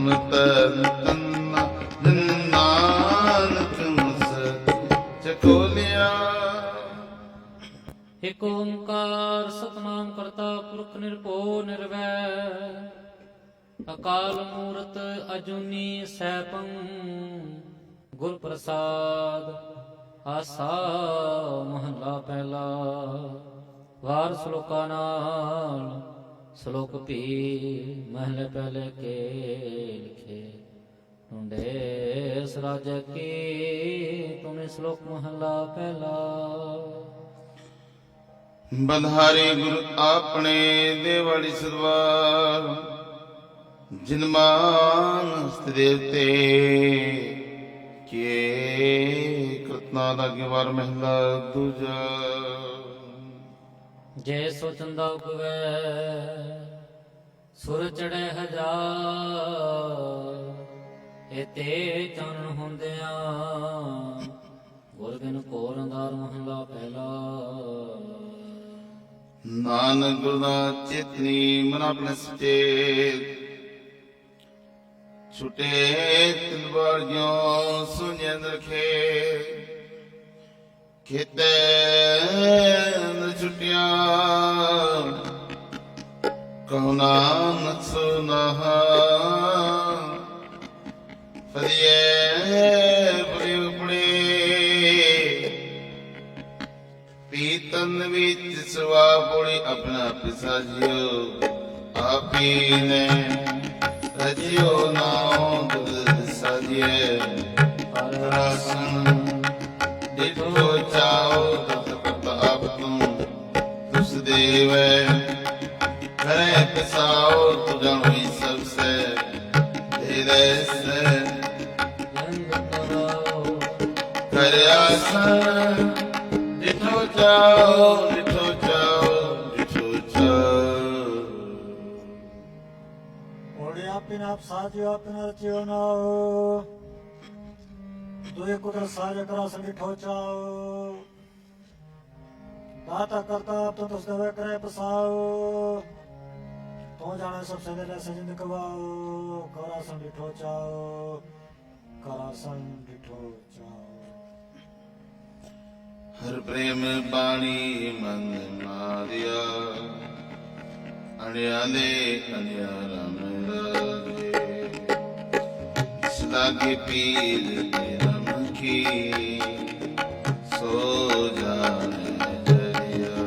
ਤਨ ਤੰਨਾ ਨਾਨਕ ਮੁਸਤ ਚਕੋਲਿਆ। ਏਕ ਓੰਕਾਰ ਸਤਿਨਾਮ ਕਰਤਾ ਪੁਰਖ ਨਿਰਭਉ ਨਿਰਵੈਰ ਅਕਾਲ ਮੂਰਤ ਅਜੂਨੀ ਸੈਭੰ ਗੁਰ ਪ੍ਰਸਾਦ। ਆਸਾ ਮਹਲਾ ਪਹਿਲਾ। ਵਾਰ ਸ਼ਲੋਕਾਂ ਨਾਲ ਸ਼ਲੋਕ ਭੀ ਮਹਲੇ ਪਹਿਲੇ ਕੇ ਲਿਖੇ। ਢੂੰਢੇ ਸਰਾਜ ਕੀ ਤੁਮੇ ਸ਼ਲੋਕ ਮਹਲਾ ਪਹਿਲਾ। ਬਨਹਾਰੇ ਗੁਰ ਆਪਣੇ ਦੇਵੜੀ ਸਦਵਾਰ ਜਿਨ ਮਾਨਸ ਦੇਵਤੇ ਕੇ ਕਰਤਨਾ ਲਾਗੇ ਵਾਰ ਮਹਿਲਾ ਦੂਜਾ। ਜੇ ਸੋ ਚੰਦਾ ਉਗਵੈ ਸੁਰ ਚੜੈ ਹਜ਼ਾਰ ਏਤੇ ਚਾਨਣ ਹੁੰਦਿਆਂ ਗੁਰ ਬਿਨ ਘੋਰ ਅੰਧਾਰ ਮਹਲਾ ਪਹਿਲਾ। ਨਾਨਕ ਗੁਰੂ ਦਾ ਚੇਤਨੀ ਮਨ ਆਪਣੇ ਸਚੇਤ ਛੁਟੇ ਤਿਲ ਵਰਗਿਓ ਸੁਣਿਆ ਰਖੇ। ਖੇਤੇ ਨ ਛੁਟਿਆ ਕਹੁ ਨਾਨਕ ਸੁਨਹਾ। ਫਰੀਏ ਬੜੇ ਉਪੜੇ ਪੀਤਨ ਵਿੱਚ ਸਵਾ ਬੋੜੀ ਆਪਣਾ ਪਿਸਾ ਜਿਓ। ਆਪੀ ਨੇ ਰਜਿਓ ਨਾਉ ਦੁਦ ਸਾਜੀਏ। ਹਰ ਰਾਸਨ ਡਿਠੋ ਚਾਓ ਤਤ ਪ੍ਰਤਾਪ ਤੂੰ ਤੁਸ ਦੇਵੈ। ਕਰੇ ਪਿਸਾਓ ਤੁ ਜਾਣੋਈ ਸਭ ਸੇ ਤੇਰੇ ਸੇ ਕਰ ਆਸਨ ਡਿਠੋ ਚਾਓ ਡਿਠੋ ਚਾਓ ਡਿਠੋ ਚਾਓ। ਓੜੇ ਆਪਿਨ ਆਪ ਸਾਜਿਓ ਆਪਿਨ ਰਚਿਓ ਨਾਉ। ਦੁਇ ਕੁਦਰ ਸਾਜ ਕਰਾ ਸੰਡਿਠੋ ਚਾਓ। ਦਾਤਾ ਕਰਤਾ ਆਪ ਤੁਸ ਦਵੇ ਕਰੇ ਪਸਾਓ। ਤੂੰ ਜਾਣੇ ਸਭ ਸੇ ਦੇ ਸਜਿੰਦ ਕਵਾਓ। ਕਰਾ ਸੰਡਿਠੋ ਚਾਓ ਕਰਾ ਸੰਡਿਠੋ ਚਾਓ। ਹਰ ਪ੍ਰੇਮ ਬਾਣੀ ਮਨ ਮਾਰਿਆ ਅਣਿਆ ਦੇ ਅਣਿਆ ਰਾਮ ਰਾਜੇ। ਇਸ ਲਾਗੇ ਪੀਰ ਦੇ ਰਮ ਕੀ ਸੋ ਜਾਣੇ ਜਰਿਆ।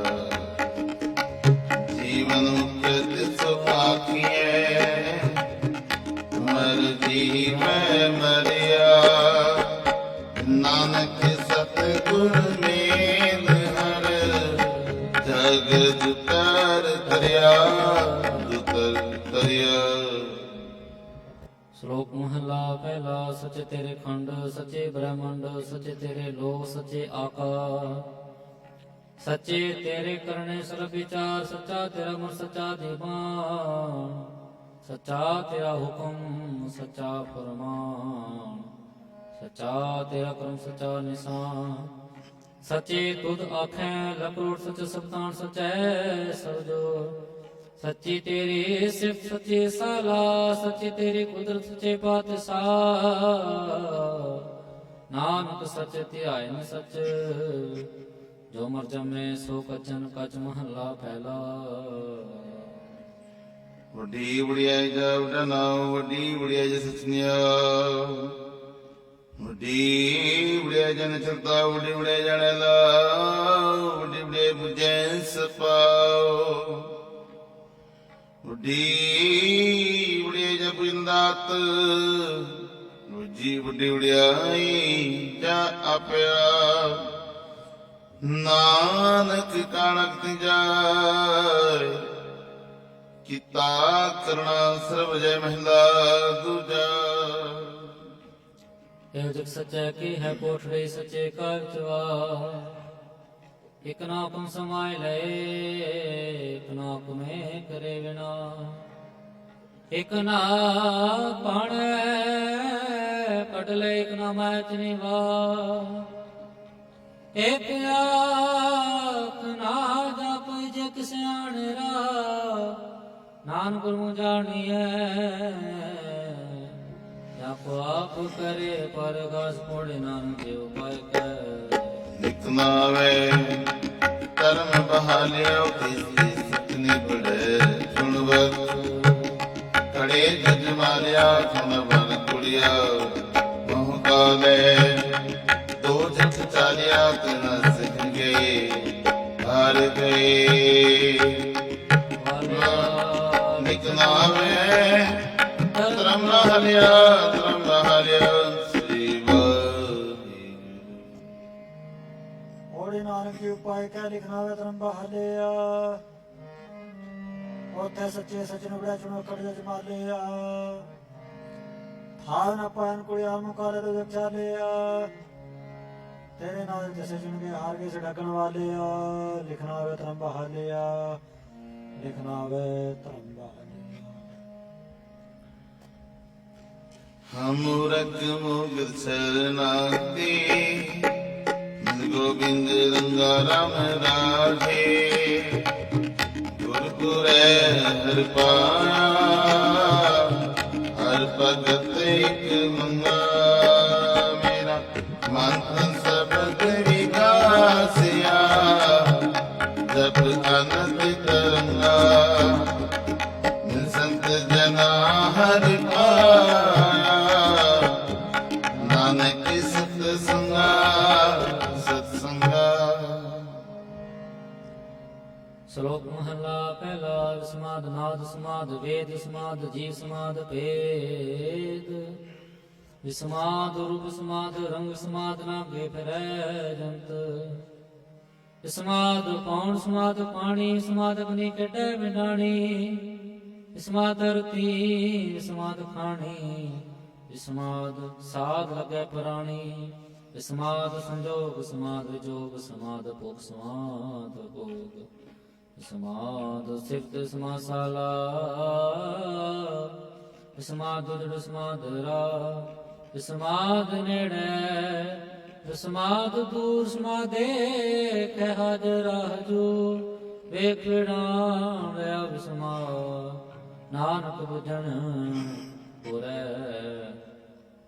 ਜੀਵਨ ਉਕਤ ਸੋ ਪਾਖੀਏ ਮਰ ਜੀ ਮੈਂ ਮਰਿਆ। ਨਾਨਕ ਸਤਿਗੁਰ ਮੇਲ ਹਰ ਜਗਤ ਤਰ ਤਰਿਆ ਦੁਤਰ ਤਰਿਆ। ਸ਼ਲੋਕ ਮਹਲਾ ਪਹਿਲਾ। ਸੱਚੇ ਤੇਰੇ ਖੰਡ ਸੱਚੇ ਬ੍ਰਹਮੰਡ ਸੱਚੇ ਤੇਰੇ ਲੋਕ ਸੱਚੇ ਆਕਾਸ਼ ਸੱਚੇ ਤੇਰੇ ਕਰਨੇ ਸਰਬ ਵਿਚਾਰ। ਸੱਚਾ ਤੇਰਾ ਗੁਰ ਸੱਚਾ ਦੀਵਾਨ ਸੱਚਾ ਤੇਰਾ ਹੁਕਮ ਸੱਚਾ ਫਰਮਾਨ। ਸੱਚਾ ਤੇਰਾ ਕਰਮ ਸੱਚਾ ਨਿਸ਼ਾਨ। ਸੱਚੇ ਤੁਧ ਆਖੈ ਲਪਰੋਟ ਸੱਚ ਸਬਤਾਨ ਸੱਚੈ ਸਰਜੋ। ਸੱਚੀ ਤੇਰੀ ਸਿਫਤ ਸੱਚੀ ਸਲਾਹ ਸੱਚੀ ਤੇਰੀ ਕੁਦਰਤ ਸੱਚੇ ਪਾਤਸ਼ਾਹ। ਨਾਨਕ ਸੱਚ ਧਿਆਇਨ ਸੱਚ ਜੋ ਮਰ ਜਮੇ ਸੋ ਕਚਨ ਕਚ ਮਹੱਲਾ ਪਹਿਲਾ। ਵੱਡੀ ਵਡਿਆਈ ਜਾ ਵਡਾ ਨਾਮ ਵੱਡੀ ਵਡਿਆਈ ਜਾ ਸਚਨੀਆ। ਵੱਡੀ ਵਡਿਆਈ ਜਨ ਚਰਤਾ ਵੱਡੀ ਵਡਿਆਈ ਜਾਣੇ ਲਾ। ਵੱਡੀ ਵਡਿਆਈ ਬੁਝੈ ਸਪਾਓ। ਵੱਡੀ ਵਡਿਆਈ ਜਾ ਬੁਝੰਦਾਤ ਦੂਜੀ ਵੱਡੀ ਵਡਿਆਈ ਜਾ ਆਪਿਆ। ਨਾਨਕ ਕਾਣਕ ਤੇ ਜਾਏ ਕੀਤਾ ਕਰਣਾ ਸਰਬ ਜੈ ਮਹਿਲਾ ਦੂਜਾ। ਇਹ ਜਗ ਸੱਚੈ ਕੀ ਹੈ ਕੋਠੜੀ ਸੱਚੇ ਕਾ ਵਿਚਵਾ। ਇਕ ਨਾ ਹੁਕਮ ਸਮਾਇ ਲਏ ਇਕ ਨਾ ਹੁਕਮੇ ਕਰੇ ਬਿਨਾ। ਇਕ ਨਾ ਪਾਣੈ ਕੱਢ ਲੈ ਇਕ ਨਾ ਮੈਚ ਨਿਵਾ। ਇਕ ਆਖ ਨਾ ਜਪ ਜਗ ਸਿਆਣਰਾ। ਨਾਨਕ ਗੁਰੂ ਜਾਣੀਐ ਆਪ ਕਰੇ ਪਰਗਾਸ ਪੋੜੇ ਨਾਨਕ ਦੇ ਉਪਾਇ ਕੈ ਨਿਕਨਾਵੇ ਧਰਮ ਬਹਾਲਿਓ ਕਿਸੇ ਸਿਤਨੀ ਬੜੇ ਸੁਣਵਤ ਕੜੇ ਜਜ ਮਾਰਿਆ ਖਨ ਬਨ ਕੁੜਿਆ ਮੋਹ ਕਾਲੇ ਦੋ ਜਗ ਚਾਲਿਆ ਤਨ ਸਿੰਘੇ ਹਾਰ ਗਏ ਨਿਕਨਾਵੇ ਧਰਮ ਬਹਾਲਿਆ ਸ੍ਰੀ ਵਾਹਿਗੁਰੂ ਹੋੜੇ ਨਾਨਕ ਜੀ ਉਪਾਇ ਕਹਿ ਲਿਖਣਾ ਵੇ ਧਰਮ ਬਹਾਲਿਆ ਉੱਥੇ ਸੱਚੇ ਸੱਚ ਨੂੰ ਬੜਾ ਚੁਣੋ ਕੜ ਜਜ ਮਾਲਿਆ ਥਾਨ ਅਪਾਨ ਕੁੜਿਆ ਮੁਕਾਲੇ ਤੋਂ ਜਗ ਚਾਲਿਆ ਤੇਰੇ ਨਾਲ ਜਿਸੇ ਚੁਣ ਕੇ ਹਾਰ ਕੇ ਛਡਕਣ ਵਾਲਿਆ ਲਿਖਣਾ ਵੇ ਧਰਮ ਬਹਾਲਿਆ ਲਿਖਣਾ ਵੇ ਧਰਮ ਬਹਾਲਿਆ ਹਮ ਰਗ ਮੁਗਲ ਸਰਨਾਤੀ ਗੋਬਿੰਦ ਰੰਗਾ ਰਾਮ ਰਾਜੇ ਗੁਰਪੁਰੈ ਹਰ ਪਾਇਆ ਹਰ ਭਗਤ ਇੱਕ ਮੰਗਾ ਮੇਰਾ ਮਨ ਸਬਦ ਵਿਗਾਸਿਆ ਜਪ ਅਨੰਦ ਤਰੰਗਾ ਮਿਲ ਸੰਤ ਜਨਾ ਹਰ ਪਾਇਆ ਨਾਨਕ ਸਤ ਸੰਗਾ ਸਤ ਸੰਗਾ ਸ਼ਲੋਕ ਮਹਲਾ ਪਹਿਲਾ ਵਿਸਮਾਦ ਨਾਦ ਸਮਾਦ ਵੇਦ ਸਮਾਦ ਜੀਵ ਸਮਾਦ ਭੇਦ ਵਿਸਮਾਦ ਰੂਪ ਸਮਾਦ ਰੰਗ ਸਮਾਦ ਨਾ ਗੇ ਫਿਰੈ ਜੰਤ ਵਿਸਮਾਦ ਪੌਣ ਸਮਾਦ ਪਾਣੀ ਸਮਾਦ ਅਗਨੀ ਕੱਢੈ ਵਿਡਾਣੀ ਵਿਸਮਾਦ ਧਰਤੀ ਵਿਸਮਾਦ ਖਾਣੀ ਵਿਸਮਾਦ ਸਾਧ ਲਗੈ ਪੁਰਾਣੀ ਵਿਸਮਾਦ ਸੰਜੋਗ ਸਮਾਦ ਵਿਜੋਗ ਸਮਾਦ ਭੋਗ ਸਮਾਦ ਭੋਗ ਵਿਸਮਾਦ ਸਿਫਤ ਸਮਾਸਾਲਾ ਵਿਸਮਾਦ ਜੜ ਸਮਾਦ ਰਾ ਵਿਸਮਾਦ ਨੇੜੇ ਵਿਸਮਾਦ ਦੂਰ ਸਮਾਦੇ ਕਹਿ ਹਾਜ਼ਰ ਹਜੂਰ ਵੇਖੜਾ ਲਿਆ ਵਿਸਮਾਦ ਨਾਨਕ ਬੁਝਣ ਪੁਰੈ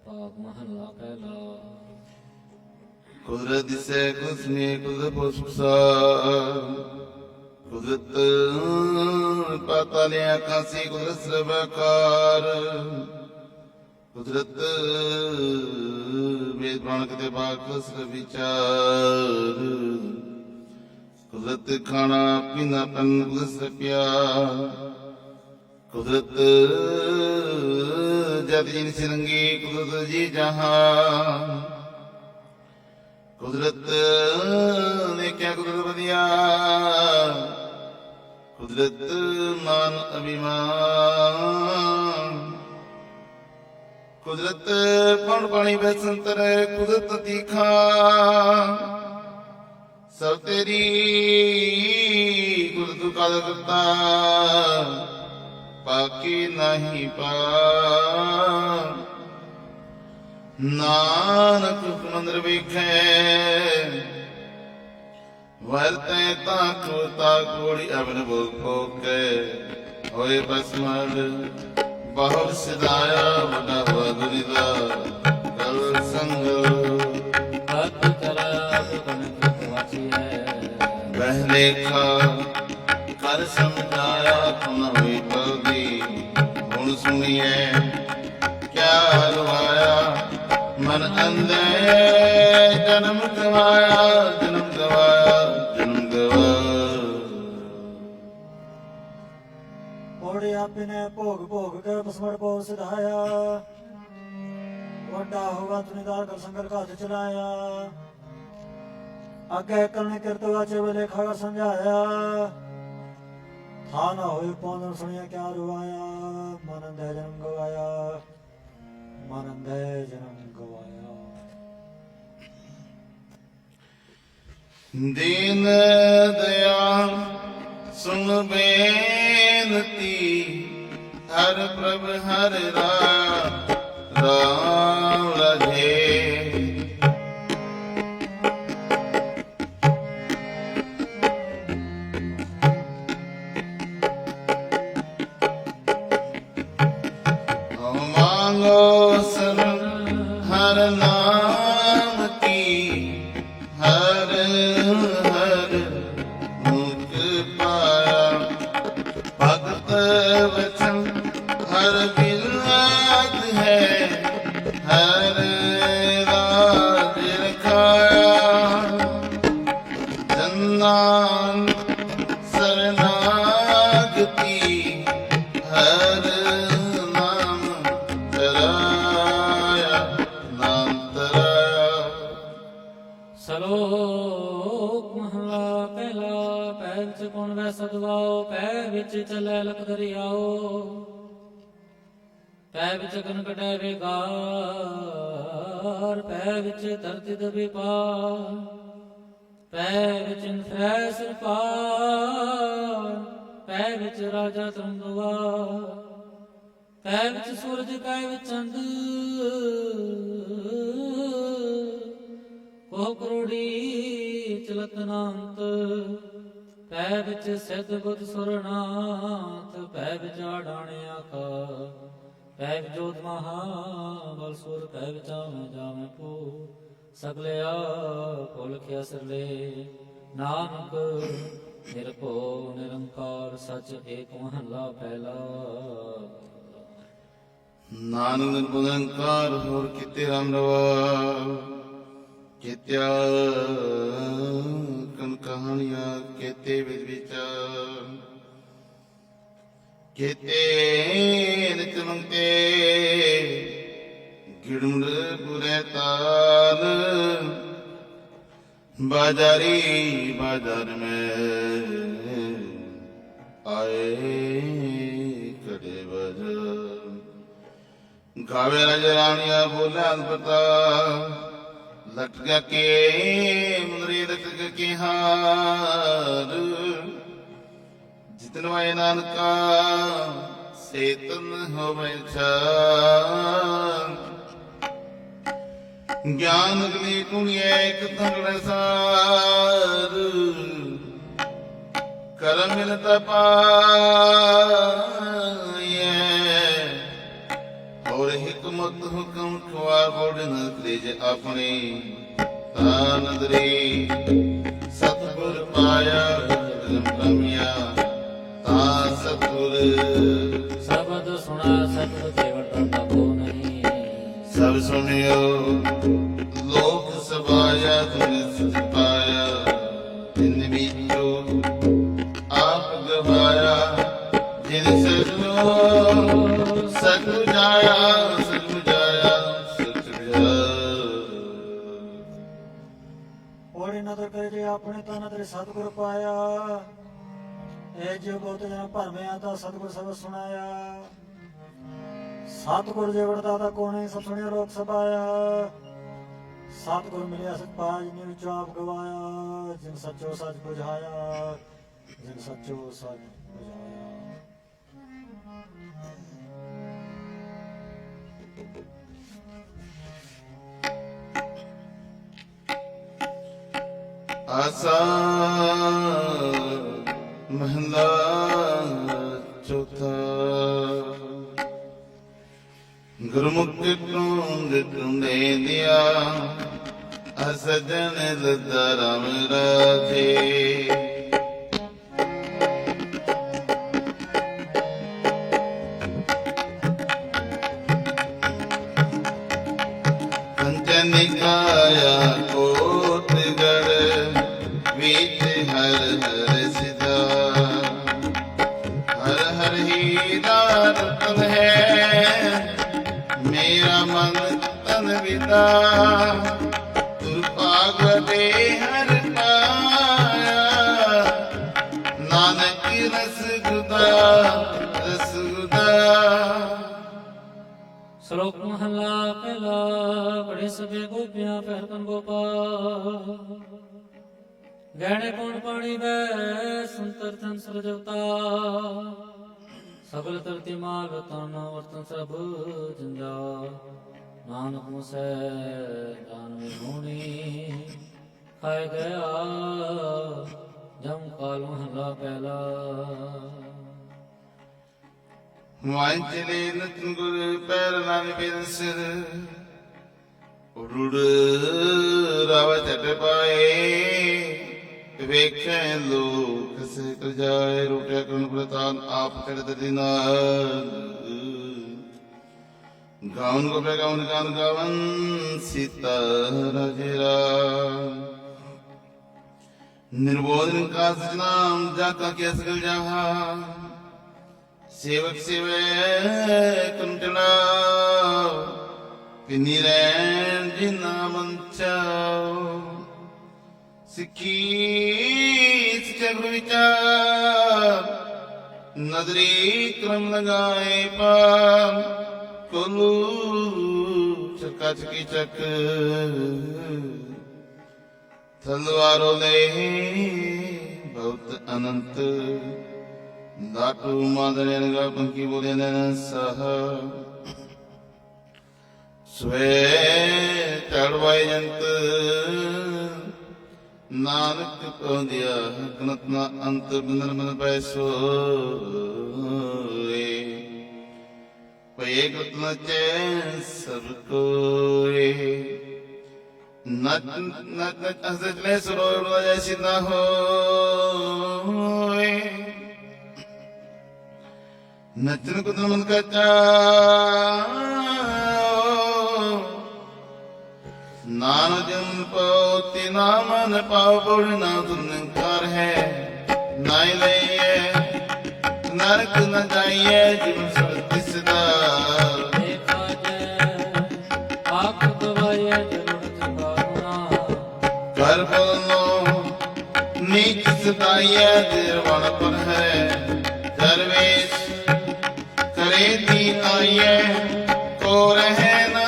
ਪਾਕ ਮਹਲਾ ਪਹਿਲਾ ਕੁਦਰਤ ਦਿਸੈ ਕੁਸਨੇ ਕੁਦਰਤ ਪੁਸਾ ਕੁਦਰਤ ਪਤਾ ਲਿਆ ਕਾਸੀ ਕੁਦਰਤ ਸਰਵਕਾਰ ਕੁਦਰਤ ਵੇਦ ਪ੍ਰਾਣ ਕਤੇ ਬਾਕਸ ਵਿਚਾਰ ਕੁਦਰਤ ਖਾਣਾ ਪੀਣਾ ਤਨ ਕੁਦਰਤ ਪਿਆ ਕੁਦਰਤ ਜਦ ਜਿਨ ਸਿਰੰਗੀ ਕੁਦਰਤ ਜੀ ਜਹਾਂ ਕੁਦਰਤ ਨੇ ਕਿਆ ਕੁਦਰਤ ਵਧੀਆ ਕੁਦਰਤ ਮਾਨ ਅਭਿਮਾਨ ਕੁਦਰਤ ਪਣ ਪਾਣੀ ਬੈਸੰਤਰ ਕੁਦਰਤ ਤੀਖਾ ਸਭ ਤੇਰੀ ਕੁਦਰਤ ਕਾਲ ਕਰਤਾ ਪਾਕੀ ਨਹੀਂ ਪਾ ਨਾਨਕ ਮੰਦਰ ਵੇਖੈ ਵਰਤੈ ਤਾਂ ਕੋਤਾ ਕੋੜੀ ਅਵਨ ਭੋਗ ਭੋਗੈ ਹੋਏ ਬਸਮਲ ਬਹੁ ਸਿਦਾਇਆ ਵਡਾ ਵਗਰੀ ਦਾ ਕਲ ਸੰਗ ਭਗਤ ਚਲਾ ਕਨਕ ਵਾਚੀਐ ਬਹਿ ਲੇਖਾ ਕਰ ਸਮਝਾਇਆ ਤੁਮ ਹੋਈ ਪਲਦੀ ਹੁਣ ਸੁਣੀਐ ਕਿਆ ਰਵਾਇਆ ਮਨ ਅੰਦੇ ਜਨਮ ਗਵਾਇਆ ਜਨਮ ਗਵਾਇਆ ਜਨਮ ਗਵਾਇਆ ਹੋੜੇ ਆਪੇ ਨੇ ਭੋਗ ਭੋਗ ਕੇ ਬਸਮੜ ਪੋ ਸਿਧਾਇਆ ਵੱਡਾ ਹੋਗਾ ਤੁਨਿਦਾਰ ਕਰ ਸੰਗਲ ਘਾਤ ਚਲਾਇਆ ਅੱਗੇ ਕਰਨ ਕਿਰਤਵਾ ਚ ਵੇਲੇ ਖਾ ਸਮਝਾਇਆ ਥਾ ਨਾ ਹੋਏ ਪੌਂਦਣ ਸੁਣਿਆ ਕਿਆ ਰਵਾਇਆ ਮਨ ਅੰਦੇ ਜਨਮ ਗਵਾਇਆ ਮਨ ਅੰਦੇ ਜਨਮ ਗਵਾਇਆ ਦੀਨ ਦਇਆ ਸੁਣ ਬੇਨਤੀ ਹਰ ਪ੍ਰਭ ਹਰ ਰਾਮ ਰਾਜੇ ਮਾਂਗੋ ਸਰਨ हर नाम की हर हर मुख पाया भगत वचन हर बिलात है हर राज रखाया जन्नान शरणागति हर नाम तराया नाम तराया। ਸਲੋਕ ਮਹਲਾ ਪਹਿਲਾ ਪੈ ਵਿੱਚ ਕੌਣ ਵੈ ਸਦਵਾਓ ਪੈ ਵਿੱਚ ਚੱਲੇ ਲਖ ਦਰਿਆਓ ਪੈ ਵਿੱਚ ਕਨ ਕਟੈ ਵੇਗਾਰ ਪੈ ਵਿੱਚ ਧਰਤੀ ਦਬੇ ਪਾ ਪੈ ਵਿੱਚ ਇੰਫਰੈ ਸਿਰ ਪਾਰ ਪੈ ਵਿੱਚ ਰਾਜਾ ਤਰੰਦੁਆ ਪੈ ਵਿੱਚ ਸੂਰਜ ਪੈ ਵਿੱਚ ਚੰਦ ਕੋ ਕਰੋੜੀ ਚਲਤਨਾੰਤ ਪੈ ਵਿੱਚ ਸਿੱਧ ਬੁੱਧ ਸੁਰਨਾਥ ਪੈ ਵਿੱਚ ਆਡਾਣਿਆ ਕਾ ਪੈ ਵਿੱਚ ਜੋਤ ਮਹਾ ਬਲ ਸੁਰ ਪੈ ਵਿੱਚ ਆਵੇਂ ਜਾਵੇਂ ਪੂ ਸਗਲਿਆ ਭੁਲ ਖਿਆ ਸਰਲੇ ਨਾਨਕ ਨਿਰਭਉ ਨਿਰੰਕਾਰ ਸਚ ਏਕ ਮਹੱਲਾ ਪਹਿਲਾ। ਨਾਨਕ ਨਿਰਭਉ ਨਿਰੰਕਾਰ ਹੋਰ ਕਿਤੇ ਰਾਮ ਰਵਾ ਕਿਤਿਆ ਕਨ ਕਹਾਣੀਆਂ ਕੇਤੇ ਵਿਚ ਵਿਚਾਰ ਕੇਤੇ ਨਿਤ ਮੰਗਤੇ ਗਿੜਮੜ ਪੁਰੇ ਤਾਲ बाजारी बाजार में आए कड़े बाजार गावे राजरानिया बोला पता लटका के मुंदरी लटक के हार जितन वाय नानका सेतन हो ज्ञान अग्नि कुणिए एक तंगड़ सार करम मिलता पाए और हिकमत हुक्म खुआ बोड़ न तेज अपने तान दरे सतगुर पाया रमिया ता सतगुर ਸ਼ਬਦ ਸੁਣਾ ਸਤਿ ਕੇਵਲ ਤਤਾ ਕੋ ਨਹੀਂ सब सुनियो लोक सभाया तुमने सुख पाया इन बीचो आप गवाया जिन सजो सच बुझाया सच बुझाया सच बुझाया। ओढ़ी नदर करे जे अपने तन तेरे सतगुर पाया ਇਹ ਜੋ ਬਹੁਤ ਜਨ ਭਰਮਿਆ ਤਾਂ ਸਤਿਗੁਰ ਸਬਦ ਸੁਣਾਇਆ ਸਤਿਗੁਰ ਜੇ ਵੜਦਾ ਤਾਂ ਕੋਣੇ ਸਭ ਸੁਣਿਆ ਲੋਕ ਸਭਾਇਆ ਸਤਿਗੁਰ ਮਿਲਿਆ ਸਚ ਪਾਜ ਜਿਨੇ ਵਿੱਚੋਂ ਆਪ ਗਵਾਇਆ ਜਿਨ ਸੱਚੋ ਸੱਚ ਬੁਝਾਇਆ ਜਿਨ ਸੱਚੋ ਸੱਚ ਬੁਝਾਇਆ। आसा महला चौथा गुरमुख टूंड टूंडे दिया असजन लद्दा राम राजे पंचनिकाया कोटगढ़ बीच हर हर सिदा हर हर ही रतन है मेरा मन तन विदा तुर पागले हर पाया नानक रस गुदा रस गुदा। ਸ਼ਲੋਕ ਮਹਲਾ ਪਹਿਲਾ ਬੜੇ ਸਭੇ ਗੋਪੀਆਂ ਪਹਿਰਕਨ ਗੋਪਾਲ ਗਹਿਣੇ ਕੌਣ ਪਾਣੀ ਵੈ ਸੰਤਰ ਤਨ ਸਰਜਵਤਾ ਸਗਲ ਤਰਤੀ ਮਾਲ ਤਨ ਵਰਤਨ ਸਭ ਜੰਜਾ ਨਾਨਕ ਮੁਸੈ ਜਾਨ ਵਿਹੂਣੀ ਖਾਇ ਗਿਆ ਜਮ ਕਾਲ ਮਹਲਾ ਪਹਿਲਾ। ਵਾਂਚਲੇ ਨਤਨ ਗੁਰ ਪੈਰ ਨਾਮ ਬਿਨ ਸਿਰ ਉੜ ਰਾਵ ਛਟ ਪਾਏ ਵੇਖੈ ਲੋਕ ਸੇ ਕਰ ਜਾਏ ਰੋਟਿਆ ਕਰਨ ਪ੍ਰਤਾਨ ਆਪ ਚੜਤ ਦਿਨਾਲ ਗਾਉਨ ਗੋਪੇ ਗਾਉਨ ਗਾਨ ਗਾਵਨ ਸੀਤਾ ਰਾਜੇਰਾ निर्बोध निकास नाम जाका के सकल जहां सेवक सेवे कुंटला पिनिरैन जिना मंचाओ सिक्खी सिचग विचार नदरी क्रम लगाए पाम कोलू चक्का चकी चक तलवारों ले बहुत अनंत लाटू मादने लगा पंखी बोले नैन सह स्वे चढ़वाए जंत नानक को दिया कनतना अंत बिंदन मन पैसो पे कृतना चैन सबको नच नच नच हंसत में सरोवर जैसी न हो नचन कुछ मन का नान जन पोती नामन पाव बोल ना तुनकार है नाई लइए नरक न जाइए जीवन सत्य सदा कर बोलो नीच सताइए दिरवण पर है दरवेश करे दी आइए को रहे ना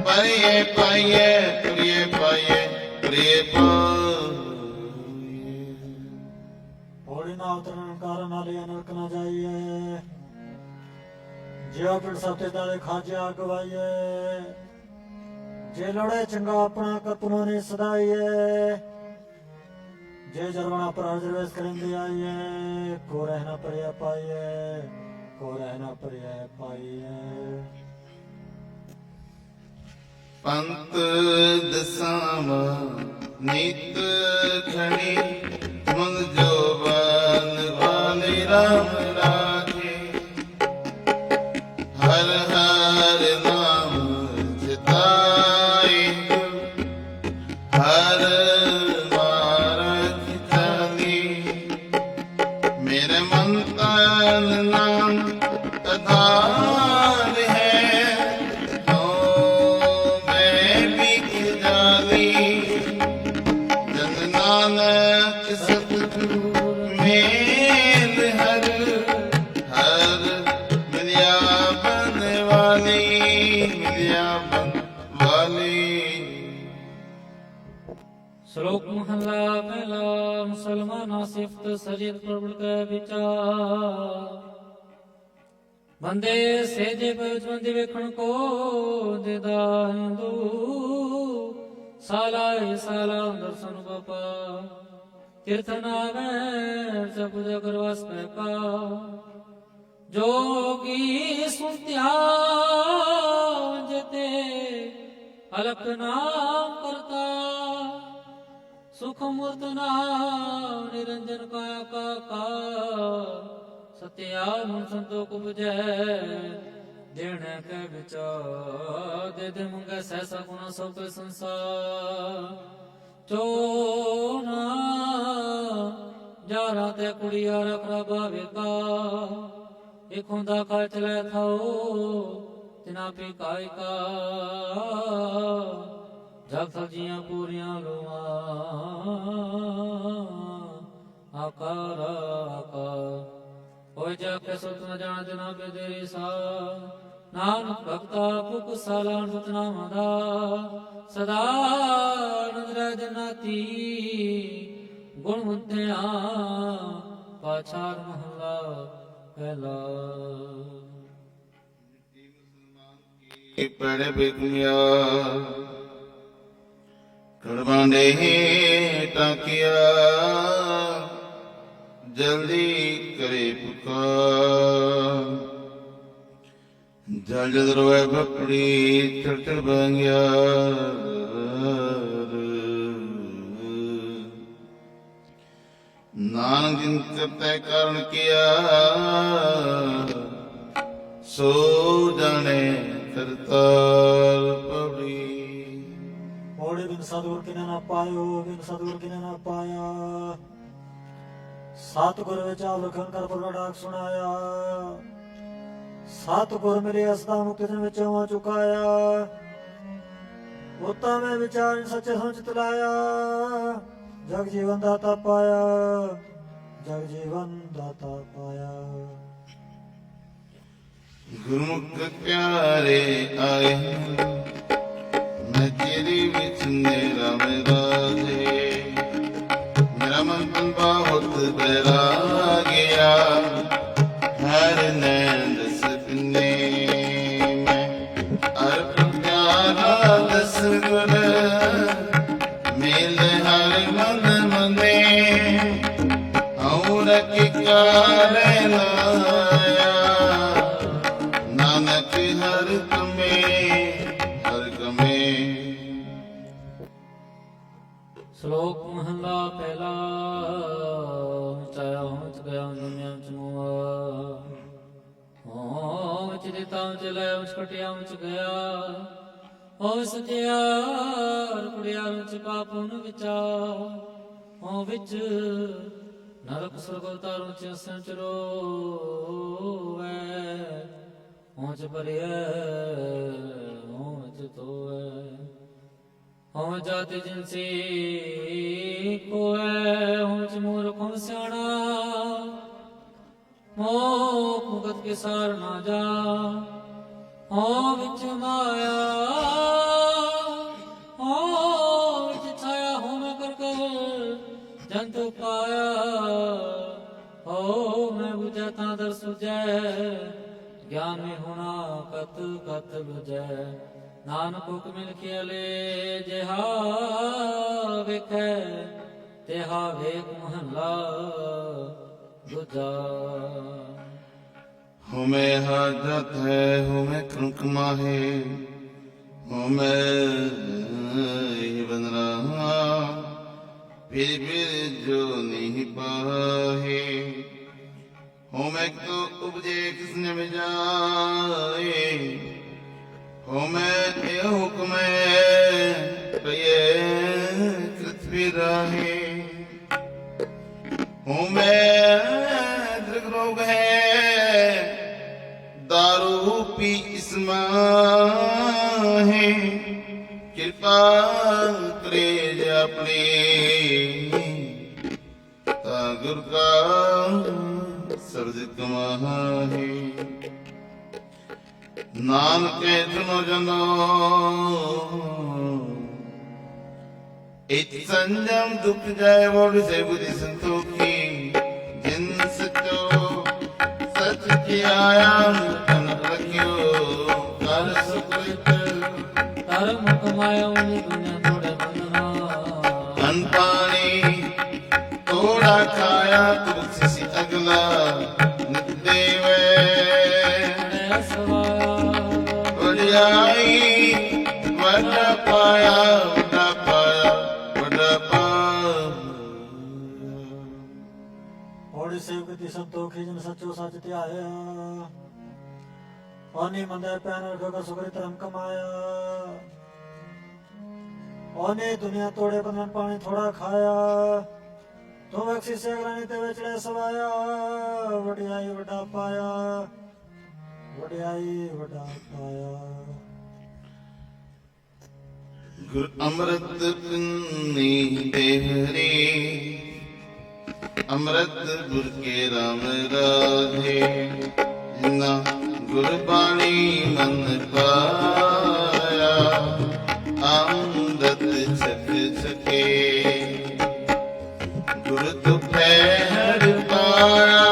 परिये पाइए प्रिय पाइए प्रिय ਹੋਲੀ ਨਾ ਉਤਰਨ ਕਾਰਨ ਨਾਲੇ ਨਰਕ ਨਾ ਜਾਈਏ ਜਿਉ ਪਿੰਡ ਸਤੇ ਤਾਲੇ ਖਾਜਾ ਗਵਾਈਏ ਜੇ ਲੜੇ ਚੰਗਾ ਆਪਣਾ ਕਤਨੋਂ ਨੇ ਸਦਾਈਏ ਜੇ ਜਰਵਣਾ ਪਰ ਅਰਜਵੇਸ ਕਰਿੰਦੇ ਆਈਏ ਕੋ ਰਹਿਣਾ ਪਰਿਆ ਪਾਈਏ ਕੋ ਰਹਿਣਾ ਪਰਿਆ ਪਾਈਏ पंत दसावा नित खड़ी मन जो बन वाले राम राजे हर हर नाम चिताए हर मारत चली मेरे मन तन नाम तधार है तो मैं भी जाली जन नानक सतगुरु मेल हर हर मिलिया बन वाली श्लोक महला पहला मुसलमाना सिफत सजित प्रबल के विचार बंदे सेजे पवित्र वेखण को देदा हिंदू साला साला दर्शन बापा तीर्थ नावे जब जगरवास में पा जोगी सुनत्या जते अलख नाम करता सुख मूर्त नाम निरंजन काया का सत्यान संतोख बुझे देने के विचार दे दे मंगे सहसा गुना सब संसार चोना जारा ते कुड़िया रखरा भाविका एक हुंदा का चले थाओ तिना पे कायका जग सजियां पूरियां लुआ आकार आकार होय जाके सुत न जान जना पे तेरी सा नानक भक्ता पुक सालान सुतना मदा सदा नंदरा जनाती गुण मुद्दया पाछार महला पहला पढ़े बिकमिया कड़बांडे टाकिया जल्दी करे पुकार ਜਲ ਜਲ ਰੋਏ ਬਪੜੀ ਚੜ ਚੜ ਬੰਗਿਆ ਨਾਨਕ ਜਿਨ ਕਰਤੇ ਕਰਨ ਕੀਆ ਸੋ ਜਾਣੇ ਕਰਤਾਰ ਪਵੜੀ। ਪੌੜੀ ਬਿਨ ਸਤਿਗੁਰ ਕਿਨੇ ਨਾ ਪਾਇਓ, ਬਿਨ ਸਤਿਗੁਰ ਕਿਨੇ ਨਾ ਪਾਇਆ। ਸਤਿਗੁਰ ਵਿੱਚ ਆਪ ਰਖਣ ਕਰ ਪੁਰਖ ਡਾਕ ਸੁਣਾਇਆ। ਸਤਿਗੁਰ ਮੇਰੇ ਅਸਦਾ ਮੁਕਤ ਜਨ ਵਿੱਚੋਂ ਆ ਚੁਕਾਇਆ। ਉਤਾ ਮੈਂ ਵਿਚਾਰ ਸੱਚੇ ਸੰਚਿਤ ਲਾਇਆ। ਜਗ ਜੀਵਨ ਦਾਤਾ ਪਾਇਆ, ਜਗ ਜੀਵਨ ਦਾਤਾ ਪਾਇਆ। ਗੁਰਮੁਖ ਪਿਆਰੇ ਆਏ ਮੈਂ ਤੇਰੇ ਵਿੱਚ ਮੇਰਾ ਰਾਜੇ। ਮੇਰਾ ਮਨ ਤਨ ਬਹੁਤ ਬੈਰਾ ਗਿਆ ਹਰ ਨੈਣ ਦਸ ਪਿੰਨੇ ਮੈਂ ਅਰਪ ਪਿਆਰਾ ਦਸ ਗੁਰ ਮੇਲ ਹਰ ਮਨ ਮਨੇ ਔਰ ਕੀ ਕਾਰੇ ਲਾਇਆ ਨਾਨਕ ਹਰ ਕਮੇ ਹਰ ਕਮੇ। ਸ਼ਲੋਕ ਮਹਲਾ ਪਹਿਲਾ। ਚਾਇਆ ਹੋਂ ਚ ਗਿਆ ਦੁਨੀਆ ਚ ਮੋਆ ਹੋਂ ਵਿੱਚ ਦਿੱਤਾ ਵਿੱਚ ਲੈ ਵਿੱਚ ਕਟਿਆ ਵਿੱਚ ਗਿਆ ਹੋਂ ਸਜਿਆਰ ਕੁੜਿਆ ਵਿੱਚ ਪਾਪੁਨ ਵਿਚਾਰ ਹੋਂ ਵਿੱਚ ਨਰਕ ਸੁਰਗ ਤਾਰੋਂ ਚ ਅਸਾਂ ਚ ਰੋਵੈ ਹੋਂ ਚ ਪਰਿਐ ਹੋਂ ਚ ਤੋਵੈ ਹੋਂ ਜਾਤਿ ਜਿਨਸੀ ਕੋਐ ਹੋਂ ਚ ਮੂਰਖ ਹੋਂ ਸਿਆਣਾ ਮੋਹ ਮੁਕਤ ਕੇ ਸਾਰ ਨਾ ਜਾ ਹੋਂ ਵਿੱਚ ਮਾਇਆ ਹੋਂ ਵਿੱਚ ਛਾਇਆ ਹੋਂ ਮੈਂ ਕਰ ਕਵਲ ਜੰਤੁ ਪਾਇਆ ਹੋ ਮੈਂ ਬੁਝਾ ਤਾਂ ਦਰ ਸੁਜੈ ਗਿਆਨ ਮੇ ਹੋਣਾ ਕਤ ਕਤ ਬੁਝੈ ਨਾਨਕ ਹੁਕਮ ਲਿਖਿਆ ਲੈ ਜਿਹਾ ਵੇਖੈ ਤਿਹਾ ਵੇਖ ਮਹਲਾ ਦੂਜਾ। ਹੁਮੈ ਹਾਜਤ ਹੈ ਹੁਮੈ ਕ੍ਰੰਕ ਮਾਹੇ ਹੁਮੈ ਬਨ ਰਹਾ ਫਿਰ ਜੋ ਨਹੀਂ ਪਾਹੇ ਹੁਮੈ ਤੋ ਉਪਜੇ ਕਿਸ ਨੇ ਜਾਏ ਹੁਮੈ ਇਹ ਹੁਕਮੈ ਪਈਏ ਕ੍ਰਿਤਵੀ ਰਾਹੇ ਹੁਮੈ ਦ੍ਰਿਗ ਰੋਗ ਹੈ ਦਾਰੂ ਪੀ ਇਸਮਾਹੇ ਕਿਰਪਾ ਕਰੇ ਜੇ ਆਪਣੇ ਤਾ ਗੁਰ ਕਾ ਸਰਜ ਕਮਾਹੇ। ਨਾਨਕੇ ਤੁਨੋ ਜਨੋ ਇਤ ਸੰਜਮ ਦੁਖ ਜਾਏ ਵੋੜ ਸੇ ਬੁਧਿ ਸੰਤੋਖੀ ਜਿਨ ਸਚੋ ਸਚ ਕੀ ਆਇਆ ਤਨ ਰਖਿਓ ਕਰ ਸੁਕ੍ਰਿਤ ਧਰਮ ਕਮਾਇਆ ਉਹਨੇ ਦੁਨੀਆ ਥੋੜੇ ਬੰਦਨਾ ਅਨ ਪਾਣੀ ਥੋੜਾ ਖਾਇਆ ਤੁਲਸੀ ਸੀ ਅਗਲਾ ਨਿਤ ਦੇਵੇ ਵਡਿਆਈ ਵੱਡਾ ਪਾਇਆ ਵੱਡਾ ਪਾਇਆ ਵੱਡਾ ਪਾਇਆ। ਪੌੜੀ ਸੇਵਕ ਸੰਤੋਖੀ ਜਨ ਸੱਚੋ ਸੱਚ ਧਿਆਇਆ। ਉਹਨੇ ਮੰਦੇ ਪੈਨ ਰਖੋ ਸੁਖਰੀ ਧਰਮ ਕਮਾਇਆ। ਉਹਨੇ ਦੁਨੀਆ ਤੋੜੇ ਬੰਧਨ ਪਾਣੀ ਥੋੜਾ ਖਾਇਆ। ਤੂੰ ਬਖਸ਼ੀ ਸੇ ਅਗਰਾਨੀ ਤੇ ਵਿਚੜੇ ਸਵਾਇਆ। ਵਡਿਆਈ ਵੱਡਾ ਪਾਇਆ ਵਡਿਆਈ ਵੱਡਾ ਪਾਇਆ। ਗੁਰ ਅੰਮ੍ਰਿਤ ਪਿੰਨੀ ਦੇਹਰੀ ਅੰਮ੍ਰਿਤ ਗੁਰ ਕੇ ਰਾਮ ਰਾਧੇ ਜਿਨਾ ਗੁਰਬਾਣੀ ਮਨ ਪਾਇਆ ਅੰਮ੍ਰਿਤ ਛਕ ਛਕੇ ਗੁਰ ਤੁਪੈ ਹਰ ਪਾਇਆ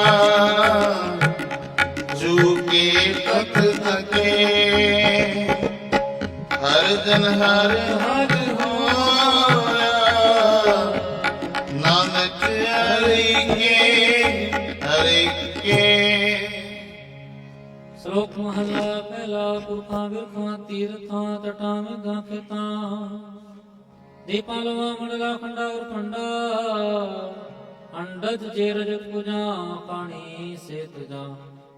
ਚੂਕੇ ਤਕ ਥਕੇ ਹਰ ਜਨ ਹਰ ਹਰ ਹੋਇਆ ਨਾਨਕ ਹਰਿ ਕੇ ਸ਼ਲੋਕ ਮਹਲਾ ਪਹਿਲਾ। ਪੁਰਖਾਂ ਬਿਰਖਾਂ ਤੀਰਥਾਂ ਤਟਾਂ ਮੇਘਾਂ ਖੇਤਾਂ, ਦੀਪਾਂ ਲਵਾ ਮੰਡਲਾ ਖੰਡਾ ਔਰ ਖੰਡਾ, ਅੰਡਜ ਜੇ ਰਜਤ ਪੁਜਾਂ, ਪਾਣੀ ਸੇ ਤੁਜਾਂ,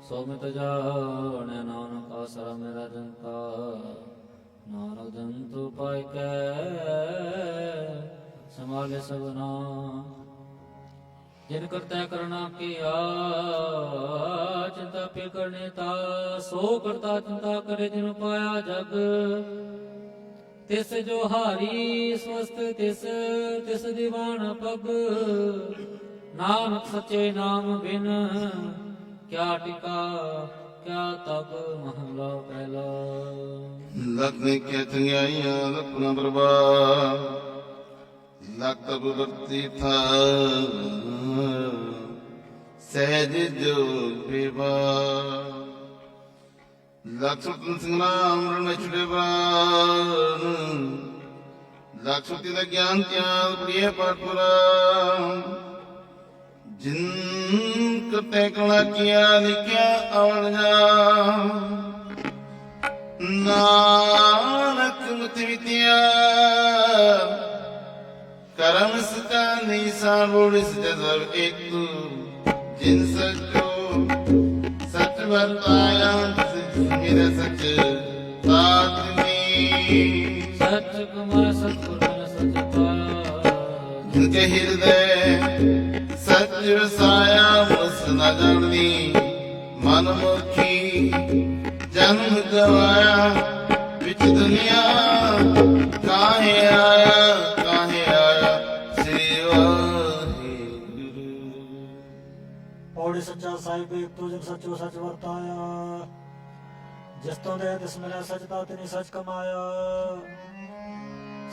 ਸੋ ਮਿਤ ਜਾਣੈ ਨਾਨਕ ਆਸਰਾ ਮੇਰਾ ਜੰਤਾ। ਨਾਨਕ ਜੰਤੂ ਪਾਇ ਕੈ ਸੰਭਾਲੇ ਸਭਨਾ, ਜਿਨ ਕਰਤਾ ਕਰਣਾ ਕੀਆ, ਚਿੰਤਾ ਪੇ ਕਰਨੇ ਤਾ, ਸੋ ਕਰਤਾ ਚਿੰਤਾ ਕਰੇ ਜਿਨ ਪਾਇਆ ਜਗ। ਤਿਸ ਜੋ ਹਾਰੀ ਸਵਸਤ ਤਿਸ, ਤਿਸ ਦੀਵਾਨ ਪਗ, ਨਾਨਕ ਸੱਚੇ ਨਾਮ ਬਿਨ, ਕਿਆ ਟਿਕਾ ਕਿਆ ਤਬ। ਮਹਲਾ ਪਹਿਲਾ। ਲੱਖ ਨੇ ਕਿਆ ਚੰਗਿਆਈਆਂ ਲੱਖਾਂ ਬਰਬਾਦ, ਲੱਖ ਤਬ ਵਰਤੀ ਥਾ ਸਹਿਜ ਜੋ ਬੇਵਾ। ਲੱਖ ਸੁਤਨ ਸਿੰਘ ਨਾਮ ਰਣ ਛੁੜੇ ਬਾਣ, ਲੱਖ ਸੁਤੀ ਦਾ ਗਿਆਨ ਧਿਆਨ ਬੜੀਏ ਪਾਠਪੁਰਾ। ਜਿਨ ਕਰਤੇ ਕਲਾ ਕੀਆ ਲਿਖਿਆ ਅਵਣ ਜਾ, ਨਾਨਕ ਮੁਤਿ ਵਿਦਿਆ। ਕਰਮ ਸਤਾ ਨਹੀਂ ਸਾਬੋੜ ਸਜਦ ਏਕੂ, ਜਿਨ ਸਚੋ ਸਚ ਵਰਤਾਇਆ, ਮੇਰੇ ਸਚ ਤਾਤਨੀ। ਸਚ ਕਮਾ ਸਤਿਗੁਰ ਮਿਲ ਸਚ ਪਾਇਆ, ਜਿਨਕੇ ਹਿਰਦੈ ਸਚ ਵਸਾਇਆ, ਮੁਸ ਨ ਜਾਣਦੀ ਮਨ ਮੁਖੀ। ਜਨਮ ਗਵਾਇਆ ਵਿੱਚ ਦੁਨੀਆ, ਕਾਹੇ ਆਇਆ ਕਾਹੇ ਆਇਆ, ਸ੍ਰੀ ਵਾਹਿਗੁਰੂ। ਪੌੜੀ ਸੱਚਾ ਸਾਹਿਬ ਏਕ ਤੂੰ ਜਿਨ ਸੱਚੋ ਸੱਚ ਵਰਤਾਇਆ, ਜਿਸ ਤੋਂ ਦੇ ਤਿਸ ਮਿਲਿਆ ਸੱਚ ਤਾ ਤਿਨੀ ਸੱਚ ਕਮਾਇਆ।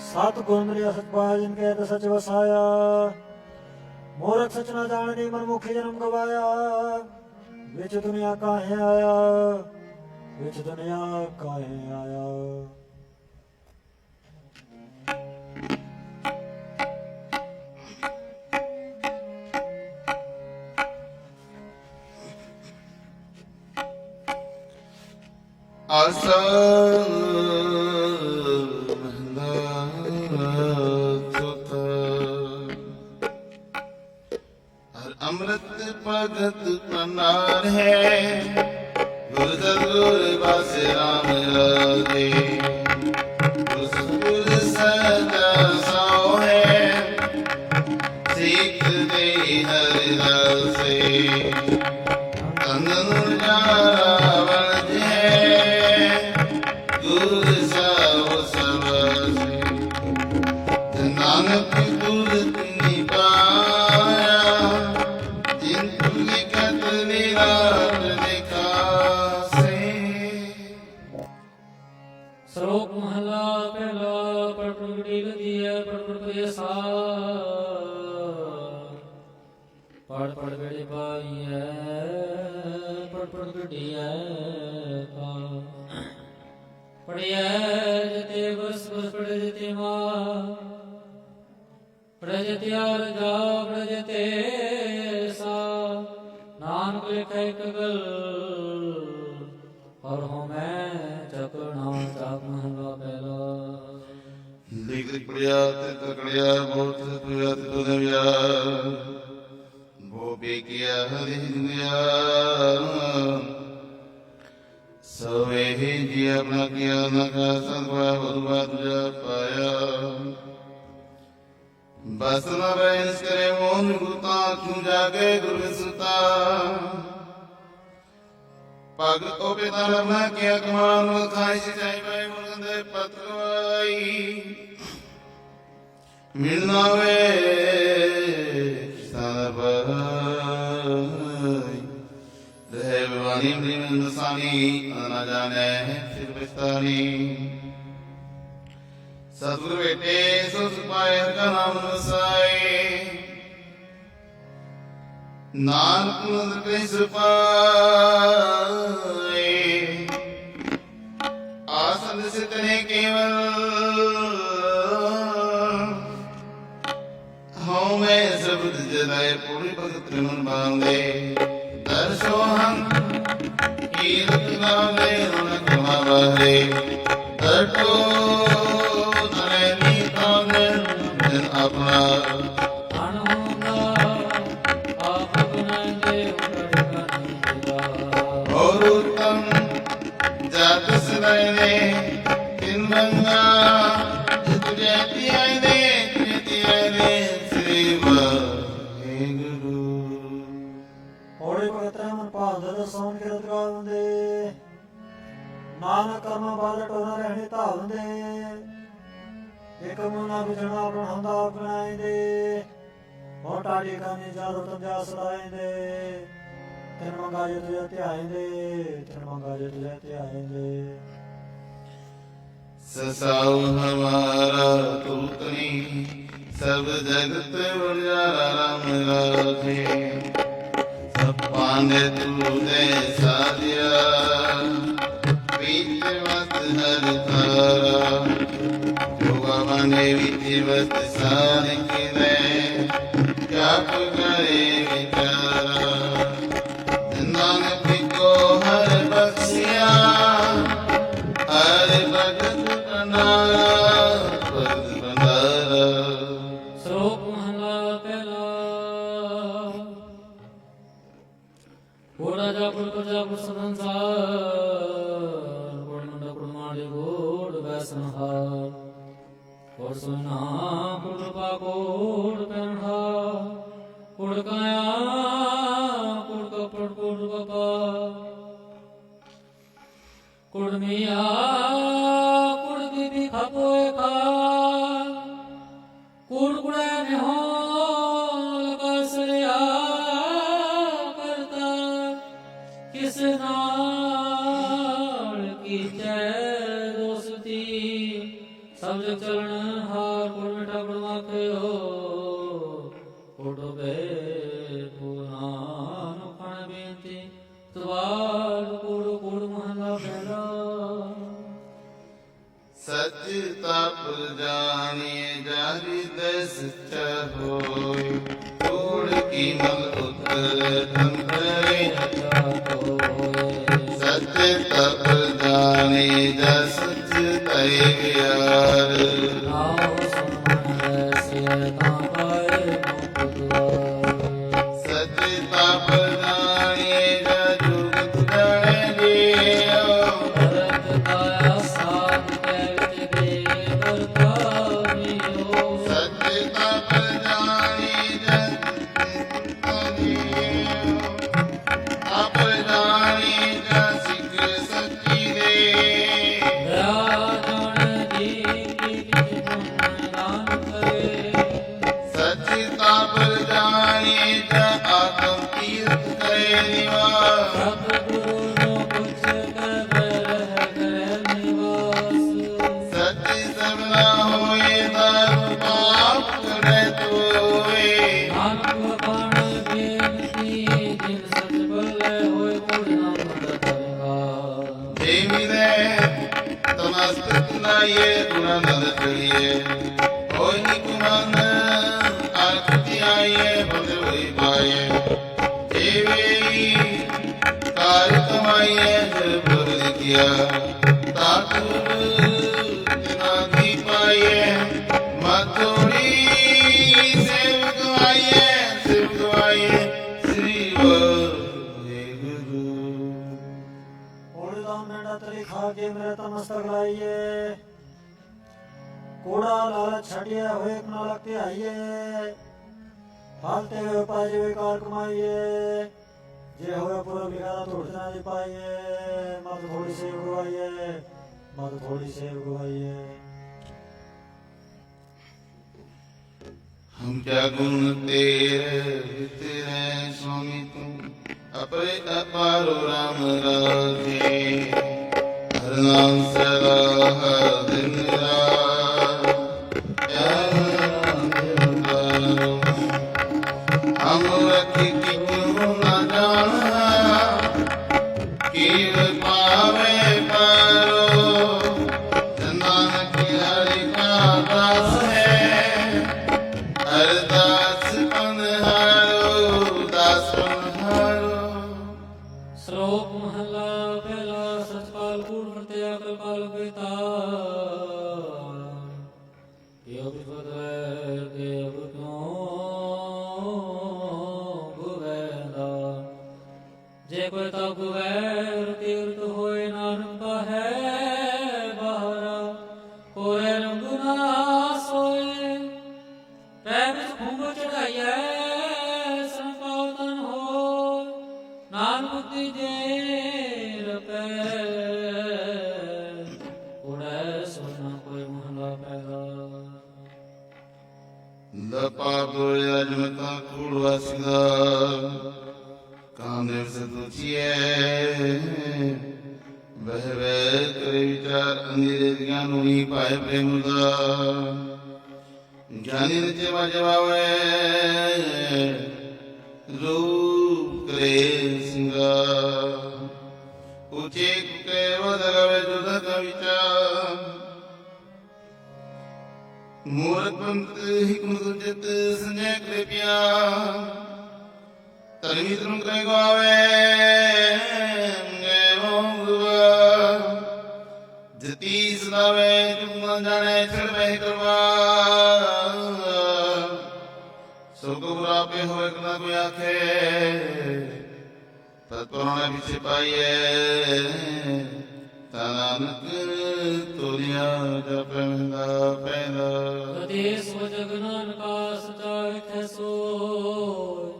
ਸਤ ਗੁਣ ਮਿਲਿਆ ਸੱਚ ਪਾਇਆ, ਜਿਨ ਕਹੇ ਤੇ ਸੱਚ ਵਸਾਇਆ। ਮੂਰਖ ਸੱਚ ਨਾ ਜਾਣਦੀ ਮਨ ਮੁਖੀ ਜਨਮ ਗਵਾਇਆ, ਵਿੱਚ ਦੁਨੀਆ ਕਾਹੇ ਆਇਆ, ਵਿੱਚ ਦੁਨੀਆ ਕਾਹੇ ਆਇਆ। ਆਸਾ ਮਹਿੰਦਾ ਚੌਥਾ। ਹਰ ਅੰਮ੍ਰਿਤ ਭਗਤ ਪ੍ਰਨਾਰ ਹੈ, ਗੁਰ ਸਤਿਗੁਰ ਵਾਸੇ ਰਾਮ ਰਾਜੇ। ਗੁਰ ਸਤਿਗੁਰ ਸਦਾ ਸੋ ਹੈ, ਸਿੱਖ ਦੇ ਹਰਿ ਰਸੇ। ਤਨ ਨੂੰ ਜਾਣਾ ਵਰਜ ਹੈ, ਗੁਰ ਸਭ ਸਬਸੇ। ਨਾਨਕ ਗੁਰ ਤਿਨੀ ਪਾਇਆ, ਜਿਨ ਤੁ ਲਿਖਤ ਨਿਰਾਟ ਲਿਖਾਸੇ। ਸ਼ਲੋਕ ਮਹਲਾ ਪਹਿਲਾ। ਪੜ ਪੜ ਗੜੀ ਲਦੀਐ, ਪੜ ਪੜ ਪਰੇਸਾ, ਪੜ ਪੜ ਗੜੀ ਪਾਈਐ, ਪੜ ਪੜ ਗੜੀਐ ਕਾ। ਪੜਿਐ ਜਤੇ ਬਸ ਬਸ ਪੜਿ ਜਤੇ ਮਾ, ਪੜਿ ਜਤੇ ਆਰ ਜਾ ਪੜਿ ਜਤੇ ਸਾ। ਨਾਨਕ ਲਿਖੈ ਇਕ ਗਲ, ਔਰ ਹੋ ਮੈਂ ਚਕਣਾ ਚਾਪ। ਮਹਲਾ ਪਹਿਲਾ। ਲਿਖ ਲਿਖ ਪੜਿਆ ਤੇ ਤਕੜਿਆ, ਬਹੁਤ ਪਿਆ ਤੇ ਤੋ ਨਵਿਆ। ਬੋ ਬੇਕਿਆ ਹਰਿ ਦੁਨੀਆ, ਸਵੇ ਜੀ ਆਪਣਾ ਕੀਆ ਨਾ ਕਾ ਸੰਭਾ ਬੁਰਬਾ ਤੁਝਾ ਪਾਇਆ। ਬਸ ਨ ਬੈਸ ਕਰੇ ਮੋਨ ਗੁਤਾ, ਤੂੰ ਜਾਗੇ ਗੁਰ ਸੁਤਾ। ਪਗ ਕੋ ਪਿਤਾ ਰਮਾ ਕੀਆ ਕਮਾਨ, ਖਾਈ ਸਿਚਾਈ ਪੈ ਮੁਰਗੰਦੇ ਪਤਵਾਈ। ਮਿਲਨਾ ਵੇ ਸਨਬਈ, ਰਹਿ ਬਵਾਨੀ ਮ੍ਰਿਮੰਦ ਸਾਨੀ। ਨਾ ਜਾਣੈ ਫਿਰ ਬਿਸਤਾਨੀ, ਸਤਿਗੁਰ ਭੇਟੇ ਸੋ ਸੁਪਾਏ, ਹਰਿ ਕਾ ਨਾਮ ਵਸਾਏ। ਨਾਨਕ ਮੰਦਰ ਕੈ ਸੁਪਾਏ, ਆਸਨ ਸਿਤਨੇ ਕੇਵਲ। ਹਉ ਮੈਂ ਸਬਦ ਜਲਾਏ, ਪੂਰੀ ਭਗਤ ਮਨ ਬਾਂਦੇ। ਦਰਸੋ ਹਮ ਕੀਰਤ ਗਾਵੇ ਰੌਣਕ ਹਵਾਰੇ ਦਟੋ ਨਰੇ ਨੀਤਾਂਗੇ ਦਿਨ ਆਪਣਾ ਅਣ ਹੁੰਦਾ ਆਪ ਬਣਾਏ ਉਪਰ ਕਨੀਗਾ ਹੋਰ ਉਤਮ ਜਤ ਸਦੈਨੇ ਤਿਨ ਬੰਗਾ ਜਿਤ ਜੈਤੀ ਆਏ ਨੇ ਜਿਤ ਆਏ ਨੇ ਸ੍ਰੀ ਵਾਹਿਗੁਰੂ ਹੋੜੇ ਭਗਤ ਮਨ ਭਾਲ ਦੇ ਸੋਨ ਕਿਰਤ ਗਾਉਂਦੇ ਨਾਨਕ ਕਰਮ ਬਾਦ ਟੋਨਾ ਰਹਿਣੇ ਧਾਵੰਦੇ ਇਕ ਮਨਾ ਵਿਚਣਾ ਆਪਣਾ ਹੁੰਦਾ ਬਣਾਇਂਦੇ ਹੋ ਟਾੜੀ ਕਾਨੀ ਜਾਦੋ ਤੰਜਾ ਸਦਾਇਂਦੇ ਤਿਨ ਮੰਗਾ ਜੇ ਤੁਝੇ ਧਿਆਇਂਦੇ ਤਿਨ ਮੰਗਾ ਜੇ ਤੁਝੇ ਧਿਆਇਂਦੇ ससाऊ हमारा तूतनी सब जगत उजाला राम राधे सब पांडे तूने साधिया विधिवत हर तारा जोगा बने विधिवत साधिक ने क्या करे विचारा नानक को हर बख्शिया हर भगत ਸ਼ਲੋਕ ਮਹਲਾ ਪਹਿਲਾ ਕੋੜਾ ਜਾ ਪੁਰ ਜਾ ਪੁਰ ਸੰਸਾਰ ਕੋੜ ਮੰਡਾ ਕੋੜ ਮਾੜੇ ਕੋੜ ਵੈਸਨਹਾਰ ਕੋੜ ਸੁਨਾ ਕੋੜ ਪਾ ਕੋੜ ਪੈਣਾ ਕੋੜ ਕਾਇਆ ਕੋੜ ਕਪੜ ਕੋੜ ਬਾਬਾ ਕੋੜ ਮੀਆਂ ਖਪੋਏ ਖਾ ਕੂੜ ਕੁੜੇ ਨਿਹੋ ਲਗਸਰਿਆ ਕਰਤਾ ਕਿਸ ਨਾਲ ਕੀਚੈ ਦੋਸਤੀ ਸਭ ਜਗ ਚਲਣ ਹਾਰ ਕੋੜ ਮਿਠਾ ਕੋੜ ਮਾਖਿਓ ਕੋੜ ਬੇ ਪੁਰਾਨ ਖਣ ਬੇਨਤੀ ਤਵਾਰ ਕੋੜ ਕੋੜ ਮਹਲਾ ਪਹਿਲਾ सच तप जानिए जारी दस होय तोड़ की मल उतर धंधरे सच तप जाने जस तय व्यार सच तप जानिए जुगत गणे ये गुणानंद चढ़िए होय निकुमान आरती आइए भगवती पाए देवी कार कमाइए जब भगवत किया तातुर नाथी पाइए माथोड़ी सेवक आइए श्री वाहेगुरु ਹੋੜੇ ਦਾ ਮੇੜਾ ਤਰੀ ਖਾ ਕੇ ਮੇਰੇ ਤਮਸਤਕ ਲਾਈਏ ਕੋੜਾ ਲਾਲਚ ਛੱਡਿਆ ਹੋਏ ਨਾਲਕ ਤੇ ਆਈਏ ਫਾਲਤੇ ਹੋਏ ਪਾਜੇ ਵਿਕਾਰ ਕਮਾਈਏ ਜੇ ਹੋਏ ਪੁਰ ਵਿਗਾਰਾ ਤੋੜਨਾ ਜੀ ਪਾਈਏ ਮਤ ਥੋੜੀ ਸੇਵ ਗਵਾਈਏ ਮਤ ਥੋੜੀ ਸੇਵ ਗਵਾਈਏ हम क्या गुण तेरे तेरे स्वामी तुम अपरे अपारो राम राधे हर नाम सदा दिन रात हम रखी कि क्यों न जाना कीव पावे पारो नानक हरि का दास है अरदास पनहारो दास पनहारो ਸ਼ਲੋਕ ਮਹਲਾ ਲਪਾਪ ਅਜਮਤਾ ਕੂੜ ਵਸਦਾ ਕਾਮਦੇਵ ਸਤੁਚੀਏ ਵਹਿ ਵਹਿ ਕਰੇ ਵਿਚਾਰ ਅੰਧੇਰੇ ਦੀਆਂ ਨੂੰ ਹੀ ਪਾਏ ਪ੍ਰੇਮ ਦਾ ਗਿਆਨੀ ਰਚੇ ਵਜਵਾਵੇ ਰੂਪ ਕਰੇ ਸਿੰਘਾ ਉਚੇ ਕੁਕੇ ਵਦਗਵੇ ਜੁਦਕ ਵਿਚਾਰ ਮੂਰਖ ਪੰਤ ਹਿਕਮਤ ਜਿਤ ਸੰਜੈ ਕ੍ਰਿਪਿਆ ਧਰਮੀ ਧਰਮ ਕਰੇ ਗਾਵੇ ਜਤੀ ਸੁਨਾਵੇ ਤੁਮ ਜਾਣੇ ਛੜਵੇ ਕਰਵਾ ਸੋ ਕੋ ਆਪੇ ਹੋਏ ਕਨਾ ਕੋਈ ਆਖੇ ਤਤਪਰੋਣੇ ਪਿਛੇ ਪਾਈਏ ਤਾਨਕ ਤੋਲਿਆ ਜਪੈ ਮਹਿੰਦਾ ਪੈਂਦਾ ਕਦੇ ਸੋ ਜਗ ਨਾਨਕਾ ਸਚਾ ਵਿਖੇ ਸੋਇ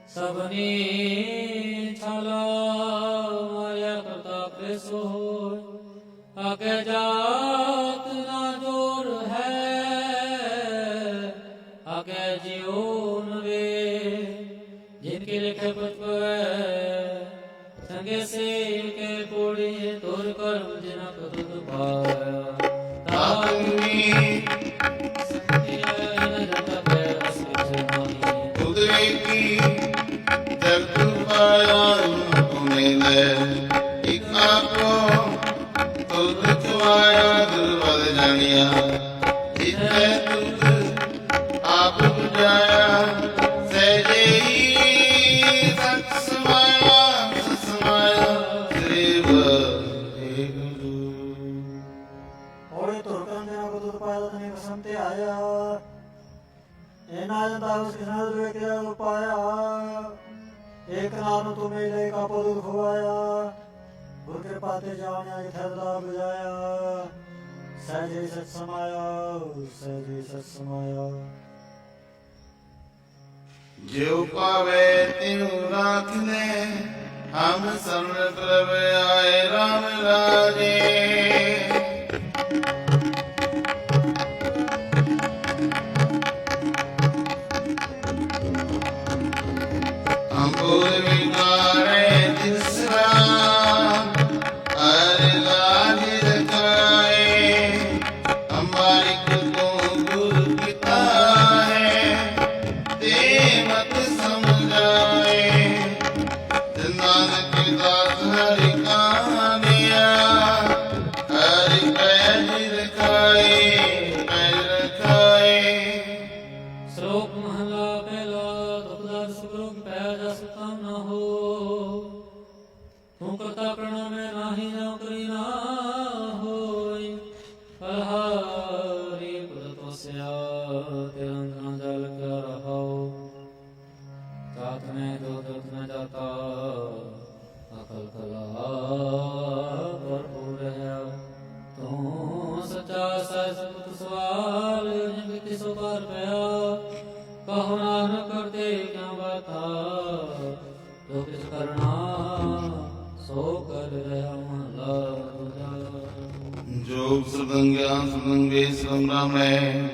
ਸਭਨੀ ਛਾਲਾ ਮਾਇਆ ਕਰਤਾ ਕਰੇ ਸੋਇ ਆਗੇ ਜਾਤ ਨਾ ਜੋਰ ਹੈ ਆਗੇ ਜਿਉ ਨਵੇ ਜਿਨ ਕੇ ਲਿਖੇ ਪਚਪੈ ਸੰਗੇ ਸੇ ਕੇ ਕੋੜੀ ਤੋਰ ਕਰਮ ਜਿਨਾ ਕਤੁ ਪਾਇਆ ਤਾਨੀ ਸੰਤਿਆ ਨ ਜਤ ਪੈ ਅਸਿਤ ਨਾਹੀ ਤੁਦਰੇ ਕੀ ਜਗਤ ਪਾਇਆ ਤੁਮੇ ਲੈ ਇਕ ਆਪੋ ਤੁਧ ਚੁਆਇਆ ਦੁਰਵਦ ਜਾਣਿਆ ਜਿਤੈ ਤੁਧ ਆਪ ਬੁਝਾਇਆ ਸਹਿਜੇ ਸਤ ਸਮਾਇਆ ਸਮਾਇਆ ਸ੍ਰੀ ਵਾਹਿਗੁਰੂ ਹੋਏ ਤੁਰ ਕਰਨ ਦੇ ਕੋ ਤੁਰ ਪਾਇਆ ਤਨੇ ਕਸਮ ਤੇ ਆਇਆ ਇਹ ਨਾ ਜਾਂਦਾ ਉਸ ਕਿਸਨਾ ਦੇ ਵੇਖਿਆ ਉਪਾਇਆ ਏਕ ਨਾਮ ਤੂੰ ਮੇਰੇ ਕਾ ਪਦ ਖਵਾਇਆ ਗੁਰ ਕਿਰਪਾ ਤੇ ਜਾਣਿਆ ਜਿਥੈ ਦਾ ਬੁਝਾਇਆ ਸਹਿਜੇ ਸਤ ਸਮਾਇਆ ਸਹਿਜੇ ਸਤ ਸਮਾਇਆ ਜਿਉ ਪਾਵੇ ਤਿਉ ਰਾਖਨੇ ਹਮ ਸਰਣ ਪ੍ਰਭ ਆਏ ਰਾਮ ਰਾਜੇ ਅੰਬੁਰ ਵਿਗਾਰੇ ਤਿਸਰਾ ਹਰਿ ਲਾਜ ਰਖਾਏ ਅੰਬਾਰਿਕ ਤੋਂ ਗੁਰ ਪਿਤਾ ਹੈ ਤੇ ਮਤ ਸਮਝਾਏ ਤੇ ਨਾਨਕ ਦਾਸ ਹਰਿ ਕਾਮਿਆ ਹਰਿ ਪੈਜ ਰਖਾਏ ਪੈਜ ਰਖਾਏ ਸ਼ਲੋਕ ਮਹਲਾ ਪਹਿਲਾ ਦੁਖਦਾਰ ਸੁਖਰੋਗ ਪੈ ਜਸ ਤਮ ਨ ਹੋ ਤੂੰ ਕਰਤਾ ਪ੍ਰਣ ਮੈਂ ਨਾਹੀ ਨੌਕਰੀ ਨਾ ਹੋਈ ਹਰਿ ਪੁਰ ਤੋਸਿਆ ਤੇ ਅੰਦਰ ਜਲ ਕਿਆ ਰਹਾਉ ਜਾਤ ਮੈਂ ਜੋ ਦੁਖ ਮੈਂ ਜਾਤਾ ਅਕਲ ਕਲਾ ਭਰਪੂਰ ਹੈ ਤੂੰ ਸਚਾ ਸਹਿ ਸੁਤ ਸਵਾਲ ਜਿਨ ਕਿਤੇ ਸੋ ਪਾਰ ਪਿਆ ਕਹੋ ਨਾਨਕ ਕਰਤੇ ਕਿਆ ਬਾਤਾ ਜੋ ਕਿਸ ਕਰਨਾ ਸੋ ਕਰ ਰਿਹਾ ਮਹਲਾ ਦੂਜਾ ਜੋਗ ਸਰਦੰ ਗਿਆਨ ਸਰਦੰ ਵੇਦ ਸਰਦੰ ਬ੍ਰਾਹਮਣੈ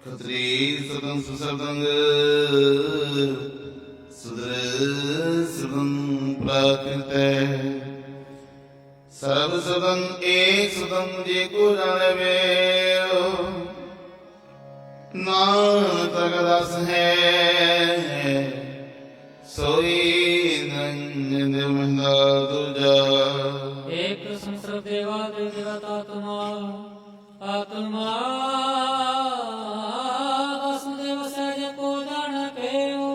ਖਤਰੀ ਸਰਦੰ ਸੁਸਰਦੰ ਸੁਦਰ ਸਰਦੰ ਪ੍ਰਾਕ੍ਰਿਤੈ ਸਰਬ ਸਰਦੰ ਏਕ ਸਰਦੰ ਜੇ ਕੋ ਜਾਣਵੇ ਨਾਨਕ ਦਾਸ ਹੈ ਸੋਈ ਨੰਦ ਮਹਿੰਦਾ ਦੂਜਾ ਏਕ ਸੰਸਰ ਦੇਵਾ ਦੇ ਦੇਵਤ ਆਤਮਾ ਆਤਮਾ ਵਸੁਦੇਵ ਸਹਿਜ ਕੋ ਜਾਣ ਪੇਓ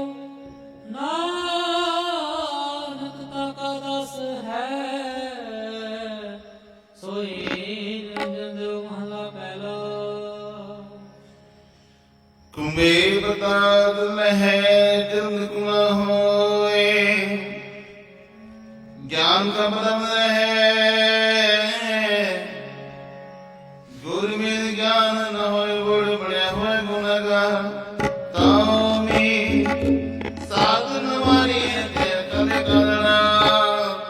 ਨਾਨਕ ਤਾ ਕਾ ਦਸ ਹੈ ਸੋਈ ਨਿਰੰਜਨ ਦੇਵ ਮਹਲਾ ਪਹਿਲਾ ਕੁੰਭੇ ਬਤਾਦ ਲਹੈ ਜਨ ਕੁਮਾ ਹੋਏ ਗਿਆਨ ਕਾ ਬਦਮ ਹੈ ਗੁਰ ਮਿਲ ਗਿਆਨ ਨ ਹੋਏ ਗੁੜ ਬਣਿਆ ਹੋਏ ਗੁਣਗਾ ਤਾਉ ਮੀ ਸਾਧਨ ਵਾਰੀ ਤੇ ਕਦੇ ਕਰਨਾ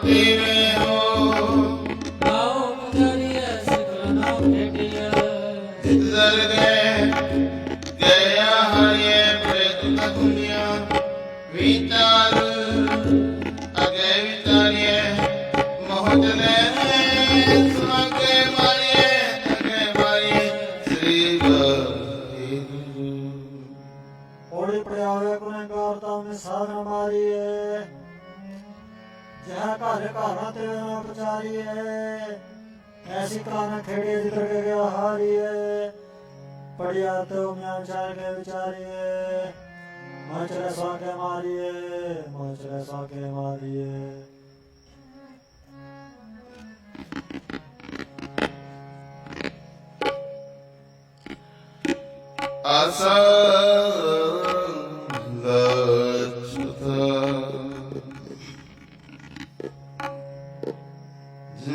ਤੇਵੇ ਹੋ ਨਾਉ ਪੁਜਾਰੀ ਐ ਸਿਕਲ ਨਾ ਭੇਟਿਆ ਜਿਤ ਦਰ ਗਏ ਗਏ विचारिए ऐसी कान खेड़िए जितर के गया हारिए पढ़िया तो म्यान चार के विचारिए मचरे स्वाके मारिए मचरे स्वाके मारिए आसा लक्षता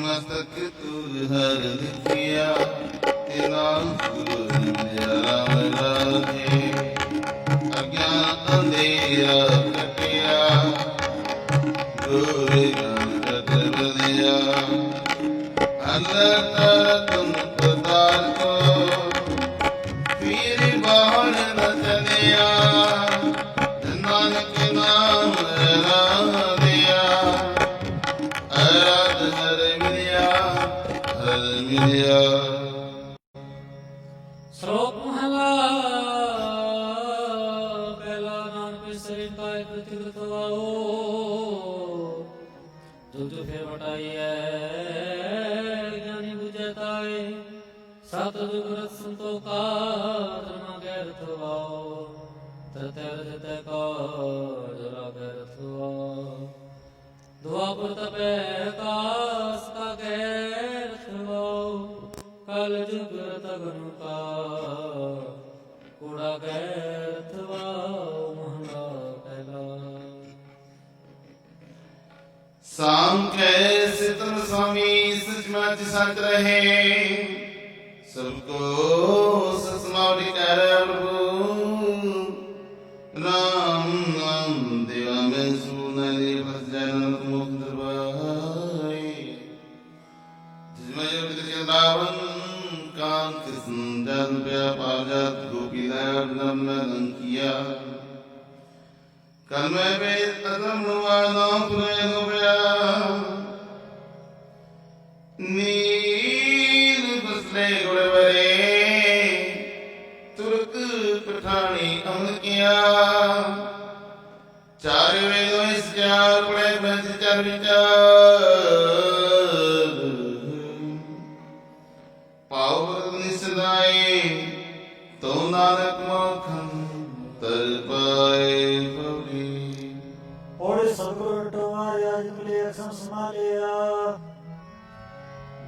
मस्तक तुर हर लिखिया तेना गुरु राम राधे अज्ञान अंधेरा कटिया गुरु गणत बलिया अल्लाह तुम पदार्थ फिर बाहर न चलिया नानक नाम राम दिया आराध हर मिलिया श्लोक महला पहला नानक सरे काय प्रतिगत वाओ जो फिर बटाइए ज्ञानी बुझताए सात जुग रत संतो का धर्म गैरथ वाओ तरते रजते का जरा गैरथ वाओ दुआपुर तपे कास का गैरथ वाओ कल जुग तगनु का कूड़ा गैरथ वाओ महला पहला साम कैसे तुम स्वामी सचमुच सच रहे सबको ससमावटी कर प्रभु राम नाम देवा में सुनरी बस जन्म मुक्त दरबार जिसमें जो विद्य रावण कांत कृष्ण जन व्यापार गोपी नाम किया कल में वेद तदम नुआना पुनः गोपया नील बसले गुड़वरे तुर्क पठानी अमल किया चार वेदों इस चार पढ़े बंद चार विचार पावर निसदाए तो नानक मखन तर पाए पवरी और सदगुरु तुम्हारे आज मिले रक्षण संभालिया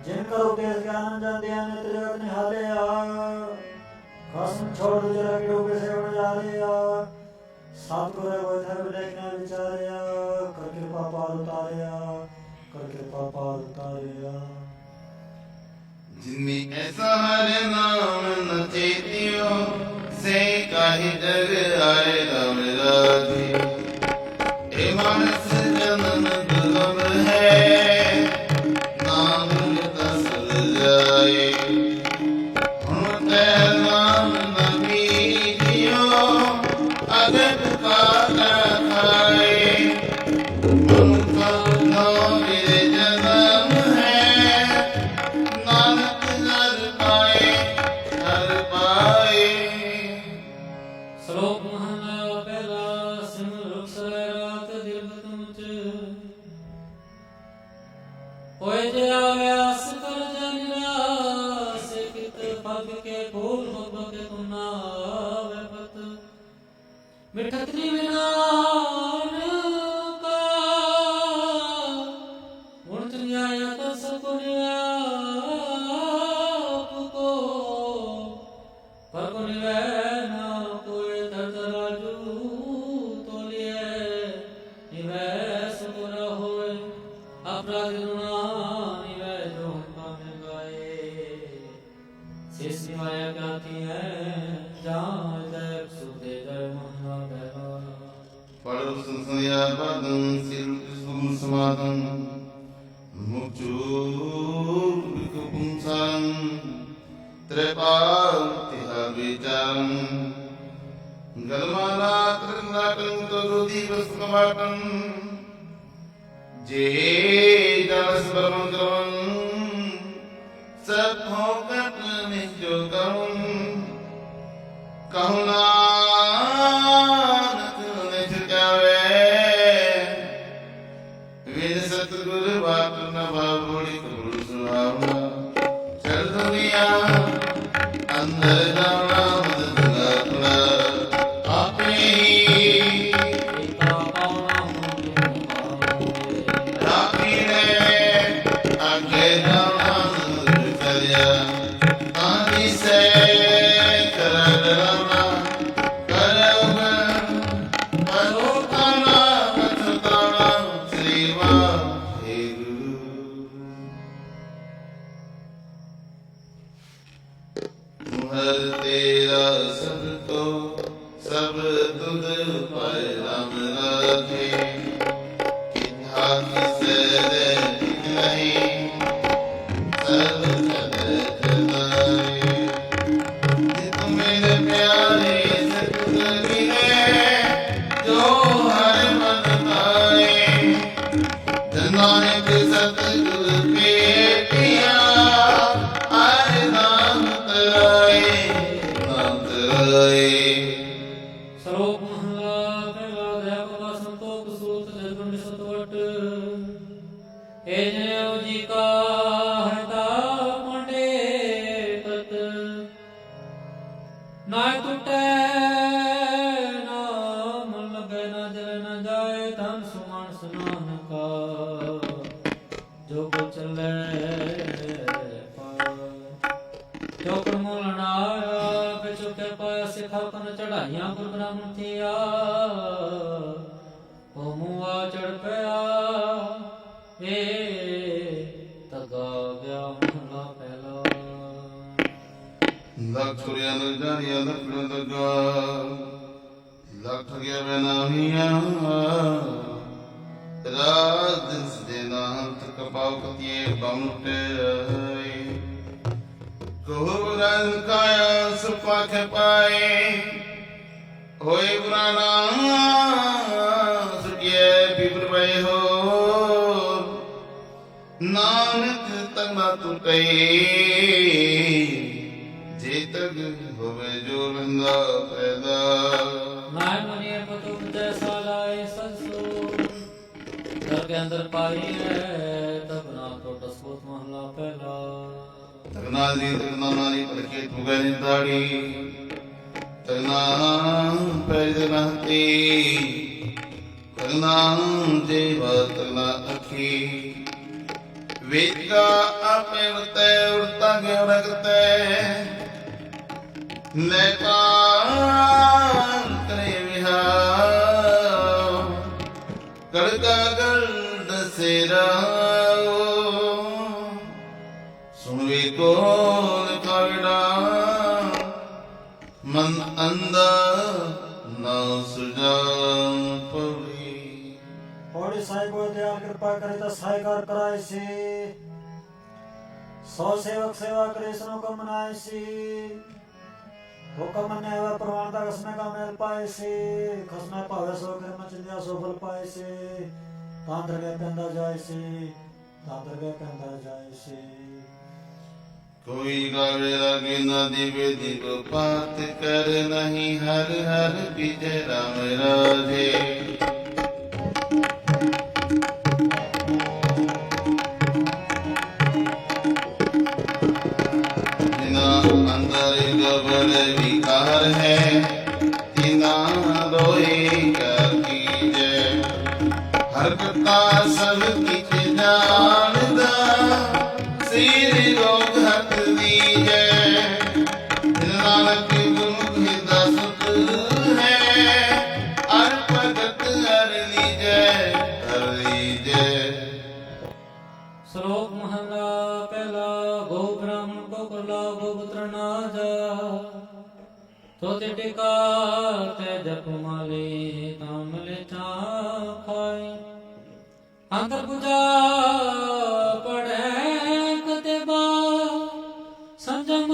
जिनका उपदेश ज्ञान जान दिया नित्य जगत निहालिया खसम छोड़ जरा के ऊपर से उड़ जा लिया सतगुरु वैधव देखने विचारिया कर कृपा पार उतारिया कर कृपा पार उतारिया जिनमें ऐसा हर नाम न चेतियो से काहे जग आए राम राधे ए मानस जन्म दुर्लभ है नाम लेता सद जाए उनते नाम न कीजियो अगर पुकारा खाए उनका नाम मेरे जन्म है नानक हर पाए श्लोक महला पहला सिमर सरात दीर्घ तुमच होए जे आव्यास कर जनिरास कित पग के फूल भग तुम ना आवे पत मिठत निविनान का गुण न्याय तो सकुन आपको पर गुण ना कोई दर्द राजू तोलिए निवैस बुरा होए अपराध गुना निवै जो पाने गाए शेष माया गाती है जहाँ जय सुदे जय महा बहरा पढ़ो संसया पदं सिल सुम समादं मुक्चो विकुपुंसं त्रिपातिहा विचारं गलमाला त्रिनाटं तरुदी वस्कमाटं जे जलस परमंत्रं सब होकट निजो करुं कहूँ नानक निज जावे वीर सतगुरु बात न भावुड़ी हर तेरा सब तो सब तुद पाए राम राधे किन्हा किसे नहीं सब जगत जनाए जित मेरे प्यारे सतगुर मिले जो हर मन पाए नानक सतगुर पेटिया हर नाम तराए नाम तराए। ਸਰੋਗ ਮਹਲਾ ਪਹਿਲਾ ਅਧਿਆਇ ਕਾ ਸੰਤੋਖ ਸੂਤ ਜਗੁਣ ਸਤਵਟ ਏ ਜਿਉ ਜੀ ਕਾ ਹੈ ਤਾ ਮੰਡੇ ਤਤ ਨਾ ਟੁਟੈ ਨਾ ਮਨ ਲਗੈ ਨਾ ਜਲ ਨਾ ਜਾਏ ਧਨ ਸੁਮਨ ਸੁਨਾਨ ਕਾ ਜੋ ਕੋ ਚੱਲੈ ਜੋ ਕਰਮੋਲ ਨਾਇਆ ਪਿਛੁ ਕੇ ਪਾਇਆ ਸਿਖਾ ਕਨ ਚੜਾਈਆਂ ਗੁਰ ਬ੍ਰਾਹਮਣ ਥੀਆ ਉਹ ਮੂਆ ਚੜ ਪਿਆ ਏ ਤਗਾ ਗਿਆ ਮਹਲਾ ਪਹਿਲਾ। ਲੱਖ ਤੁਰਿਆ ਨ ਜਾਣਿਆ ਲੱਖਣ ਦਗਾ ਲੱਖ ਗਿਆ ਬਨਾਹੀਆਂ ਰਾਜ ਦਿਨ ਸਦੇ ਨਾਮ ਤਕ ਪਾਉ ਕਤੀਏ ਬੰਮਟੇ ਕਹੋ ਰਨ ਕਾਇਆ ਸੁਪਾਖ ਪਾਏ ਹੋਏ ਬੁਰਾਨਾ ਸੁਕਿਏ ਬਿਬਰ ਪਏ ਹੋ ਨਾਨਕ ਤੰਨਾ ਟੁਟੇ ਜੇ ਤਗ ਹੋਵੇ ਜੋ ਰੰਦਾ ਪੈਦਾ ਨਾਇ ਮਨੀਏ ਪਤੁ ਜੈਸਾ ਲਾਏ ਸਸੋ ਘਰ ਕੇ ਅੰਦਰ ਪਾਈ ਹੈ ਤਬ ਨਾ ਟੋਟ ਸੋਤ ਮਹਲਾ ਪਹਿਲਾ। ਤਗਨਾ ਦੀ ਤਗਨਾ ਨਾਲੀ ਪਲਕੇ ਤੁਗੈ ਨਿਦਾੜੀ ਤਗਨਾ ਪੈਜ ਨਹਤੀ ਤਗਨਾ ਜੀਵ ਤਗਨਾ ਅਖੀ ਵੇਗਾ ਆਪੇ ਵਤੈ ਉੜਤਾ ਗਿਆ ਰਗਤੈ ਲੈ ਪਾਨ ਕਰੇ ਵਿਹਾਰ ਗੜਗਾ ਗੜ ਦਸੇਰਾ ਸੁਣਵੇ ਕੋਲ ਕਾਵੜਾ ਮਨ ਅੰਦਾ ਨਾ ਸੁਜਾ ਪਉੜੀ। ਪੌੜੀ ਸਾਹਿਬੋ ਦਿਆਲ ਕਿਰਪਾ ਕਰੇ ਤਾਂ ਸਹਾਇਕਾਰ ਕਰਾਏ ਸੀ ਸੋ ਸੇਵਕ ਸੇਵਾ ਕਰੇ ਸਨੋ ਕੋ ਮਨਾਏ ਸੀ ਹੁਕਮ ਮੰਨੇ ਵਾ ਪ੍ਰਵਾਨ ਦਾ ਕਸਮੇ ਕਾ ਮੇਲ ਪਾਏ ਸੀ ਖਸਮੇ ਭਾਵੇ ਸੋ ਕਰਮ ਚੰਦਿਆ ਸੋ ਫਲ ਪਾਏ ਸੀ ਤਾਂਦਰ ਗੇ ਪੈਂਦਾ ਜਾਏ ਸੀ ਤਾਂਦਰ ਗੇ ਪੈਂਦਾ ਜਾਏ ਸੀ। ਕੋਈ ਗਾਵੇ ਲਾਗੇ ਨਾ ਦੀਵੇ ਦੀਪ ਪਾਤ ਕਰ ਨਹੀਂ ਹਰ ਹਰ ਵਿਜੈ ਰਾਮ ਰਾਜੇ ਜਿਨਾ ਅੰਦਰ ਗਬਰ ਵਿਕਾਰ ਹੈ ਤਿਨਾ ਰੋਈ ਕਰ ਕੀਜੈ ਹਰ ਕਰਤਾ ਸਭ ਕਿਛ ਜਾਣਦਾ ਸੀਰੀ ਲੋਕ ਹੱਥ ਦੀਜੈ ਨਾਨਕ ਗੁਰਮੁਖ ਹਿਰਦਾ ਸੁਖ ਹੈ ਅਰ ਭਗਤ ਹਰ ਲੀਜੈ ਸਰੋਗ ਮਹਲਾ ਪਹਿਲਾ ਗੋ ਬ੍ਰਾਹਮਣ ਕੋ ਕਰਲਾ ਗੋ ਪੁੱਤਰ ਨਾ ਜਾ ਤੋਤੇ ਟਿਕਾ ਤੇ ਜਪ ਮਾਲੇ ਤਾਮ ਲੈ ਚਾ ਖਾਈ ਅੰਤਰ ਪੁਜਾ ਪੜੈ ਕਤੇ ਬਾ ਸੰਜਮ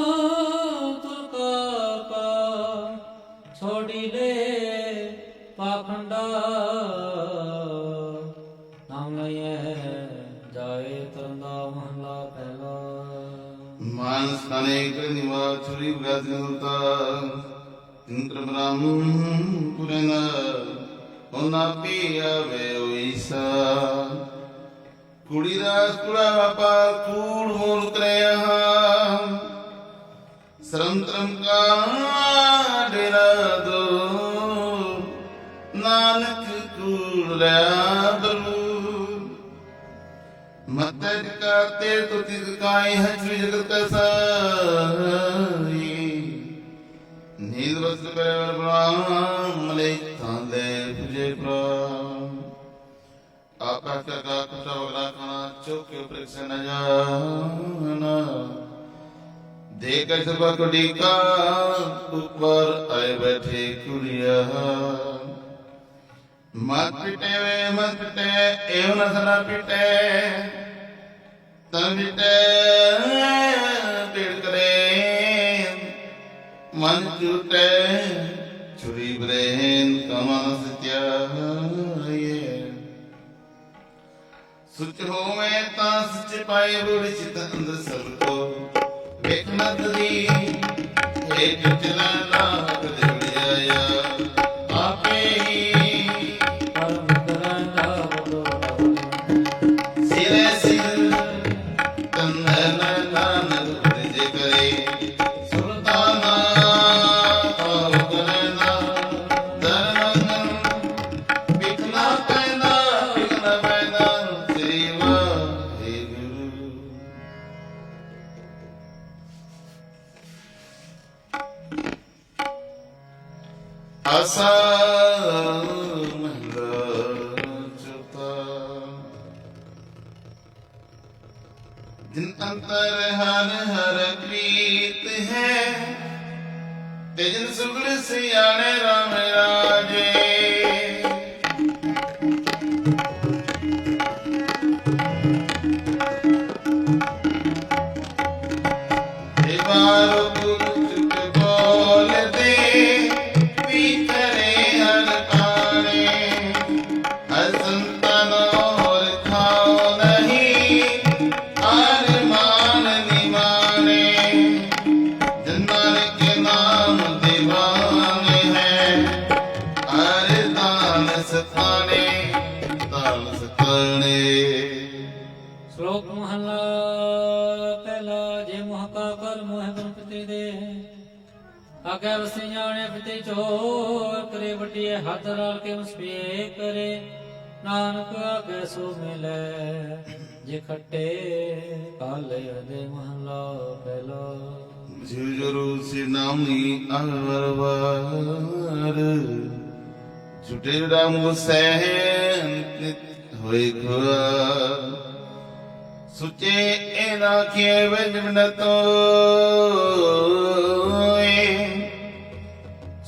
ਤੁਰਕਾ ਪਾ ਛੋੜੀ ਲੈ ਪਾਖੰਡਾ ਨਾਮ ਲਈਏ ਜਾਏ ਤਰੰਦਾ ਮਹਲਾ ਪਹਿਲਾ। ਮਾਨਸ ਤਨੇ ਕਰ ਨਿਵਾਸ ਛੁਰੀ ਬਗਾਸ ਗਲਤਾ ਇੰਦਰ ਬ੍ਰਾਹਮਣ ਪੁਰਨ ਉਹਨਾਂ ਪੀ ਆਵੇ ਓਈਸਾ ਕੁੜੀ ਰਾਸ ਕੁੜਾ ਬਾਪਾ ਕੂੜ ਮੋਲ ਕਰਿਆ ਸਰੰਤਰਮ ਕਾ ਡੇਰਾ ਦੋ ਨਾਨਕ ਕੂੜ ਰਿਆ ਬਰੂ ਮਤਿ ਕਾਤੇ ਤੁਤਿ ਕਾਇ ਹਜ ਜਗਤ ਕਸਾਈ ਨੀਲ ਵਸਤਰ ਪੈਰ ਬ੍ਰਾਹਮਲੇ ਤਾਂਦੇ ਪੁਜੇ ਪ੍ਰਾਮ ਆਪਾ ਕਾ ਕੁਟਾ ਵਗਰਾ ਖਾਣਾ ਚੋਕੇ ਪ੍ਰਿਕਸ ਨ ਜਾਣਾ देख सभा कुड़ी का ऊपर आए बैठे कुड़िया मत पिटे वे मत पिटे एव नसना पिटे तन पिटे पीड़ करे मन टूटे छुरी ब्रेन कमान सत्याये सुच हो मैं ता सच पाए बुढ़ चित अंदर सबको ਵੇਖਣਾ ਤਰੀ ਇਹ ਚਲਾ ਨਾ ਕਦੇ ਉੜਿਆ ਆਪੇ ਹੀ ਪਰਮ ਕਰਨਾ ਬੋਲੋ ਸਿਰੇ ਸਿਰ ਤਨ ਨਾਨਕ ਜੇ ਕਰੇ ਸੁਲਤਾਨਾ ਆਉ ਕਰਨਾ ਦਰਨਨ ਵਿਖਣਾ ਪੈਂਦਾ ਸ੍ਰੀ ਵਾਹਿਗੁਰੂ ਆਸਾ ਮਹਿਲਾ ਚੁਤਾ ਜਿਨ ਅੰਤਰ ਹਰ ਪ੍ਰੀਤ ਹੈ ਤੇ ਜਿਨ ਸੁਗੜ ਸਿਆਣੇ ਰਾਮ ਰਾਜੇ ਦੇਵਾਰੋ ਗੁਰੂ ਚੁੱਕ ਬੋਲਦੇ ਸ਼ਲੋਕ ਮਹਲਾ ਪਹਿਲਾ ਜੇ ਮੋਹ ਕਾ ਕਰ ਮੋਹ ਬਨ ਪਿਤੇ ਦੇ ਆਗੇ ਵਸੀ ਜਾਣੇ ਪਿਤੇ ਚੋਰ ਕਰੇ ਵੱਡੀਏ ਹੱਥ ਨਾਲ ਕੇ ਮੁਸਪੇ ਕਰੇ ਨਾਨਕ ਆਗੇ ਸੋ ਮਿਲੇ ਜੇ ਖੱਟੇ ਕਾਲੇ ਦੇ ਮਹਲਾ ਪਹਿਲਾ ਜਿਉ ਜਰੂ ਸੇ ਨਾਮੀ ਅਵਰਵਾਰ ਝੂਠੇ ਰਾਮ ਹੁਸੈਨ ਨਿਤ ਹੋਏ ਖੁਆ ਸੁਚੇ ਇਹ ਰਾਖੇ ਵਜ ਬਿਨਤੋ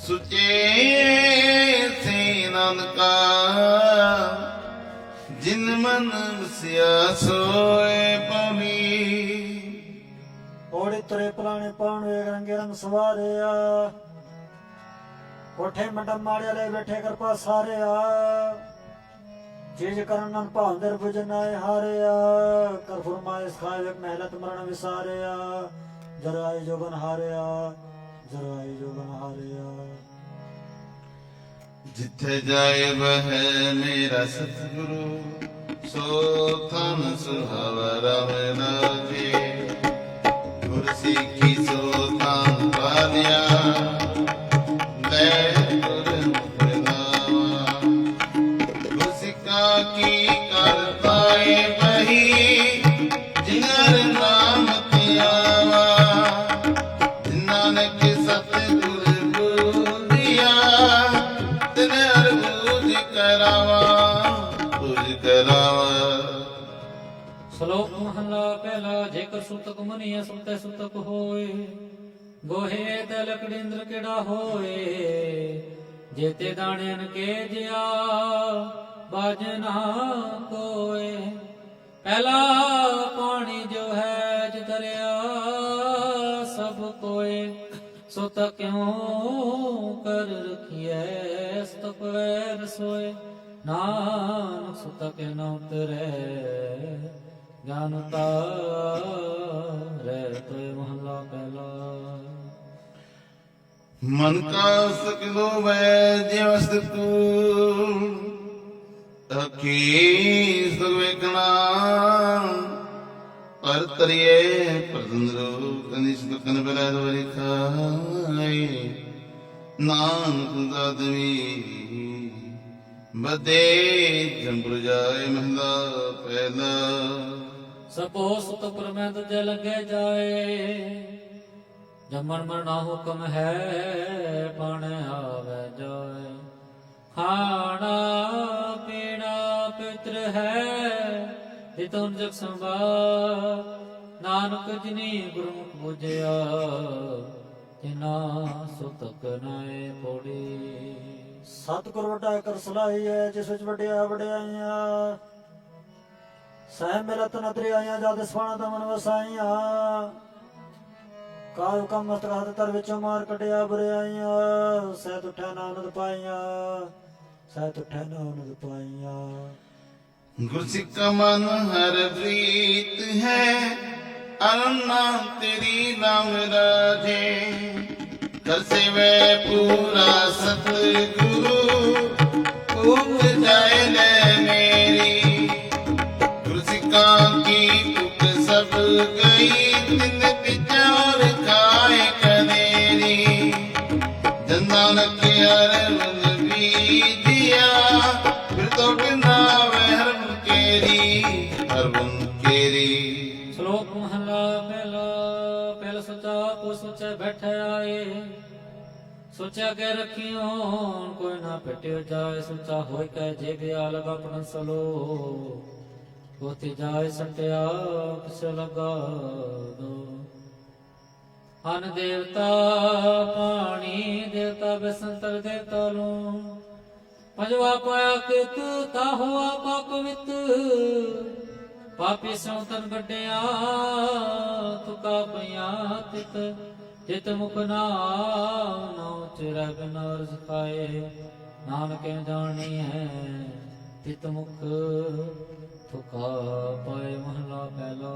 ਸੁਚੇ ਸੇ ਨਾਨਕਾ ਜਿਨ ਮਨ ਵਸਿਆ ਸੋਏ ਪਉਣੀ ਕੋੜੇ ਤੁਰੇ ਪੁਰਾਣੇ ਪਾਉਣ ਵੇਗ ਰੰਗੇ ਰੰਗ ਸਵਾਰਿਆ ਕੋਠੇ ਮੰਡਪ ਮਾੜੇ ਲੈ ਬੈਠੇ ਕਿਰਪਾ ਸਾਰਿਆ ਚੀਜ ਕਰਨ ਨਨ ਭਾਂਦਰ ਬੁਝਨਾਏ ਹਾਰਿਆ ਕਰ ਫਰਮਾਏ ਖਾਇ ਵੇਖ ਮਹਿਲਤ ਮਰਨ ਵਿਸਾਰਿਆ ਜਰਾਈ ਜੋਬਨ ਹਾਰਿਆ ਜਰਾਈ ਜੋਬਨ ਹਾਰਿਆ ਜਿੱਥੇ ਜਾਏ ਵਹ ਮੇਰਾ ਸਤਿਗੁਰੂ ਸੋ ਥਨ ਸੁਹਾਵਾ ਰਾਮ ਰਾਜੇ ਗੁਰ ਸਿੱਖੀ ਸੋ ਥਨ ਪਾਦਿਆ ਲੈ ਗੁਰ ਮੁਖਨਾਵਾ ਗੁਰ ਸਿੱਖਾ ਕੀ ਕਰਤਾਏ ਬਹੀ ਜਿਨਰ ਨਾਮ ਧਿਆਵਾ ਨਾਨਕ ਸਤਿਗੁਰ ਬੋਲਿਆ ਤਿਨ ਹਰ ਬੂਝ ਕਰਾਵਾ ਬੂਝ ਕਰਾਵਾ ਸ਼ਲੋਕ ਮਹਲਾ ਪਹਿਲਾ ਜੇਕਰ ਸੁਤਕ ਮਨੀਆ ਸੁਤੈ ਸੁਤਕ ਹੋਏ ਗੋਹੇ ਤੇ ਲਕੜਿੰਦਰ ਕਿਹੜਾ ਹੋਏ ਜੇਤੇ ਦਾਣਿਆਂ ਕੇ ਜਿਆ ਬਾਜਨਾ ਕੋਏ ਪਹਿਲਾ ਪਾਣੀ ਜੋ ਹੈ ਜਿਤਰਿਆ ਸਭ ਕੋਏ ਸੁਤ ਕਿਉ ਕਰ ਰਖੀਐ ਸਤਕ ਵੈ ਰਸੋਏ ਨਾਨਕ ਸੁਤ ਕੇ ਨ ਉਤਰੈ ਗਿਆਨਤਾ ਰਹਿ ਤੋਏ ਮਹਲਾ ਪਹਿਲਾ ਮਨ ਕਾ ਸਕਲੋ ਵੈ ਜਿਵਸਤੂ ਅਖੀ ਸੁਖ ਵੇਖਣਾ ਪਰ ਤਰੀਏ ਪਰਦੰਦਰੋ ਕਨਿਸ਼ਕ ਕਨ ਬਲੈ ਦੋਰੀ ਖਾਏ ਨਾਨਕ ਦਾਦਵੀ ਬਦੇ ਜੰਬਰ ਜਾਏ ਮਹਿਲਾ ਪਹਿਲਾ ਸਪੋ ਸੁਤ ਪਰਮੈ ਤੁਝੇ ਲੱਗੇ ਜਾਏ ਜੰਮਣ ਮਰਨਾ ਹੁਕਮ ਹੈ ਪਣ ਆਵੇ ਜਾਏ ਖਾਣਾ ਪੀਣਾ ਪਿਤਰ ਹੈ ਤਿਤੁਨ ਜਗ ਸੰਭਾ ਨਾਨਕ ਜਿਨੀ ਗੁਰਮੁਖ ਬੁਝਿਆ ਤਿਨਾ ਸੁਤਕ ਨਾਏ ਪੋੜੀ। ਸਤਿਗੁਰ ਵੱਡਾ ਕਰ ਸਲਾਹੀ ਹੈ ਜਿਸ ਵਿੱਚ ਵੱਡਿਆ ਵਡਿਆਈਆਂ। ਸਹਿ ਮਿਲਤ ਨਦਰਿਆਈਆਂ ਜਦ ਸਵਣ ਦਮਨ ਵਸਾਈਆਂ। ਕਾਲ ਕਾ ਮਸਤਕ ਹੱਥ ਤਰ ਵਿੱਚੋਂ ਮਾਰ ਕੱਢਿਆ ਬੁਰਿਆਈਆਂ। ਸਹਿ ਤੁਠੈ ਨਾਨਦ ਪਾਈਆਂ, ਸਹਿ ਤੁਠੈ ਨਾਨਦ ਪਾਈਆਂ। ਗੁਰਸਿੱਖ ਕਾ ਮਨ ਹਰ ਪ੍ਰੀਤ ਹੈ, ਅਰਨ ਨਾਮ ਤੇਰੀ ਨਾਮ ਰਾਜੇ। ਕਰ ਸੇਵੈ ਪੂਰਾ ਸਤਿਗੁਰੂ, ਉਪ ਜਾਏ ਲੈ ਮੇਰੀ। ਗੁਰਸਿੱਖਾਂ ਕੀ ਤੁਕ ਸਭ ਗਈ, ਤਿਨ ਵਿਚਾਰ ਖਾਏ ਕਨੇਰੀ। ਜਨ ਨਾਨਕ ਅਰਵਨ ਬੀਜਿਆ, ਫਿਰ ਤੋਟ ਨਾ ਵਹਿਰਮ ਕੇਰੀ, ਹਰਵਨ ਕੇਰੀ। ਸ਼ਲੋਕ ਮਹਲਾ ਪਹਿਲਾ। ਪਹਿਲ ਸੋਚਾ ਕੋ ਸੋਚੈ ਬੈਠੇ ਆਏ, ਸੋਚਿਆ ਕੇ ਰਖਿਓ ਕੋਈ ਨਾ ਪਟਿਓ ਜਾਏ। ਸੋਚਾ ਹੋਇ ਕੈ ਜੇ ਗਿਆ ਲਗਾ ਪਨ ਸਲੋ, ਹੋਤੀ ਜਾਏ ਸਟਿਆ ਕਿਸ ਲਗਾ ਦੋ। ਅਨ ਦੇਵਤਾ ਪਾਣੀ ਦੇਵਤਾ ਬਸੰਤਰ ਦੇਵਤਾ ਲੂ, ਪੰਜਵਾ ਪਾਇਆ ਕਿਤ ਤਾ ਹੋਆ ਪਾਪਵਿਤ। ਪਾਪੀ ਸੋ ਤਨ ਗੱਡਿਆ ਤੁਕਾ ਪਿਆ ਤਿਤ। ਜਿਤ ਮੁਖ ਨਾਮ ਨਉ ਚਿਰੈ ਬਿਨਰ ਸਿਖਾਏ, ਨਾਨਕ ਜਾਣੀ ਹੈ ਤਿਤ ਮੁਖ ਤੁਕਾ ਪਾਏ। ਮਹਲਾ ਪਹਿਲਾ।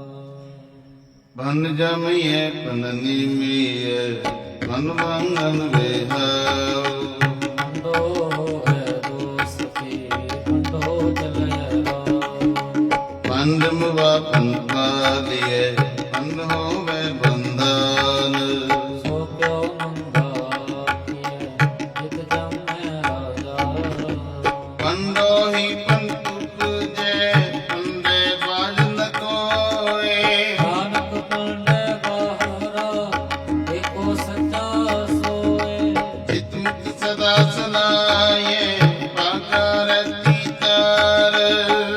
ਬਨ ਜਮਈਐ ਪਨਨੀ ਮੀਐ, ਮਨ ਵਾਂਗਨ ਵੇਹਾਉ। ਪੰਡੋ ਹੈ ਦੋਸਤੀ ਪੰਡੋ ਚਲੈ ਰਾਉ। ਪੰਡ ਮੁਵਾ ਪੰਡ ਪਾਲੀਐ, ਪੰਡ ਹੋਵੇ ਬੰਧਨ। ਸੋ ਕਿਉ ਮੰਗਾ ਕੀਐ ਜਿਤ ਜਮੈ ਰਾਜਾ। ਪੰਡੋ ਹੀ ਪੰਡ ਤੁਪਜੈ, ਪੰਡੇ ਬਾਜ ਨ ਕੋਏ। ਨਾਨਕ ਪੰਡੈ ਬਾਹਰਾ ਏਕੋ ਸੱਚਾ ਸੋਏ। ਜਿਤ ਮੁਖ ਸਦਾ ਸਲਾਏ, ਪਾਕਾ ਰਤੀ ਤਾਰ।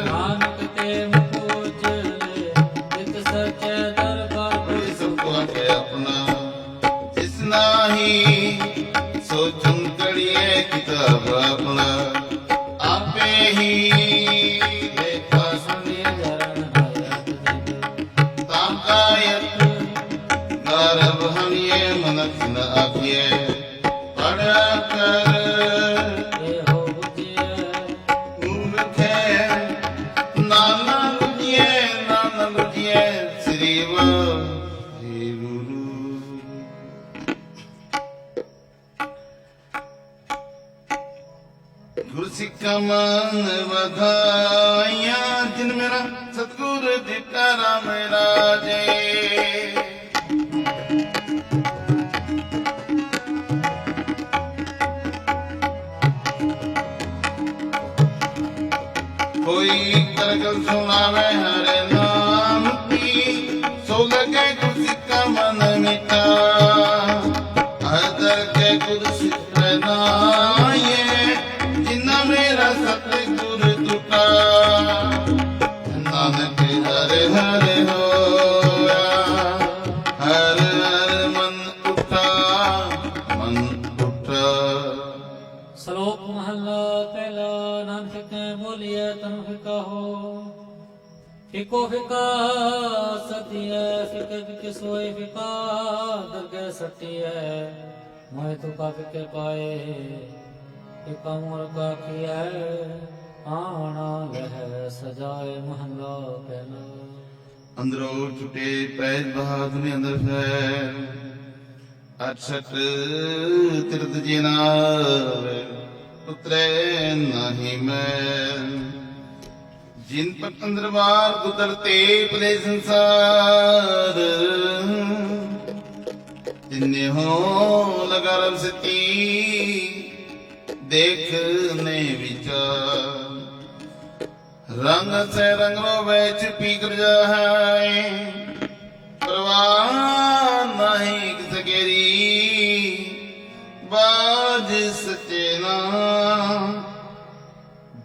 ਨਾਨਕ ਤੇ ਮੁਖ ਉਜਲੇ ਜਿਤ ਸਚੈ ਦਰਬਾਰ। ਕੋਈ ਸਭ ਆਪੇ ਆਪਣਾ, ਜਿਸ ਨਾਹੀ ਸੋਚਨ ਕੜੀਏ ਕਿਤਾਬ ਆਪਣਾ। ਆਪੇ ਹੀ ਲੇਖਾ ਸੁਣੀ ਜਰਨ ਨਾਇਕ ਜਗ। ਤਾਕਾਇਤ ਗਰਭ ਹਮਿਏ ਮਨਖ ਨ ਆਖਿਏ। ਪੜਿਆ ਕਰ ਇਹੋ ਬੁਝਿਐ ਮੂਰਖੈ, ਨਾਨਾ ਬੁਝਿਏ ਨਾਨਾ ਬੁਝਿਏ। ਸ੍ਰੀ ਵਾਹਿਗੁਰੂ। ਗੁਰਸਿੱਖਾ ਮਨ ਵਧਾਈਆਂ, ਜਿਨ ਮੇਰਾ ਸਤਿਗੁਰ ਦਿੱਤਾ ਰਾਮ ਰਾਜੇ। ਕੋਈ ਕਰਗਲ ਸੁਣਾਵੇ ਹਰੇ ਨਾਮ ਕੀ, ਸੋ ਲਗੇ ਗੁਰਸਿੱਖਾ ਮਨ ਮਿਟਾ। ਹਦਰ ਕੇ ਗੁਰਸਿੱਖ ਨਾਏ, ਜਿਨਾ ਮੇਰਾ ਸਤਿਗੁਰ ਟੁਟਾ। ਨਾਨਕ ਹਰਿ ਹਰਿ ਹੋਇਆ, ਹਰ ਹਰ ਮਨ ਉਠਾ, ਮਨ ਉਠਾ। ਸ਼ਲੋਕ ਮਹਲਾ ਪਹਿਲਾ। ਨਾਨਕ ਕੈ ਬੋਲੀਐ ਤਨ ਫਿਕਾ ਹੋ, ਫਿਕੋ ਫਿਕਾ ਸਤਿਐ। ਫਿਕੇ ਫਿਕੇ ਸੋਏ ਫਿਕਾ, ਦਰਗਹਿ ਸਟਿਐ। ਮੋਹਿ ਤੁਕਾ ਫਿਕੇ ਪਾਏ, ਫਿਕਾ ਮੋਰ ਕਾ ਕੀਐ। ਆਣਾ ਲਹਿ ਸਜਾਏ। ਮਹਲਾ ਪਹਿਲਾ। ਅੰਦਰੋਂ ਛੁਟੇ ਪੈਜ ਬਹਾਦੁਰ ਅੰਦਰ ਹੈ। 68 ਤਿਰਤ ਜੀ ਨਾਵੇ, ਉਤਰੇ ਨਹੀਂ ਮੈਂ। ਜਿਨ ਪਰ ਅੰਦਰਵਾਰ ਕੁਦਰਤੇ ਪਲੇ ਸੰਸਾਰ। ਜਿਨੇ ਹੋ ਲਗਾ ਰਬ ਸਤੀ, ਦੇਖਨੇ ਵਿਚਾਰ। ਰੰਗ ਸੇ ਰੰਗ ਲੋ ਵਿੱਚ ਪੀਕਰ ਜਾਏ। ਪਰਵਾਹ ਨਹੀਂ ਕਿਸ ਗੇਰੀ, ਬਾਜ ਸਚੇ ਨਾ।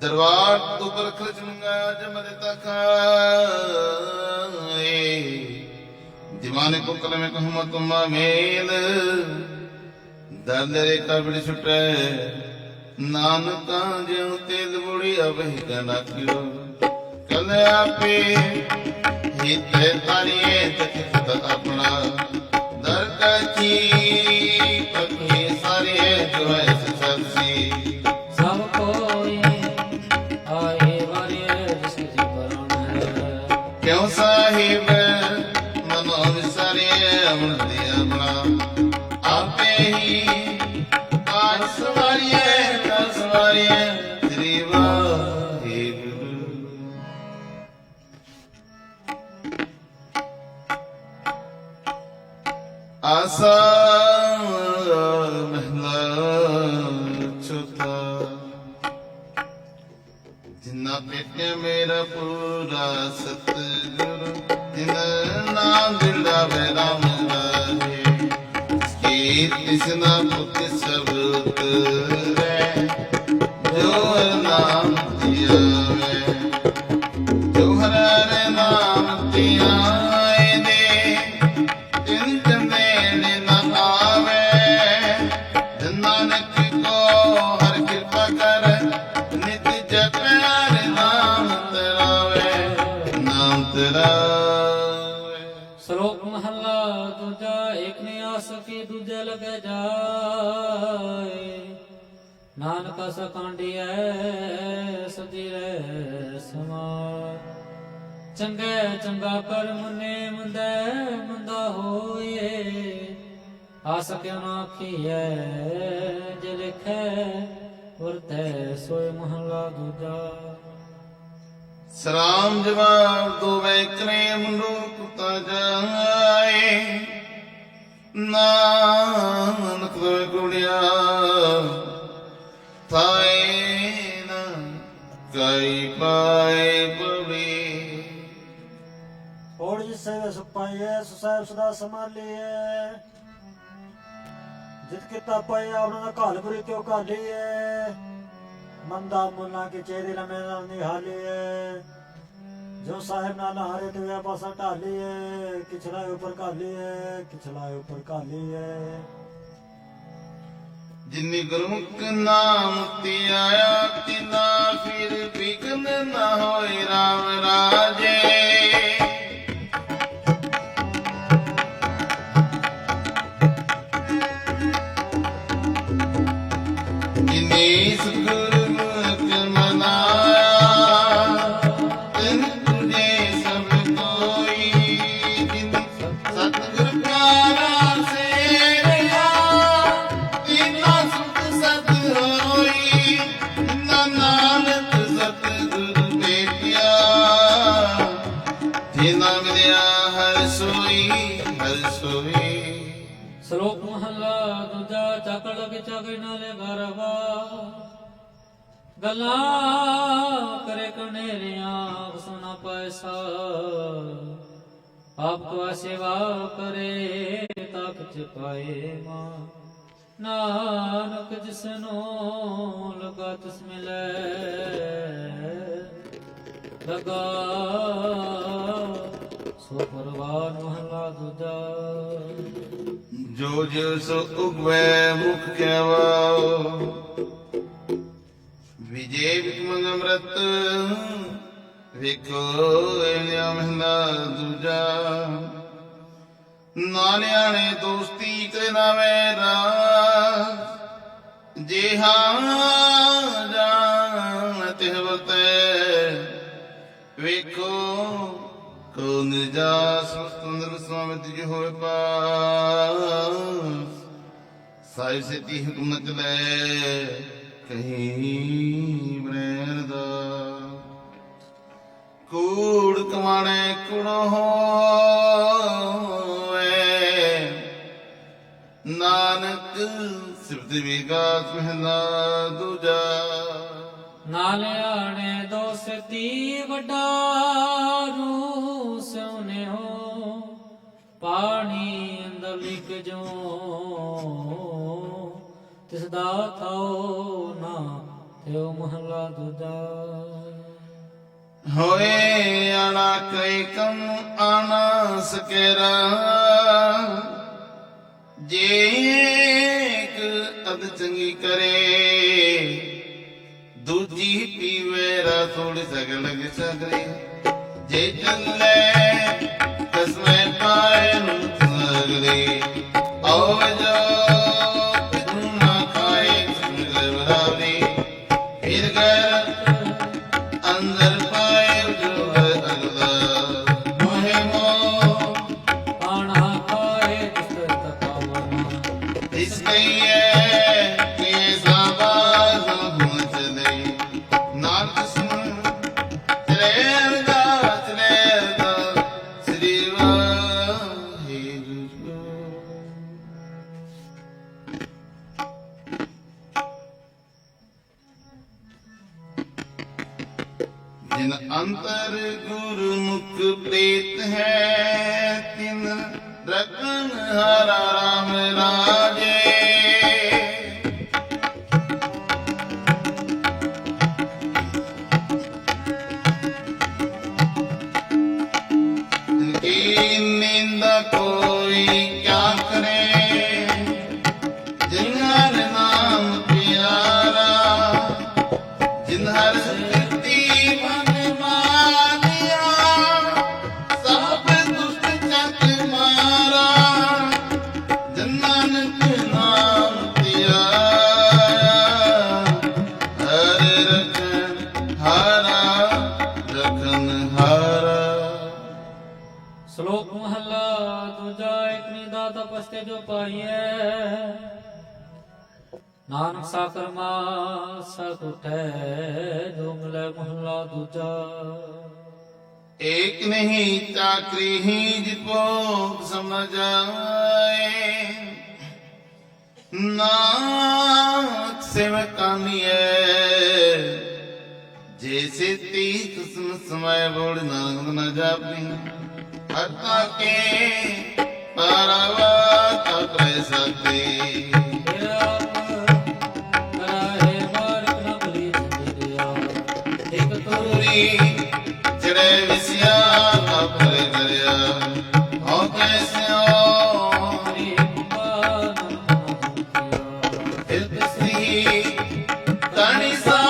ਦਰਬਾਰ ਤੋਂ ਬਰਖਰ ਚੁੰਗਾ ਜਮਦ ਤਖਾਏ। ਮਨ ਕੋ ਕਲਮੇ ਕਹੁ ਤੁਮਾ ਮੇਲ ਦਰਦ ਰੇ ਕਬੜ ਛੁਟੈ ਨਾਨਕਾ ਜਿਉ ਤਿਲ ਬੁੜੀ ਅਬਹਿ ਕਨਾ ਕਿਓ ਕਲ ਆਪੇ ਹਿਤੇ ਤਾਰੀਏ ਤਖਤ ਆਪਣਾ ਦਰ ਕਚੀ ਪੱਕੀ ਸਾਰੇ ਜੋ ਹੈ ਸਚੀ ਸਭ ਕੋਈ ਆਏ ਵਾਰੇ ਜਿਸ ਜੀ ਪਰਾਣ ਹੈ ਕਿਉ ਸਾਹਿਬ ਮਨੋ ਵਿਸਾਰੇ ਅਮਨ ਦੇ ਆਪਣਾ ਆਪੇ ਹੀ ਕਾਜ ਸਵਾਰੀਏ ਕਾਜ ਸਵਾਰੀਏ ਸ੍ਰੀ ਵਾਹਿਗੁਰੂ। ਆਸਾ ਮਹਿਲਾ ਚੌਥਾ ਜਿਨਾ ਪੇਟਿਆ ਮੇਰਾ ਪੂਰਾ ਸਤਿਗੁਰੂ ਜਿਨ ਨਾਮ ਦਿਲਾਵੇ ਰਾਮ ਰਾਹੇ ਕੀ ਤਿਸਨਾ ਪੁੱਤ ਸਭ ਉਤਰੈ ਜੋ ਨਾਮ ਧਿਆਵੇ ਜੋ ਹਰਿ ਨਾਮ ਧਿਆਏ ਦੇ ਤਿਨ ਚੰਦੇੜ ਨ ਆਵੇ ਨਾਨਕ ਕੋ ਹਰ ਕਿਰਪਾ ਕਰ ਨਿਤ ਜਪੈ ਹਰਿ ਨਾਮ ਤਰਾਵੇ ਨਾਮ ਤਰਾਵੇ। ਸ਼ਲੋਕ ਮਹੱਲਾ ਦੂਜਾ ਏਕ ਨ ਆਸ ਕੀ ਦੂਜੇ ਲਗੇ ਜਾਏ ਨਾਨਕ ਸਕਾਂਡੀਐ ਸਦੀ ਰਹਿ ਸਮਾਰ ਚੰਗੇ ਚੰਗਾ ਕਰ ਮੁਨੇ ਮੰਦੇ ਮੰਦਾ ਹੋਏ ਆਸ ਕਿਉ ਨਾ ਆਖੀਐ ਜੇ ਲਿਖੈ ਵਰਤੈ ਸੋਇ ਮਹੱਲਾ ਦੂਜਾ। ਸਲਾਮ ਜਵਾਬ ਦੋ ਵੈਕਰੇ ਮੁੰਡੂ ਕੁੱਤਾ ਜਾਏ ਨਾਨਕ ਦੋਇ ਕੁੜਿਆ ਥਾਏ ਨਾ ਕਈ ਪਾਏ ਬੜੀ ਔੜ ਜਿਸ ਸੇਵੇ ਸੁਖ ਪਾਈਐ ਸੋ ਸਾਹਿਬ ਸਦਾ ਸੰਭਾਲੀਐ ਜਿਤ ਕੀਤਾ ਪਾਇਆ ਉਹਨਾਂ ਦਾ ਘਾਲ ਬੁਰੀ ਕਿਉ ਘਾਲੀਐ ਮੰਦਾ ਮੁੱਲਾ ਕੇ ਚਿਹਰੇ ਲਮੇ ਨਾਲ ਨਿਹਾਲੀਐ ਜੋ ਸਾਹਿਬ ਨਾਲ ਹਾਰੇ ਤੇ ਵੇ ਪਾਸਾ ਢਾਲੀਐ ਕਿਛਲਾ ਉਪਰ ਘਾਲੀਐ ਕਿਛਲਾ ਉਪਰ ਘਾਲੀਐ। ਜਿਨੀ ਗੁਰਮੁਖ ਨਾਮ ਤੇ ਆਇਆ ਤਿਨਾ ਫਿਰ ਵਿਗਨ ਨਾ ਹੋਏ ਰਾਮ ਰਾਜੇ ਜਿਨੀ ਸਤਿਗੁਰਮੁਖ ਮਨਾਇਆ ਤਿਨ ਤੁਝੇ ਸਭ ਕੋਈ ਜਿਨ ਸਤਿਗੁਰ ਪਿਆਰਾ ਸੇਵਿਆ ਤਿਨਾ ਸੁਖ ਸਤ ਹੋਈ ਤਿਨਾ ਨਾਨਕ ਸਤਿਗੁਰ ਭੇਟਿਆ ਜਿਨਾ ਮਿਲਿਆ ਹਰ ਸੋਈ ਹਰ ਸੋਈ। ਸ਼ਲੋਕ ਮਹੱਲਾ ਦੂਜਾ ਚੱਕ ਲਗ ਚੱਕ ਨਾਲੇ ਗਰਵਾ ਗੱਲਾਂ ਕਰੇ ਕਨੇਰੀਆਂ ਸੁਨਾ ਪੈਸਾ ਆਪ ਕੋ ਸੇਵਾ ਕਰੇ ਤਕ ਚੁਕਾਏ ਮਾਂ ਨਾਨਕ ਜਿਸਨੋ ਲਗਾ ਤਿਸ ਮਿਲੈ ਲਗਾ ਸੋ ਪਰਵਾਨ ਮਹੱਲਾ ਦੂਜਾ। ਜੋ ਜਿਉ ਸੋ ਉਗਵੈ ਮੁਖ ਕੈਵਾਓ ਵਿਜੇ ਵਿਕਮੰਗ ਅੰਮ੍ਰਿਤ ਵੇਖੋ ਲਿਆ ਮਹਿਲਾ ਦੂਜਾ ਨਾਲਿਆਣੇ ਦੋਸਤੀ ਤੇ ਨਾ ਵੈਰਾ ਜਿਹਾ ਜਾਣ ਤਿਹ ਵਰਤੈ ਵੇਖੋ ਕੋ ਨਿਰਜਾਸ ਸੁਤੰਦਰ ਸਵਾਮਿਤ ਜੀ ਹੋਏ ਪਾਸ ਸਾਹਿਬ ਸੇਤੀ ਹੁਕਮ ਨ ਚਲੈ ਕਹੀਂ ਬ੍ਰੈਰ ਦਾ ਕੂੜ ਕਮਾਣੇ ਕੁੜੋ ਹੋਵੇ ਨਾਨਕ ਸਿਫਤ ਵਿਗਾਸ ਮਹਿਲਾ ਦੂਜਾ। ਨਾਲਿਆਣੇ ਦੋਸਤੀ ਵੱਡਾ ਰੂ ਸੋਨੇ ਹੋ ਪਾਣੀ ਅੰਦਰ ਲਿਖ ਜੋ ਤਿਸ ਦਾ ਥਾਉ ਨਾ ਥਿਓ ਮਹਲਾ ਦੂਜਾ। ਹੋਏ ਆਣਾ ਕਈ ਕਮ ਆਣਾ ਸਕੇਰਾ ਜੇ ਇੱਕ ਅਦ ਚੰਗੀ ਕਰੇ ਦੂਜੀ ਪੀਵੇ ਰਾ ਥੋੜੀ ਸਗਲ ਸਗਰੇ ਜੇ ਚੱਲੇ ਕਸਮੇ ਪਾਏ ਨੂੰ ਸਗਲੇ ਆਓ ਜੋ ਤੂੰ ਨਾ ਖਾਏ ਸੁਨਗਲੇ ਬਰਾਵਰੀ ਫਿਰ ਗੈਰ ਅੰਦਰ ਪਾਏ ਜੋ ਹੈ ਅਗਲਾ ਮੋਹਿ ਮੋਹ ਆਣਾ ਖਾਏ ਜਿਸ ਤਕਾਵਨਾ ਇਸ ਕਈਏ ਕਿ ਸਾਬਾਜ਼ ਹੁਨ ਚਲੇ ਨਾਨਕ ਸੁਣ ਚਲੇ ਦਾ ਸ੍ਰੀ ਵਾਹਿਗੁਰੂ। ਜਿਨ ਅੰਤਰ ਗੁਰਮੁਖ ਪ੍ਰੀਤ ਹੈ ਤਿਨ ਰਖਨ ਹਰਾ ਰਾਮ ਰਾਜੇ ਕੀ ਨਿੰਦਾ ਕੋਈ ਕਿਆ ਕਰੇ ਜਿਨ ਹਰ ਨਾਮ ਪਿਆਰਾ ਜਿਨ ਹਰ ਸਿੱਧੀ ਮਨ ਮਾਨਿਆ ਸਭ ਦੁਸ਼ਟ ਚੱਕ ਮਾਰਾ ਜਿਨ ਨਾਨਕ ਨਾਮ ਧਿਆਇਆ ਹਰ ਰਖਨ ਹਾਰਾ ਰਖਨ ਹਾਰਾ। ਸ਼ਲੋਕ ਮਹਲਾ ਦੂਜਾ ਇੱਕ ਨਿਦਾ ਤਪਸਤੇ ਜੋ ਪਾਈਐ ਨਾਨਕ ਸਾਕਰਮਾ ਸਤ ਉਠੈ ਜੋ ਮਿਲੈ ਮਹਲਾ ਦੂਜਾ। एक नहीं चाकरी ही जिपो समझ आए नाक सेवकानिए जैसे तीत समय बोल नानक न जापी हरता के पारावा तक रह सकते ਫਿਰ ਆਪ ਕਰਾਏ ਮਾਰਗ ਨ ਭਲੀ ਜਿੰਦਿਆ ਇੱਕ ਤੋਰੀ ਚੜੇ ਵਿਸਿਆ ਆਪਰੇ ਕਰਿਆ ਹੋ ਕੈਸਿਓ ਤੋਰੀ ਕੁਮਾਨ ਫਿਰ ਤਸਰੀ ਕਨਿਸਾ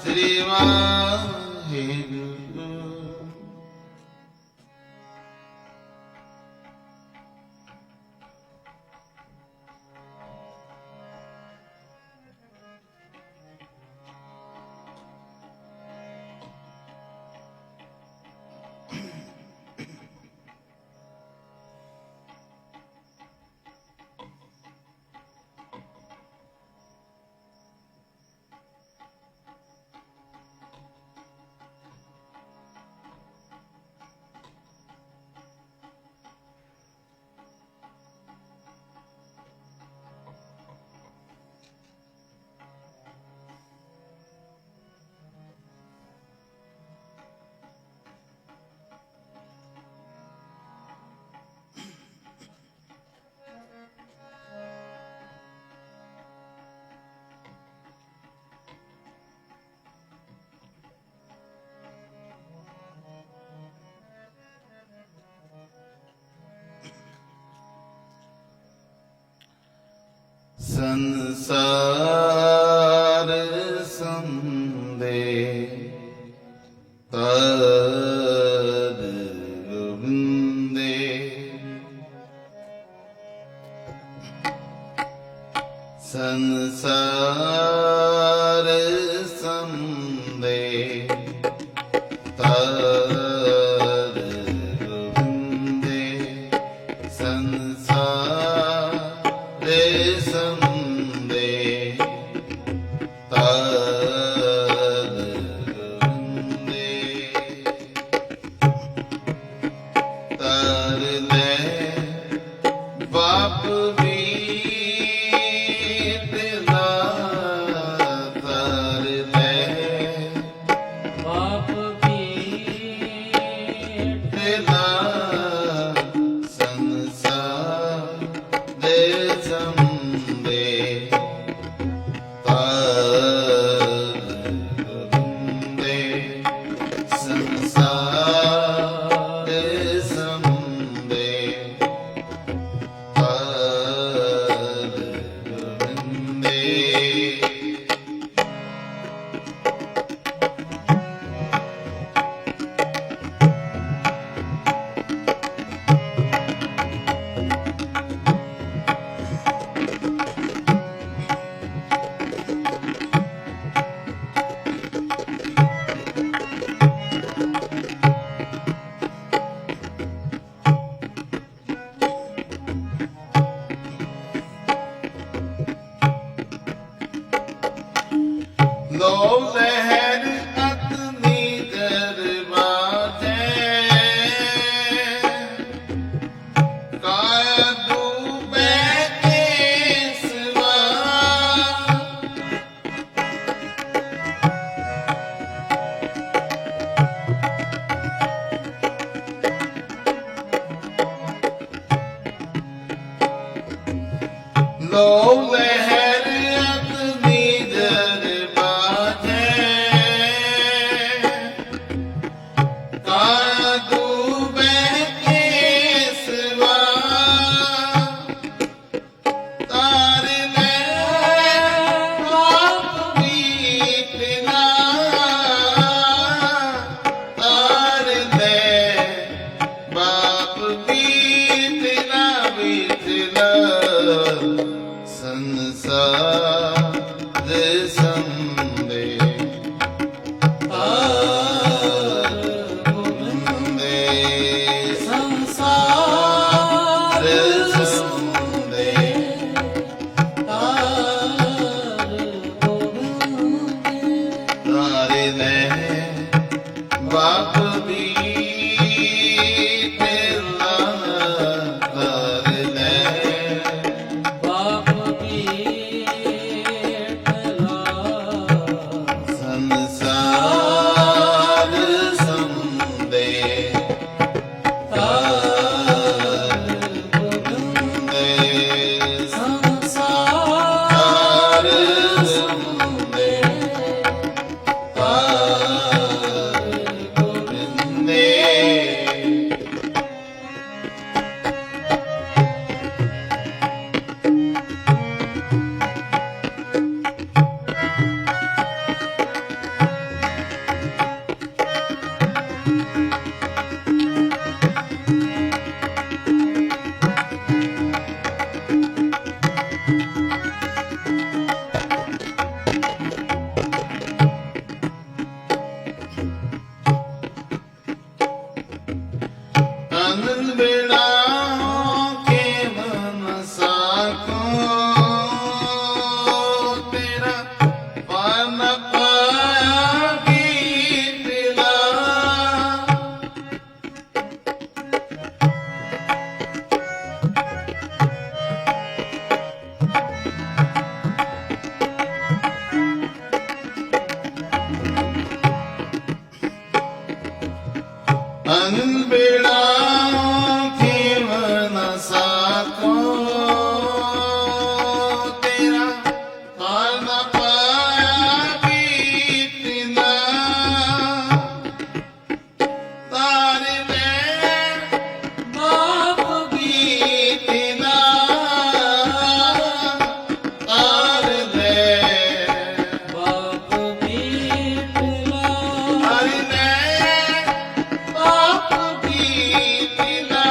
ਸ੍ਰੀ ਵਾਹਿਗੁਰੂ। ਸੰਸਾਰ ਸੰਦੇ ਤਦ ਗੋਬਿੰਦੇ ਸੰਸਾਰ ਸੰਦੇ ਤਦ ਗੋਬਿੰਦੇ ਸੰਸਾਰ ਸੰਦੇ ਤਦ ਗੋਬਿੰਦੇ ਤਰ ਲੈ ਬਾਪ ਵੀ ਤੇਰਾ ਤਰ ਲੈ ਬਾਪ ਵੀ ਤੇਰਾ ਸੰਸਾਰ ਦੇ ਸੰਦੇ ਤਦ ਗੋਬਿੰਦੇ ਲੋ ਲਹਿਰ ਅਗਨੀ ਜਰ ਬਾਝੈ ਕਾਦੂ ਬਹਿ ਕੇਸਵਾ ਤਾਰ ਲੈ ਬਾਪ ਬੀਤਨਾ ਤਾਰ ਲੈ ਬਾਪ ਬੀਤਨਾ ਬੀਤਨਾ ਸੰਸਾਰ ਸੰਦੇ ਸੰਸਾਰ ਸੰਦੇ ਤਾਰੇ ਲੈ ਬਾਪ ਬੀਤਨਾ ਤਾਰ ਲੈ ਬਾਪ ਬੀਟਲਾ ਸੰਸਾਰ ਸੰਦੇ ਤਾਰ ਗੋਬਿੰਦੇ ਸੰਸਾਰ ਸੰਦੇ ਤਾਰ ਗੋਬਿੰਦੇ ਅਨੰਦ ਬੇੜਾ ਕੇ ਮਨ ਸਾਕੋ ਤੇਰਾ ਪਨ ਪਾਇਆ ਗੀਤਲਾ ਅਨੰਦ ਬੇੜਾ ਕੇ ਮਨ ਸਾਕੋ ਤੇਰਾ ਪਨ ਪਾਇਆ ਗੀਤਲਾ ਤਾਰ ਲੈ ਬਾਪ ਬੀਤਨਾ ਤਾਰ ਲੈ ਬਾਪ ਬੀਟਲਾ ਤਾਰ ਲੈ ਬਾਪ ਬੀਤਨਾ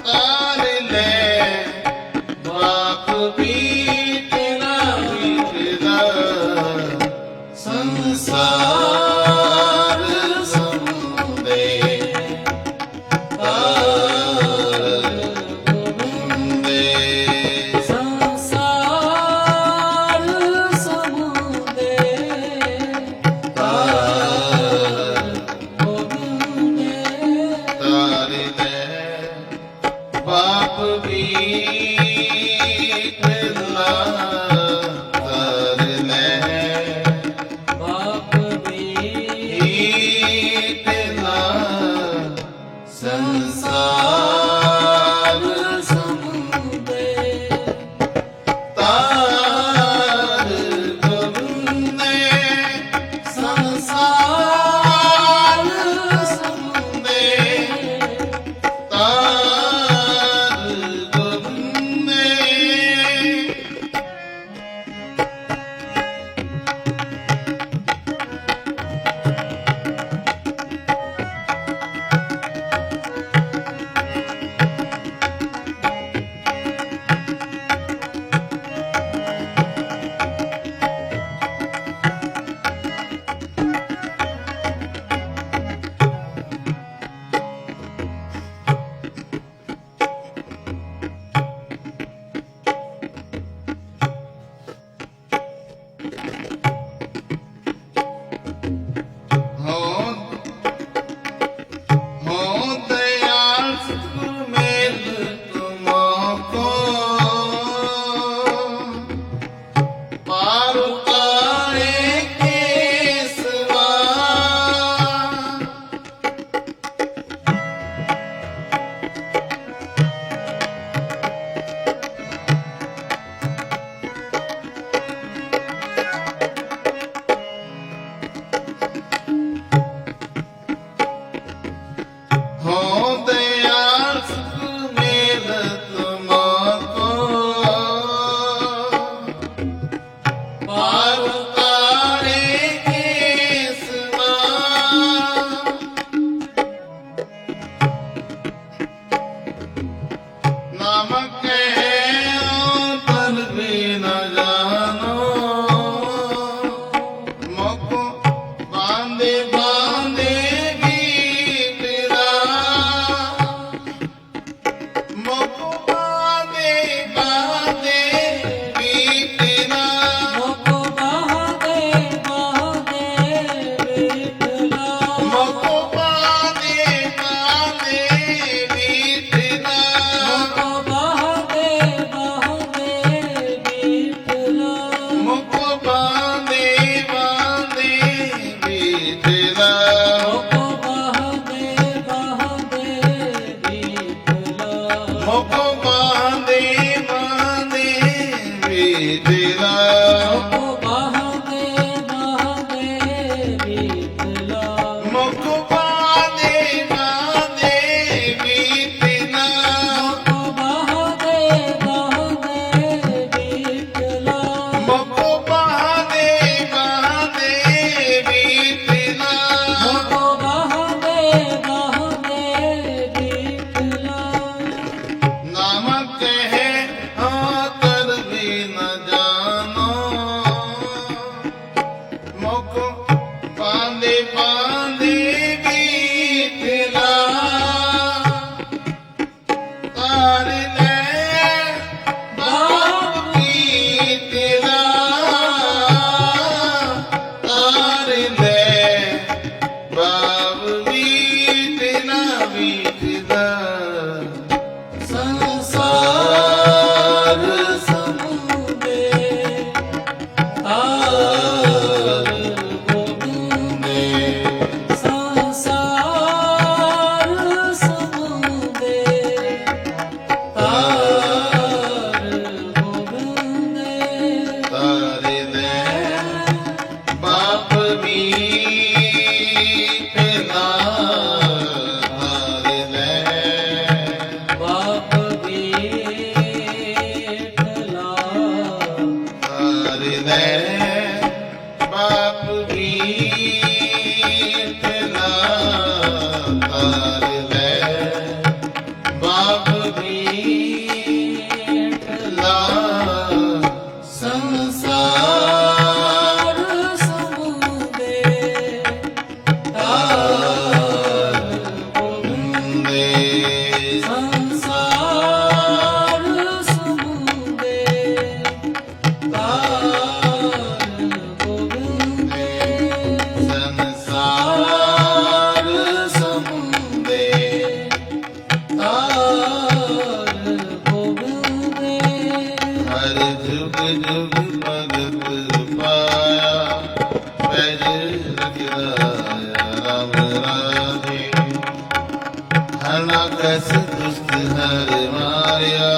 ਤਾਰ ਲੈ ਬਾਪ ਬੀਤਨਾ ਬੀਤਨਾ ਸੰਸਾਰ ਸੰਦੇ ਤਾਰ ਗੋਬਿੰਦੇ ਸੰਸਾਰ ਸਮੁੰਦੇ ਤਾਰ ਗੋਬਿੰਦੇ ਤਾਰ ਲੈ ਬਾਪ ਬੀਤਨਾ ਤਾਰ ਲੈ ਬਾਪ ਬੀਟਲਾ ਸੰਸਾਰ ਸਮੁੰਦੇ ਤਾਰ ਗੋਬਿੰਦੇ ਸੰਸਾਰ ਸੰਦੇ ਤਾਰ ਗੋਬਿੰਦੇ ਨਾਮਕ ਕਹੇ ਤਨ ਵੀ ਨ ਜਾਣੋ ਮੁਖ ਬਾਂਦੇ ਬਾਂਦੇ ਗੀਤਰਾ ਮੁਖ ਬਾਂਦੇ ਬਾਂਦੇ ਗੀਤਰਾ ਮੁਖ ਬਾਂਦੇ ਬਾਂਦੇ ਵਿਠਲਾ ਮੁਖ ਬਾਂਦੇ ਬਾਂਦੇ ਗੀਤਰਾ ਮੁਖ ਬਾਂਦੇ ਬਾਂਦੇ ਵਿਠਲਾ ਮੁਖ ਬਾਂਦੇ ਬਾਂਦੇ ਗੀਤਰਾ ਮੁਖ ਬਾਂਦੇ ਬਾਂਦੇ ਵਿਠਲਾ ਮੁਖ ਬਾਂਦੇ ਬਾਂਦੇ ਗੀਤਰਾ ਮੁਖ ਬਾਂਦੇ ਬਾਂਦੇ ਵਿਠਲਾ ਮੁਖ ਬਾਂਦੇ ਬਾਂਦੇ ਗੀਤਰਾ ਮੁਖ ਬਾਂਦੇ ਬਾਂਦੇ ਵਿਠਲਾ ਮੁਖ ਬਾਂਦੇ ਬਾਂਦੇ ਗੀਤਰਾ ਮੁਖ ਬਾਂਦੇ ਬਾਂਦੇ ਵਿਠਲਾ ਨਾਮਕ ਕਹੇ ਆਤਰ ਵੀ ਨ ਜਾਣੋ ਮੁਖ ਬਾਂਦੇ ਬਾਂਦੇ ਗੀਤਲਾ ਤਾਰ ਲੈ ਬਾਪ ਗੀਤਲਾ ਤਾਰ ਲੈ ਬਾਪ ਗੀਤਲਾ ਗੀਤਲਾ ਸੰਸਾਰ ਸਮੁੰਦੇ ਤਾਰ ਗੋਬਿੰਦੇ ਸੰਸਾਰ ਸਮੁੰਦੇ ਤਾਰ ਗੋਬਿੰਦੇ ਤਾਰੇ ਦੇ ਬਾਪ ਵੀ ਪਿਲਾ ਤਾਰੇ ਦੇ ਬਾਪ ਵਿਠਲਾ ਤਾਰੇ ਦੇ ਬਾਪ ਵੀ ਪਿਲਾ ਤਾਰੇ ਦੇ ਬਾਪ ਵੀ ਪਿਲਾ ਸੰਸਾਰ ਸਮੁੰਦੇ ਤਾਰ ਗੋਬਿੰਦੇ ਸੰਸਾਰ ਸਮੁੰਦੇ ਤਾਰ ਗੋਬਿੰਦੇ ਸੰਸਾਰ ਸਮੁੰਦੇ ਤਾਰ ਗੋਬਿੰਦੇ ਹਰ ਜੁਗ ਜੁਗ ਭਗਤ ਪਾਇਆ ਪੈਜ ਰਖਿਆ ਰਾਮ ਰਾਜੇ ਹਨਾ ਕਸ ਦੁਸ਼ਟ ਹਰ ਮਾਰਿਆ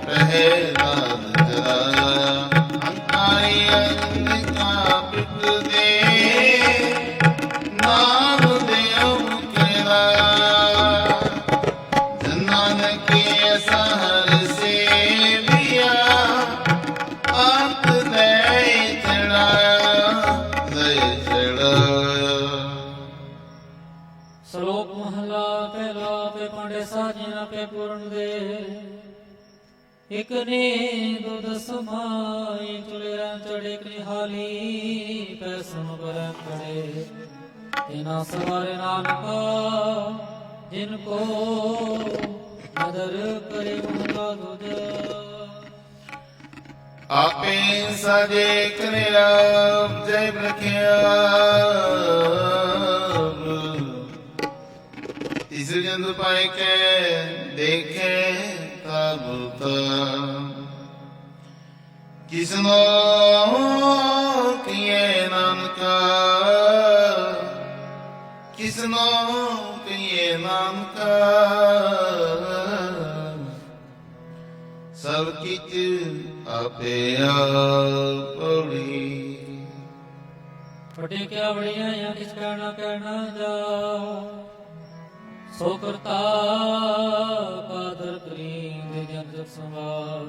ਪਹਿ ਨਾਦ ਜਰਾਇਆ ਅੰਤਾਈ ਅੰਨਿਕਾ ਪਿਤ ਦੇ ਨਾਮ ਦੇਉ ਮੁਕਰਾ ਨਾਨਕੇ ਸਹਰ ਸੇਵਿਆ ਅੰਤ ਦੇ ਚੜਾਇਆ ਦੇ ਚੜਾਇਆ ਸ਼ਲੋਕ ਮਹਲਾ ਪਹਿਲਾ ਪੇ ਪਾਂਡੇ ਸਾਜੀਆਂ ਪੇ ਪੂਰਨ ਦੇ ਇਕ ਨੇ ਦੁਧ ਸਮਾਈ ਚੁਲੇਰਾਂ ਚੜੇ ਕ੍ਰਿਹਾਲੀ ਪੈ ਸੁਨ ਬਰ ਖੜੇ ਇਨਾ ਸਵਾਰੇ ਨਾਨਕਾ ਜਿਨ ਕੋ ਨਦਰ ਕਰੇ ਮੁਹਲਾ ਦੁਜ ਆਪੇ ਸਜੇ ਕਰਿਆ ਜੈ ਰਖਿਆ ਤਿਸ ਜੰਦ ਪਾਇ ਕੇ ਦੇਖੇ ਤਬ ਕਿਸਨੋ ਕੀਏ ਨਾਨਕਾ ਕਿਸਨੋ ਕੀਏ ਨਾਨਕਾ ਸਭ ਕਿਛ ਆਪੇ ਆਪੜੀ ਫਟੇ ਕਿਆ ਬੜੀਆਂ ਜਾਂ ਕਿਸ ਕਹਿਣਾ ਜਾ ਸੋ ਕਰਤਾ ਕਾਦਰ ਕਰੀਮ ਦੇ ਜਨ ਜਗ ਸੰਵਾਰ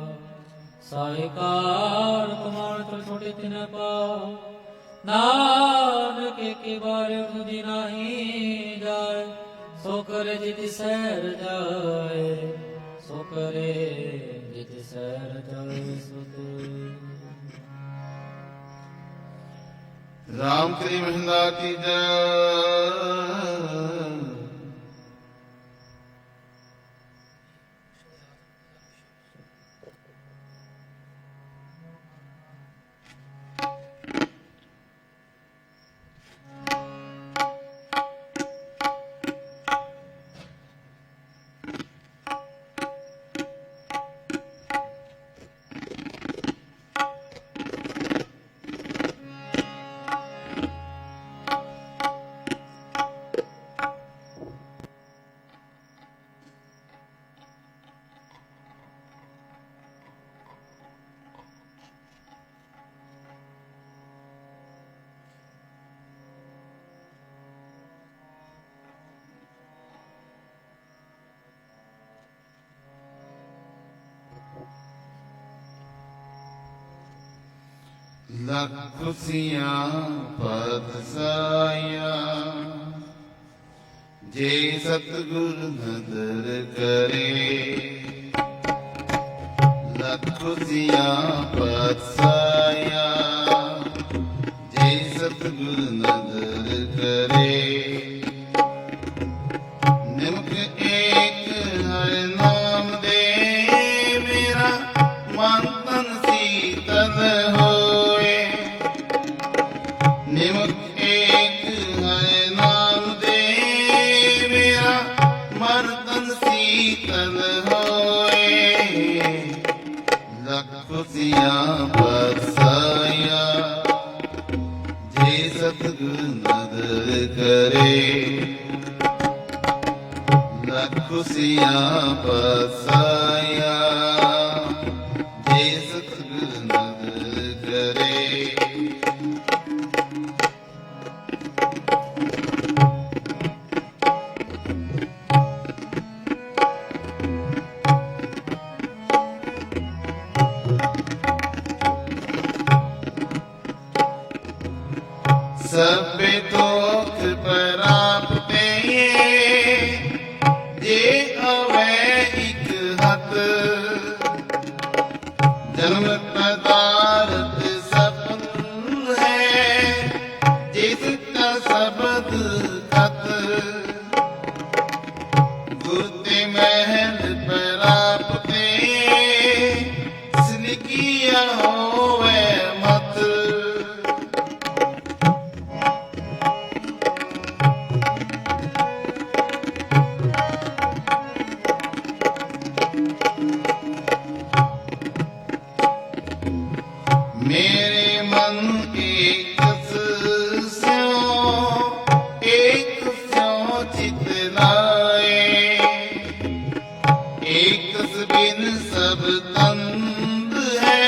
ਸਾਹਿਕਾਰ ਕਮਾਣ ਚਲ ਛੋਟੇ ਤਿਨ ਪਾ ਨਾਨਕ ਕੇ ਬਾਰੇ ਤੁਝੀ ਨਹੀਂ ਜਾਏ ਸੋ ਕਰੇ ਜਿਤਿ ਸਹਿਰ ਜਾਏ ਸੋ ਕਰੇ ਜਿਤ ਸਹਿ ਰਚਾਏ ਸੁਤ। ਰਾਮ ਕਰੀ ਮਹਿੰਦਾ ਕੀ ਜੈ। ਲੱਖ ਖੁਸ਼ੀਆਂ ਪਦ ਸਾਇਆ, ਜੇ ਸਤਿਗੁਰ ਨਦਰ ਕਰੇ। ਲੱਖ ਖੁਸ਼ੀਆਂ ਪਦ ਸਾਇਆ, ਜੇ ਸਤਿਗੁਰ ਨਦਰ ਕਰੇ। ਨਿਮਕ ਏਕ ਹਰਿ ਨਾਮ ਦੇ, ਮੇਰਾ ਮਨ ਤਨ ਸੀਤਲ ਹੋਏ। ਨਿਮਕ ਏਕ ਹਰਿ ਨਾਮ ਦੇ, ਮੇਰਾ ਮਨ ਤਨ ਸੀਤਲ ਹੋਏ। ਲੱਖ ਖੁਸ਼ੀਆਂ ਬਰਸਾਇਆ, ਜੇ ਸਤਿਗੁਰ ਨਦਰ ਕਰੇ। ਲੱਖ ਖੁਸ਼ੀਆਂ ਬਰਸਾਇਆ, ਜੇ ਸਤਿਗੁਰ ਨਦਰ ਕਰੇ। ਸਭੇ ਦੁਖ ਪ੍ਰਾਪਤੇ, ਜੇ ਅਵੈ ਇਕ ਹੱਥ। ਜਨਮ ਪਦਾਰਥ ਸਪਨ ਹੈ, ਜਿਸ ਕਾ ਸ਼ਬਦ ਖਤ। ਗੁਰ ਤੇ ਮਹਿਲ ਪ੍ਰਾਪਤੇ, ਸਿਨਕੀਆ ਹੋਵੇ ਮਤ। मेरे मन एक स्यों, एक स्यों चित लाए। एक बिन सब तंद है,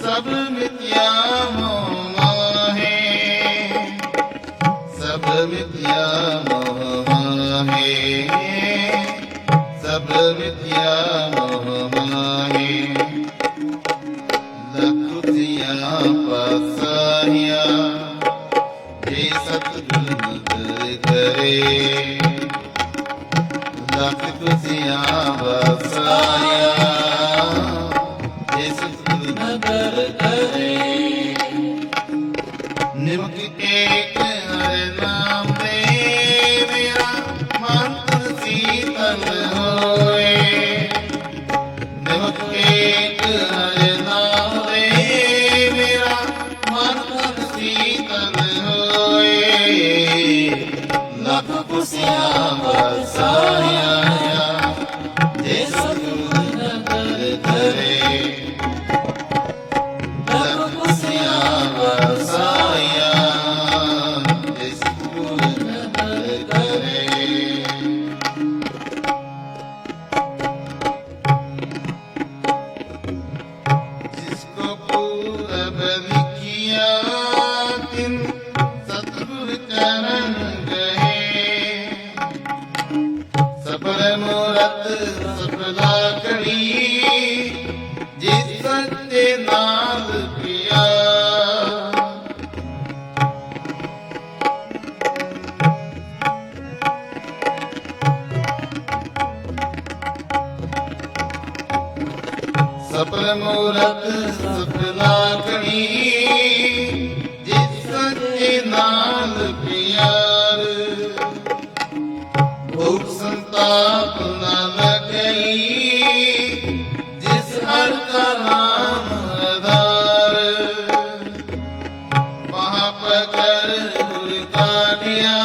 सब मिथ्या मोह माहे। सब मिथ्या मोह माहे, सब मिथ्या मोह माहे। ਲੱਖ ਖੁਸ਼ੀਆਂ ਬਰਸਾਇਆ, ਜੇ ਸਤਿਗੁਰ ਨਦਰ ਕਰੇ। ਲੱਖ ਖੁਸ਼ੀਆਂ ਬਰਸਾਇਆ, ਜੇ ਸਤਿਗੁਰ ਨਦਰ ਕਰੇ। ਨਿਮਕ ਏਕ ਹਰਿ ਨਾਮ ਦੇ, ਮੇਰਾ ਮਨ ਤਨ ਸੀਤਲ ਹੋਏ। ਨਿਮਕ ਏਕ ਹਰਿ ਨਾਮ ਦੇ, ਮੇਰਾ ਮਨ ਤਨ ਸੀਤਲ ਹੋਏ। ਲੱਖ ਖੁਸ਼ੀਆਂ ਬਰਸਾਇਆ, ਜੇ ਸਤਿਗੁਰ ਨਦਰ ਕਰੇ। ਲੱਖ ਖੁਸ਼ੀਆਂ ਬਰਸਾਇਆ, ਜੇ ਸਤਿਗੁਰ ਨਦਰ ਕਰੇ। जिसको पूरब लिखिया, तिन सतगुर चरण गए। सफल मूरत सफला करी, जिस सत्य नाम पिया। ਸਫਲ ਮੂਰਤ ਸਫਲਾ ਕਣੀ ਜਿਸ ਸੱਚੇ ਨਾਲ ਪਿਆਰ ਭੁਖ ਸੰਤਾਪ ਨਾ ਲਗਈ ਜਿਸ ਹਰ ਕਾ ਨਾਮ ਆਧਾਰ ਮਹਾਪਕਰ ਗੁਰ ਕਾਟਿਆ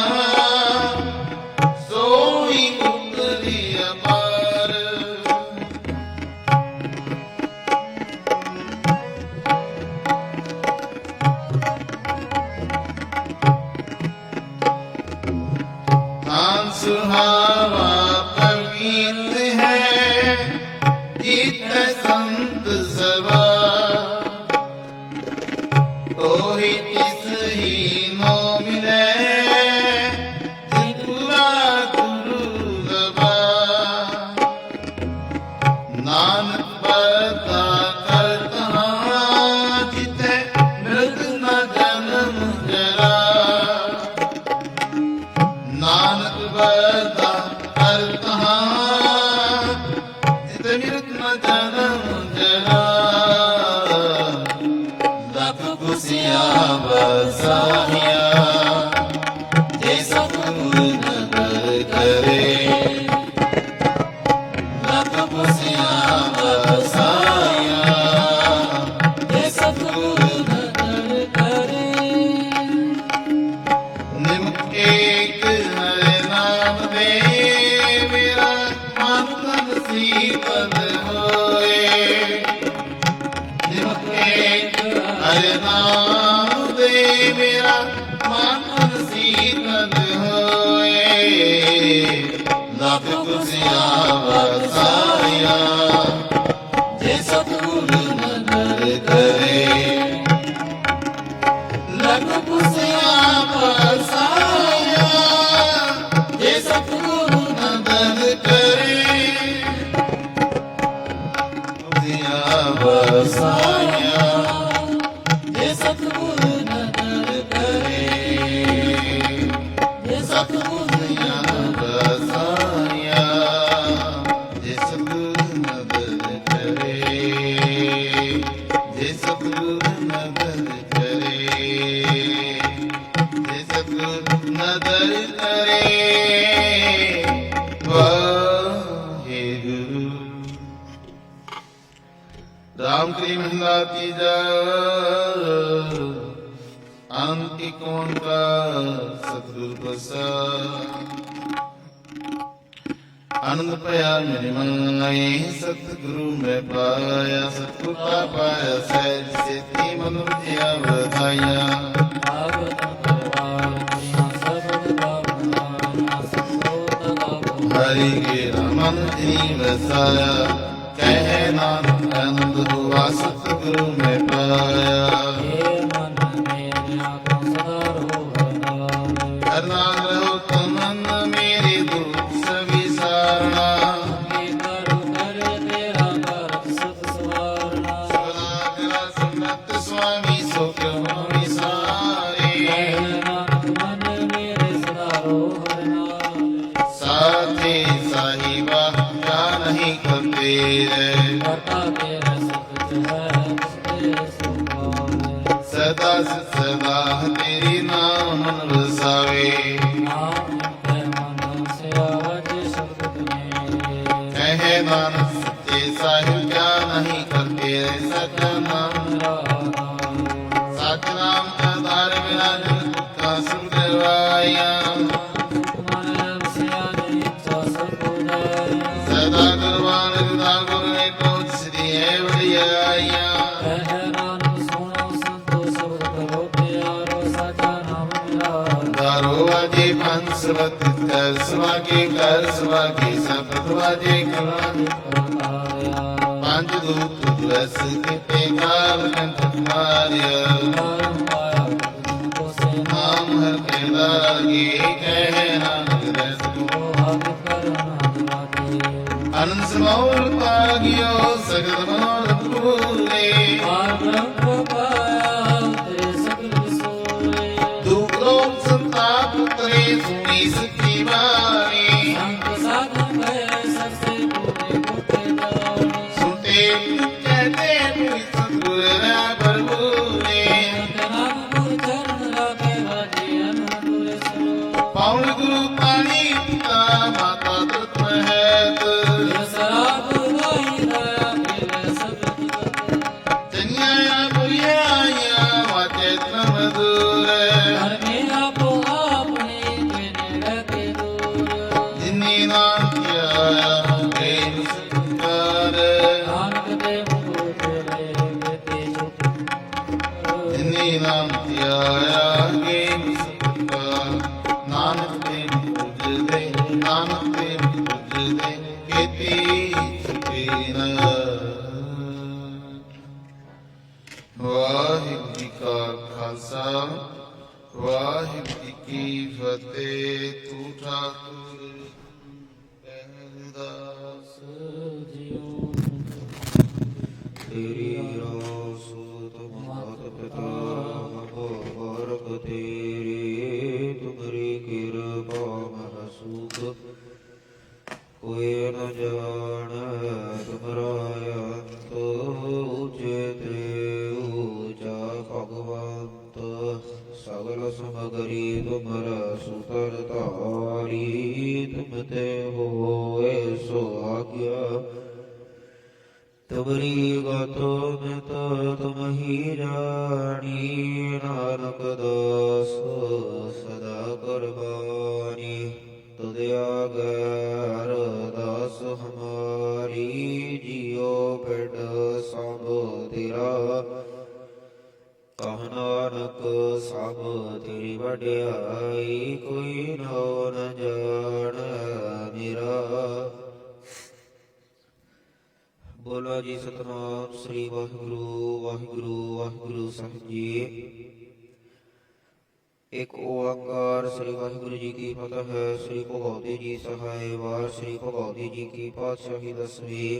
ਸੋਈ ਉਤਰੀ ਅਪਾਰ सुहावा पवित है चित संत सवा कोई किस ही नो मिले जितुआ गुरु दबा नानक बता करता चित मृत न जन्म जरा नानक बता करता जित मृत न जन्म जरा लख खुशियाँ बसाहिया जे सतगुरु नगर करे लख खुशियाँ बसाहिया जे सतगुरु नगर करे निम्न एक हरे नाम दे मेरा मन तन शीतल होए निम्न एक हरे नाम दे मेरा मन तन शीतल होए लख खुशियाँ बसाया जे सतगुरु नगर करे लख खुशियाँ बसाया जे सतगुरु नंदन करे खुशियाँ बसाया जे सतगुरु नंदन करे जे सतगुरु बसाया जे सतगुरु नंदन करे जे सतगुरु नंदन करे जे सतगुरु नदर करे वाहेगुरु राम करी महिला तीजा अंति कौन का सतगुरु प्रसाद आनंद पाया मेरे मन आए सतगुरु में पाया सतगुरु का पाया सहज से ती मन दिया बधाया हरि के रमन जी बसाया कह नानक आनंद हुआ सतगुरु में पाया हर नाम रहो तमन मेरे दुख सभी सारना सदा सुनत स्वामी सो क्यों विसारे साथे साहिबा क्या नहीं करते सदा सदा तेरी नाम मन बसावे कहे नानक सच्चे साहिब क्या नहीं करते सच नाम का धार मेरा जन का सुन करवाया सदा गुरबान गुदा गुरु ने पहुँच श्री है बढ़िया दारो वाजे पंचवत कर स्वागे शब्द वाजे पंच दूत तुलस किते काल कंठ मार्य नाम हर के लागे कह नानक रस अनंत समौर पागियो सगल मनोरथ पूरे दुख संताप उतरे सुनी सच्ची बानी सुनते ਖਾਲਸਾ ਵਾਹਿਗੁਰੂ ਜੀ ਕੀ ਫਤਿਹ। ਤੂੰ ਠਾਕੁਰ ਪਹਿਰਦਾਸ ਜਿਉ ਤੇਰੀ ਰਾਸ ਤੁਮਤ ਪਿਤਾ ਵਰਗ ਤੇਰੀ ਤੁਮਰੀ ਕਿਰਪਾ ਮਹ ਸੁਖ ਕੋਈ ਨ ਜਾਣੈ ਤੁਮਰਾ ਅੰਤ ਉਚੇਤੇ ਊਚਾ ਭਗਵੰਤ ਸਗਲ ਸਮਗਰੀ ਤੁਮਰਾ ਸੁਤਰ ਤਾਰੀ ਤੁਮ ਤੇ ਹੋਏ ਸੁਆਗਿਆ ਤੁਮਰੀ ਗਤੋ ਮਿਤ ਤੁਮ ਹੀ ਜਾਣੀ ਨਾਨਕ ਦਾਸ ਸਦਾ ਕੁਰਬਾਨੀ ਤੁਧ ਆਗੈ ਅਰਦਾਸ ਹਮਾਰੀ ਜਿਉ ਪਿੰਡ ਸਭ ਤੇਰਾ ਕਹ ਨਾਨਕ ਸਭ ਤੇਰੀ ਵਡਿਆਈ ਕੋਈ ਨੋ ਨ ਜਾਣੈ ਮੇਰਾ। ਬੋਲੋ ਜੀ ਸਤਨਾਮ ਸ੍ਰੀ ਵਾਹਿਗੁਰੂ ਵਾਹਿਗੁਰੂ ਵਾਹਿਗੁਰੂ ਸਾਹਿਬ ਜੀ। ਇੱਕ ਓੰਕਾਰ ਸ੍ਰੀ ਵਾਹਿਗੁਰੂ ਜੀ ਕੀ ਫਤਿਹ ਹੈ। ਸ੍ਰੀ ਭਗਵਤੀ ਜੀ ਸਹਾਇ ਵਾਰ ਸ੍ਰੀ ਭਗਵਤੀ ਜੀ ਕੀ ਪਾਤਸ਼ਾਹੀ ਦਸਵੀਂ।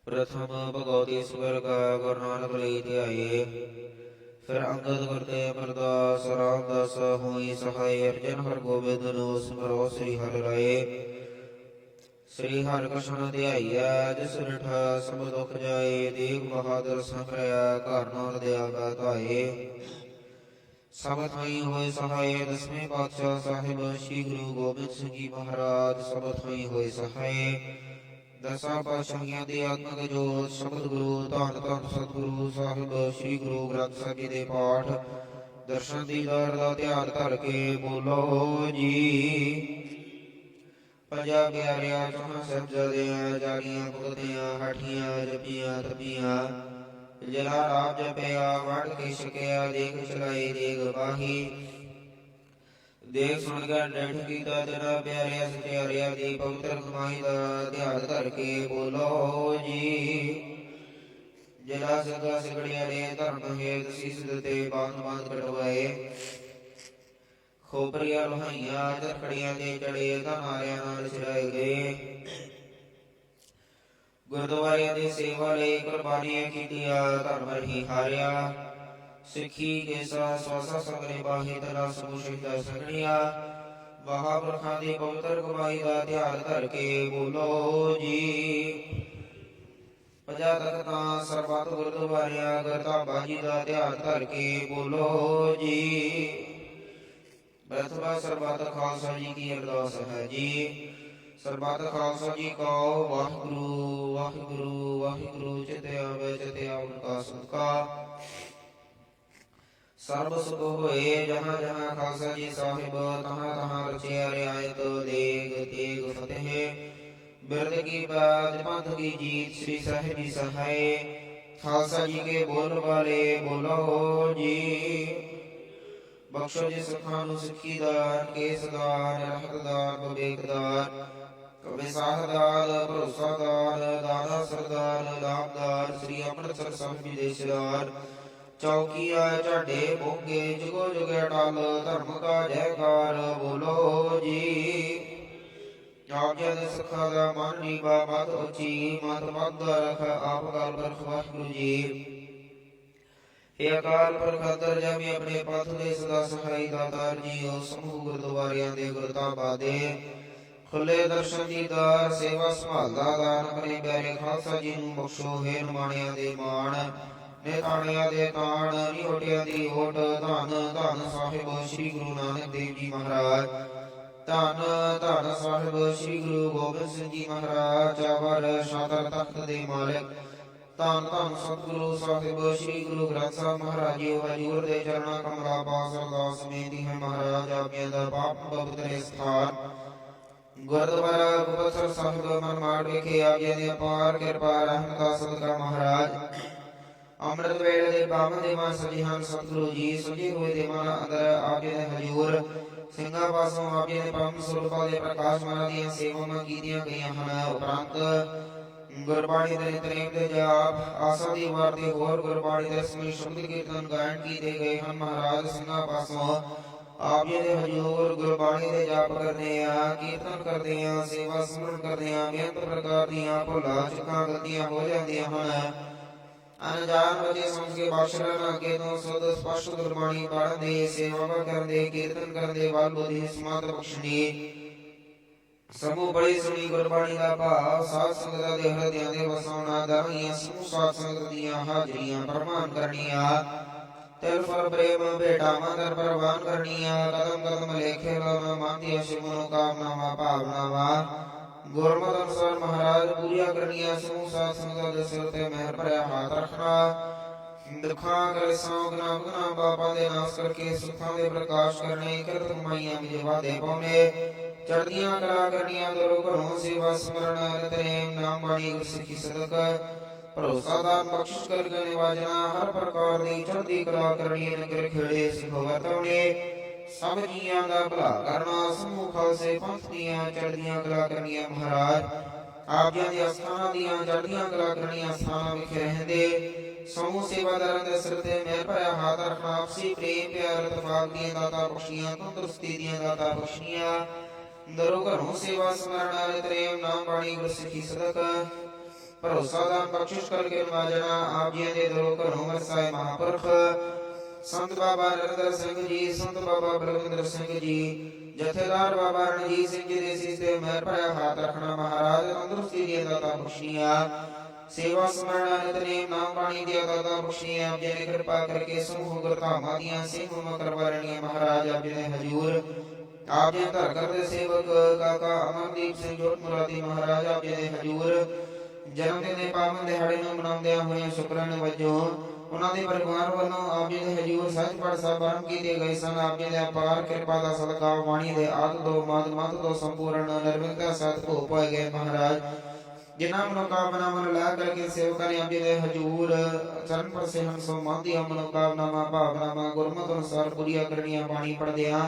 ਪ੍ਰਥਮ ਭਗਵਤੀ ਸਵਰ ਕਾ ਗੁਰੂ ਨਾਨਕ ਲਈ ਧਿਆਏ। ਫਿਰ ਅੰਗਦ ਗੁਰਦੇ ਅਮਰਦਾਸ ਰਾਮਦਾਸ ਹੋਈ ਸਹਾਇ। ਅਰਜਨ ਹਰ ਗੋਬਿੰਦ ਨੂੰ ਸਿਮਰੋ ਸ੍ਰੀ ਹਰਿ ਰਾਏ। ਸ੍ਰੀ ਹਰਿ ਕ੍ਰਿਸ਼ਨ ਧਿਆਈਐ ਜਿਸ ਰਿਠਾ ਸਭ ਦੁਖ ਜਾਏ। ਦੇਗ ਬਹਾਦਰ ਸੰਗ੍ਰਿਆ ਘਰ ਨਾਮ ਦਿਆ ਬਤਾਏ। ਸਭ ਥਾਈ ਹੋਏ ਸਹਾਇ ਦਸਵੇਂ ਪਾਤਸ਼ਾਹ ਸਾਹਿਬ ਸ੍ਰੀ ਗੁਰੂ ਗੋਬਿੰਦ ਸਿੰਘ ਜੀ ਮਹਾਰਾਜ। ਸਭ ਥਾਈ ਹੋਏ ਸਹਾਇ ਦਸਾਂ ਪਾਤਸ਼ਾਹੀਆਂ ਦੇ ਆਤਮਕ ਜੋਤ ਸ਼ਬਦ ਗੁਰੂ ਧੰਨ ਧੰਨ ਸਤਿਗੁਰੂ ਸਾਹਿਬ ਸ੍ਰੀ ਗੁਰੂ ਗ੍ਰੰਥ ਸਾਹਿਬ ਜੀ ਦੇ ਪਾਠ ਦਰਸ਼ਨ ਦੀਦਾਰ ਦਾ ਧਿਆਨ ਧਰ ਕੇ ਬੋਲੋ ਜੀ। ਪੰਜਾ ਪਿਆਰਿਆ ਚੌਹਾਂ ਸਾਹਿਬਜ਼ਾਦਿਆਂ ਜਾਗੀਆਂ ਪੁੱਤਿਆਂ ਹਾਠੀਆਂ ਜਪੀਆਂ ਤਪੀਆਂ ਜਲਾ ਰਾਮ ਜਪਿਆ ਵੜ ਕੇ ਛਕਿਆ ਦੇਖ ਚਲਾਈ ਦੇਗ ਬਾਹੀ। ਦੇਖ ਸੁਣ ਕੇ ਡੈਠ ਕੀਤਾ ਤੇਰਾ ਪਿਆਰਿਆ ਸਚਿਆਰਿਆ ਦੀ ਪਵਿੱਤਰ ਕਮਾਈ ਦਾ ਧਿਆਨ ਧਰ ਕੇ ਬੋਲੋ ਜੀ। ਜਲਾ ਸਗਾ ਸਿਗੜਿਆ ਰੇ ਧਰਮ ਹੇਤ ਸੀਸ ਦਿੱਤੇ ਬਾਂਧ ਬਾਂਧ ਕਟਵਾਏ। ਖੋਪਰੀਆਂ ਲੋਹਾਈਆਂ ਚਰਖੜੀਆਂ ਤੇ ਚੜੇ ਧਨਾਰਿਆਂ ਨਾਲ ਛਿੜਾਏ ਗਏ। ਗੁਰਦੁਆਰਿਆਂ ਦੀ ਸੇਵਾ ਲਈ ਕੁਰਬਾਨੀਆਂ ਕੀਤੀਆਂ ਧਰਮ ਰਹੀ ਹਾਰਿਆ। ਸਿੱਖੀ ਕੇਸਾ ਸਵਾਸਾ ਸੰਗਰੇ ਬਾਹੀ ਤਰਾ ਸਮੂਹ ਸ਼ਹੀਦਾਂ ਸੰਗਣੀਆਂ। ਮਹਾਂਪੁਰਖਾਂ ਦੀ ਪਵਿੱਤਰ ਕਮਾਈ ਦਾ ਧਿਆਨ ਧਰ ਕੇ ਬੋਲੋ ਜੀ। ਪੰਜਾ ਤਖਤਾਂ ਸਰਬੱਤ ਗੁਰਦੁਆਰਿਆਂ ਗੁਰਧਾਮਾਂ ਜੀ ਦਾ ਧਿਆਨ ਧਰ ਕੇ ਬੋਲੋ ਜੀ। ਪ੍ਰਥਮਾ ਸਰਬੱਤ ਖਾਲਸਾ ਜੀ ਕੀ ਅਰਦਾਸ ਹੈ ਜੀ। ਸਰਬੱਤ ਖਾਲਸਾ ਜੀ ਕਹੋ ਵਾਹਿਗੁਰੂ ਵਾਹਿਗੁਰੂ ਵਾਹਿਗੁਰੂ ਚਿਤ ਆਵੇ ਚਿਤ ਆਵਨ ਕਾ ਸਦਕਾ ਸਰਬ ਸੁਖ ਹੋਏ। ਜਹਾਂ ਜਹਾਂ ਖਾਲਸਾ ਜੀ ਸਾਹਿਬ ਤਹਾਂ ਤਹਾਂ ਰਚਿਆ ਰਿਆਇਤ ਦੇਗ ਤੇਗ ਫਤਿਹ। ਬਿਰਦ ਕੀ ਬਾਤ ਪੰਥ ਕੀ ਜੀਤ ਸ੍ਰੀ ਸਾਹਿਬ ਜੀ ਸਹਾਇ। ਖਾਲਸਾ ਜੀ ਕੇ ਬੋਲ ਵਾਲੇ ਬੋਲੋ ਜੀ। ਬਖਸ਼ੋ ਜੀ ਸਿੱਖਾਂ ਨੂੰ ਸਿੱਖੀ ਦਾਨ ਕੇਸ ਦਾਨ ਰਹਿਤ ਦਾਨ ਵਿਵੇਕ ਦਾਨ ਕਵੇ ਸਾਧ ਦਾਨ ਭਰੋਸਾ ਦਾਨ ਦਾਨਾ ਸਰਦਾਰ ਨਾਮਦਾਰ ਸ੍ਰੀ ਅੰਮ੍ਰਿਤਸਰ ਸਾਹਿਬ ਜੀ ਦੇ ਸਿਰਾਰ ਚੌਕੀਆ ਝਾਡੇ ਬੋਗੇ ਜੁਗੋ ਜੁਗੇ ਟਲ ਧਰਮ ਕਾ ਜੈਕਾਰ ਬੋਲੋ ਜੀ। ਆਗਿਆ ਦੇ ਸਿੱਖਾਂ ਦਾ ਮਨ ਨੀਵਾ ਮਤ ਉੱਚੀ ਮਤ ਮੱਧ ਰਖ ਆਪ ਕਾਲ ਪੁਰਖ ਵਾਹਿਗੁਰੂ ਜੀ। ਇਹ ਅਕਾਲ ਪੁਰਖ ਅੰਤਰਜਾਮੀ ਆਪਣੇ ਪੰਥ ਦੇ ਸਦਾ ਸਹਾਈ ਦਾਤਾਰ ਜੀਓ। ਸਮੂਹ ਗੁਰਦੁਆਰਿਆਂ ਦੇ ਗੁਰਧਾਮਾਂ ਦੇ ਖੁੱਲੇ ਦਰਸ਼ਨ ਦੀਦਾਰ ਸੇਵਾ ਸੰਭਾਲਦਾ ਦਾਨ ਆਪਣੇ ਪਿਆਰੇ ਖਾਲਸਾ ਜੀ ਨੂੰ ਬਖਸ਼ੋ। ਹੈ ਨਿਮਾਣਿਆਂ ਦੇ ਮਾਣ ਨਿਤਾਣਿਆਂ ਦੇ ਤਾਣ ਨਿਹੋਟਿਆਂ ਦੀ ਓਟ ਧੰਨ ਧੰਨ ਸਾਹਿਬ ਸ੍ਰੀ ਗੁਰੂ ਨਾਨਕ ਦੇਵ ਜੀ ਮਹਾਰਾਜ। ਧੰਨ ਧੰਨ ਸਾਹਿਬ ਸ੍ਰੀ ਗੁਰੂ ਗੋਬਿੰਦ ਸਿੰਘ ਜੀ ਮਹਾਰਾਜ। ਚਾਵਰ ਸ਼ਾਤਰ ਤਖਤ ਦੇ ਮਾਲਕ ਧੰਨ ਧੰਨ ਸਤਿਗੁਰੂ ਸਾਹਿਬ ਸ੍ਰੀ ਗੁਰੂ ਗ੍ਰੰਥ ਸਾਹਿਬ ਮਹਾਰਾਜ ਜੀ। ਹਜ਼ੂਰ ਦੇ ਚਰਨਾਂ ਕਮਲਾ ਪਾਸ ਅਰਦਾਸ ਬੇਨਤੀ ਹੈ ਮਹਾਰਾਜ ਆਪਿਆਂ ਦਾ ਪਾਪ ਪਵਿੱਤਰ ਸਥਾਨ ਗੁਰਦੁਆਰਾ ਗੁਰਬਖਸ਼ ਸਾਹਿਬ ਮਨਮਾੜ ਵਿਖੇ ਆਪਿਆਂ ਦੀ ਅਪਾਰ ਕਿਰਪਾ ਰਹਿਮਤ ਦਾ ਸਦਕਾ ਮਹਾਰਾਜ ਅੰਮ੍ਰਿਤ ਵੇਲੇ ਦੇ ਪਾਵਨ ਦੇਵਾਂ ਸਜੀਹਾਂ ਸਤਿਗੁਰੂ ਜੀ ਸਜੇ ਹੋਏ ਦੇਵਾਂ ਅੰਦਰ ਆਪਿਆਂ ਦੇ ਹਜ਼ੂਰ ਸਿੰਘਾਂ ਪਾਸੋਂ ਆਪਿਆਂ ਦੇ ਪਰਮ ਸਰੂਪਾਂ ਦੇ ਪ੍ਰਕਾਸ਼ ਮਾਨ ਦੀਆਂ ਸੇਵਾਵਾਂ ਕੀਤੀਆਂ ਗਈਆਂ ਹਨ। ਉਪਰੰਤ ਗੁਰਬਾਣੀ ਦੇ ਨਿਤਨੇਮ ਦੇ ਜਾਪ ਆਸਾ ਦੀ ਵਾਰ ਦੇ ਹੋਰ ਗੁਰਬਾਣੀ ਦੇ ਸਮੇਂ ਸ਼ਬਦ ਕੀਰਤਨ ਗਾਇਨ ਕੀਤੇ ਗਏ ਹਨ। ਮਹਾਰਾਜ ਸਿੰਘਾਂ ਪਾਸੋਂ ਆਪ ਜੀ ਦੇ ਹਜ਼ੂਰ ਗੁਰਬਾਣੀ ਦੇ ਜਾਪ ਕਰਦੇ ਆ, ਕੀਰਤਨ ਕਰਦੇ ਆ, ਸੇਵਾ ਸਿਮਰਨ ਕਰਦੇ ਆ। ਬੇਅੰਤ ਪ੍ਰਕਾਰ ਦੀਆਂ ਭੁੱਲਾਂ ਚੁੱਕਾਂ ਗਲਤੀਆਂ ਹੋ ਜਾਂਦੀਆਂ ਹਨ। ਅਣਜਾਣ ਵਜੇ ਸਮਝ ਕੇ ਬਖਸ਼ਣ ਅੱਗੇ ਤੋਂ ਸੁਧ ਸਪਸ਼ਟ ਗੁਰਬਾਣੀ ਪੜ੍ਹਨ ਦੇ, ਸੇਵਾਵਾਂ ਕਰਨ ਦੇ, ਕੀਰਤਨ ਕਰਨ ਦੇ ਵੱਲ ਬੁੱਧੀ ਸਮਤ ਬਖਸ਼ਣੀ। ਸਮੂਹ ਬੜੀ ਸੁਣੀ ਗੁਰਬਾਣੀ ਦਾ ਭਾਵ ਸਾਧ ਸੰਗਤਾਂ ਦੇ ਹਿਰਦਿਆਂ ਦੇ ਵਸਾਉਣਾ। ਦਰਹੀਆਂ ਸਮੂਹ ਸਾਧ ਸੰਗਤ ਦੀਆਂ ਹਾਜ਼ਰੀਆਂ ਪ੍ਰਮਾਨ ਕਰਨੀਆਂ। ਤਿਲ ਫਲ ਪ੍ਰੇਮ ਭੇਟਾਵਾਂ ਦਰ ਪ੍ਰਵਾਨ ਕਰਨੀਆਂ। ਕਦਮ ਕਦਮ ਲੇਖੇ ਲਾਉਣਾ ਮਨ ਦੀਆਂ ਸ਼ੁਭ ਮਨੋਕਾਮਨਾਵਾਂ ਭਾਵਨਾਵਾਂ ਗੁਰਮਤਿ ਅਨੁਸਾਰ ਮਹਾਰਾਜ ਪੂਰੀਆਂ ਕਰਨੀਆਂ। ਸਮੂਹ ਸਾਧ ਸੰਗਤਾਂ ਦੇ ਸਿਰ ਤੇ ਮਿਹਰ ਭਰਿਆ ਹੱਥ ਰੱਖਣਾ। ਦੁੱਖਾਂ ਕਲੇਸ਼ਾਂ ਗੁਨਾਹ ਗੁਨਾਹ ਪਾਪਾਂ ਦੇ ਨਾਸ਼ ਕਰਕੇ ਸੁੱਖਾਂ ਦੇ ਪ੍ਰਕਾਸ਼ ਕਰਨੇ। ਕਿਰਤ ਕਮਾਈਆਂ ਵਿੱਚ ਵਾਧੇ ਪਾਉਣੇ। ਚੜ੍ਹਦੀਆਂ ਕਲਾ ਕਰਨੀਆਂ। ਦਰੋਂ ਘਰੋਂ ਸੇਵਾ ਸਿਮਰਨ ਨਿਤਨੇਮ ਨਾਮ ਬਾਣੀ ਗੁਰਸਿੱਖੀ ਸਦਕ ਭਰੋਸਾ ਦਾਨ ਬਖਸ਼ਿਸ਼ ਕਰਕੇ ਨਿਵਾਜਣਾ। ਹਰ ਪ੍ਰਕਾਰ ਦੀ ਚੜ੍ਹਦੀ ਕਲਾ ਕਰਨੀ। ਨਗਰ ਖੇੜੇ ਸੁਖ ਵਰਤਾਉਣੇ। ਸਭ ਜੀਆਂ ਦਾ ਭਲਾ ਕਰਨਾ। ਸਮੂਹ ਖਾਲਸੇ ਪੰਥ ਦੀਆਂ ਚੜ੍ਹਦੀਆਂ ਕਲਾ ਕਰਨੀਆਂ। ਮਹਾਰਾਜ ਆਪ ਜੀ ਦੇ ਅਸਥਾਨਾਂ ਦੀਆਂ ਚੜ੍ਹਦੀਆਂ ਕਲਾ ਕਰਨੀਆਂ। ਸਥਾਨਾਂ ਵਿਖੇ ਰਹਿੰਦੇ ਸਮੂਹ ਸੇਵਾਦਾਰਾਂ ਦੇ ਸਿਰ ਤੇ ਮਿਹਰ ਭਰਿਆ ਹੱਥ ਰੱਖਣਾ। ਆਪਸੀ ਪ੍ਰੇਮ ਪਿਆਰ ਇਤਫਾਕ ਦੀਆਂ ਦਾਤਾਂ ਬਖਸ਼ੀਆਂ। ਤੰਦਰੁਸਤੀ ਦੀਆਂ ਦਾਤਾਂ ਬਖਸ਼ੀਆਂ। ਦਰੋਂ ਘਰੋਂ ਸੇਵਾ ਸਮਰਨ ਨਿਤਨੇਮ ਨਾਮ ਬਾਣੀ ਗੁਰਸਿੱਖੀ ਸਦਕ ਭਰੋਸਾ ਦਾਨ ਬਖਸ਼ਿਸ਼ ਕਰਕੇ ਨਿਵਾਜਣਾ। ਆਪ ਜੀ ਦੇ ਦਰੋਂ ਘਰੋਂ ਵਰਸਾਏ ਮਹਾਂਪੁਰਖ ਸੰਤ ਬਾਬਾ ਨਰਿੰਦਰ ਸਿੰਘ ਜੀ, ਸੰਤ ਬਾਬਾ ਬਲਵਿੰਦਰ ਸਿੰਘ ਜੀ, ਜਥੇਦਾਰ ਬਾਬਾ ਰਣਜੀਤ ਸਿੰਘ ਜੀ ਦੇ ਸੀਸ ਤੇ ਮਿਹਰ ਭਰਿਆ ਹੱਥ ਰੱਖਣਾ। ਮਹਾਰਾਜ ਤੰਦਰੁਸਤੀ ਦੀਆਂ ਦਾਤਾਂ ਬਖਸ਼ੀਆਂ। ਸੇਵਾ ਸਮਰਨ ਨਿਤਨੇਮ ਨਾਮ ਬਾਣੀ ਦੀਆਂ ਦਾਤਾਂ ਬਖਸ਼ੀਆਂ। ਆਪ ਜੀ ਨੇ ਕਿਰਪਾ ਕਰਕੇ ਸਮੂਹ ਗੁਰਧਾਮਾਂ ਦੀਆਂ ਸੇਵਾਵਾਂ ਕਰਵਾਉਣੀਆਂ। ਮਹਾਰਾਜ ਆਪ ਜੀ ਦੇ ਹਜ਼ੂਰ ਆਪ ਜੀ ਧਰ ਕਰਦੇ ਸੇਵਕ ਕਾਕਾ ਅਮਰਦੀਪ ਸਿੰਘ ਜੋਤ ਮੁਰਾਦੀ ਮਹਾਰਾਜ ਆਪ ਜੀ ਦੇ ਹਜ਼ੂਰ ਜਨਮ ਦਿਨ ਦੇ ਪਾਵਨ ਦਿਹਾੜੇ ਨੂੰ ਮਨਾਉਂਦਿਆਂ ਹੋਇਆਂ ਸ਼ੁਕਰਾਨੇ ਵਜੋਂ ਉਹਨਾਂ ਦੇ ਪਰਿਵਾਰ ਵੱਲੋਂ ਆਪ ਜੀ ਦੇ ਹਜ਼ੂਰ ਸੱਚ ਪਾਠ ਸਾਹਿਬ ਆਰੰਭ ਕੀਤੇ ਗਏ ਸਨ। ਆਪ ਜੀ ਦੇ ਅਪਾਰ ਕਿਰਪਾ ਦਾ ਸਦਕਾ ਬਾਣੀ ਦੇ ਆਦਿ ਤੋਂ ਮੱਧ ਤੋਂ ਸੰਪੂਰਨ ਨਿਰਵਿਘਨ ਸਤ ਹੋ ਪਾਏ ਗਏ। ਮਹਾਰਾਜ ਜਿਨ੍ਹਾਂ ਮਨੋਕਾਮਨਾਵਾਂ ਨੂੰ ਲੈ ਕਰਕੇ ਸੇਵਕਾਂ ਨੇ ਆਪ ਜੀ ਦੇ ਹਜ਼ੂਰ ਚਰਨ ਪਰਸੇ ਹਨ, ਸੋ ਮਨ ਦੀਆਂ ਮਨੋਕਾਮਨਾਵਾਂ ਭਾਵਨਾਵਾਂ ਗੁਰਮਤਿ ਅਨੁਸਾਰ ਪੂਰੀਆਂ ਕਰਨੀਆਂ। ਬਾਣੀ ਪੜ੍ਹਦਿਆਂ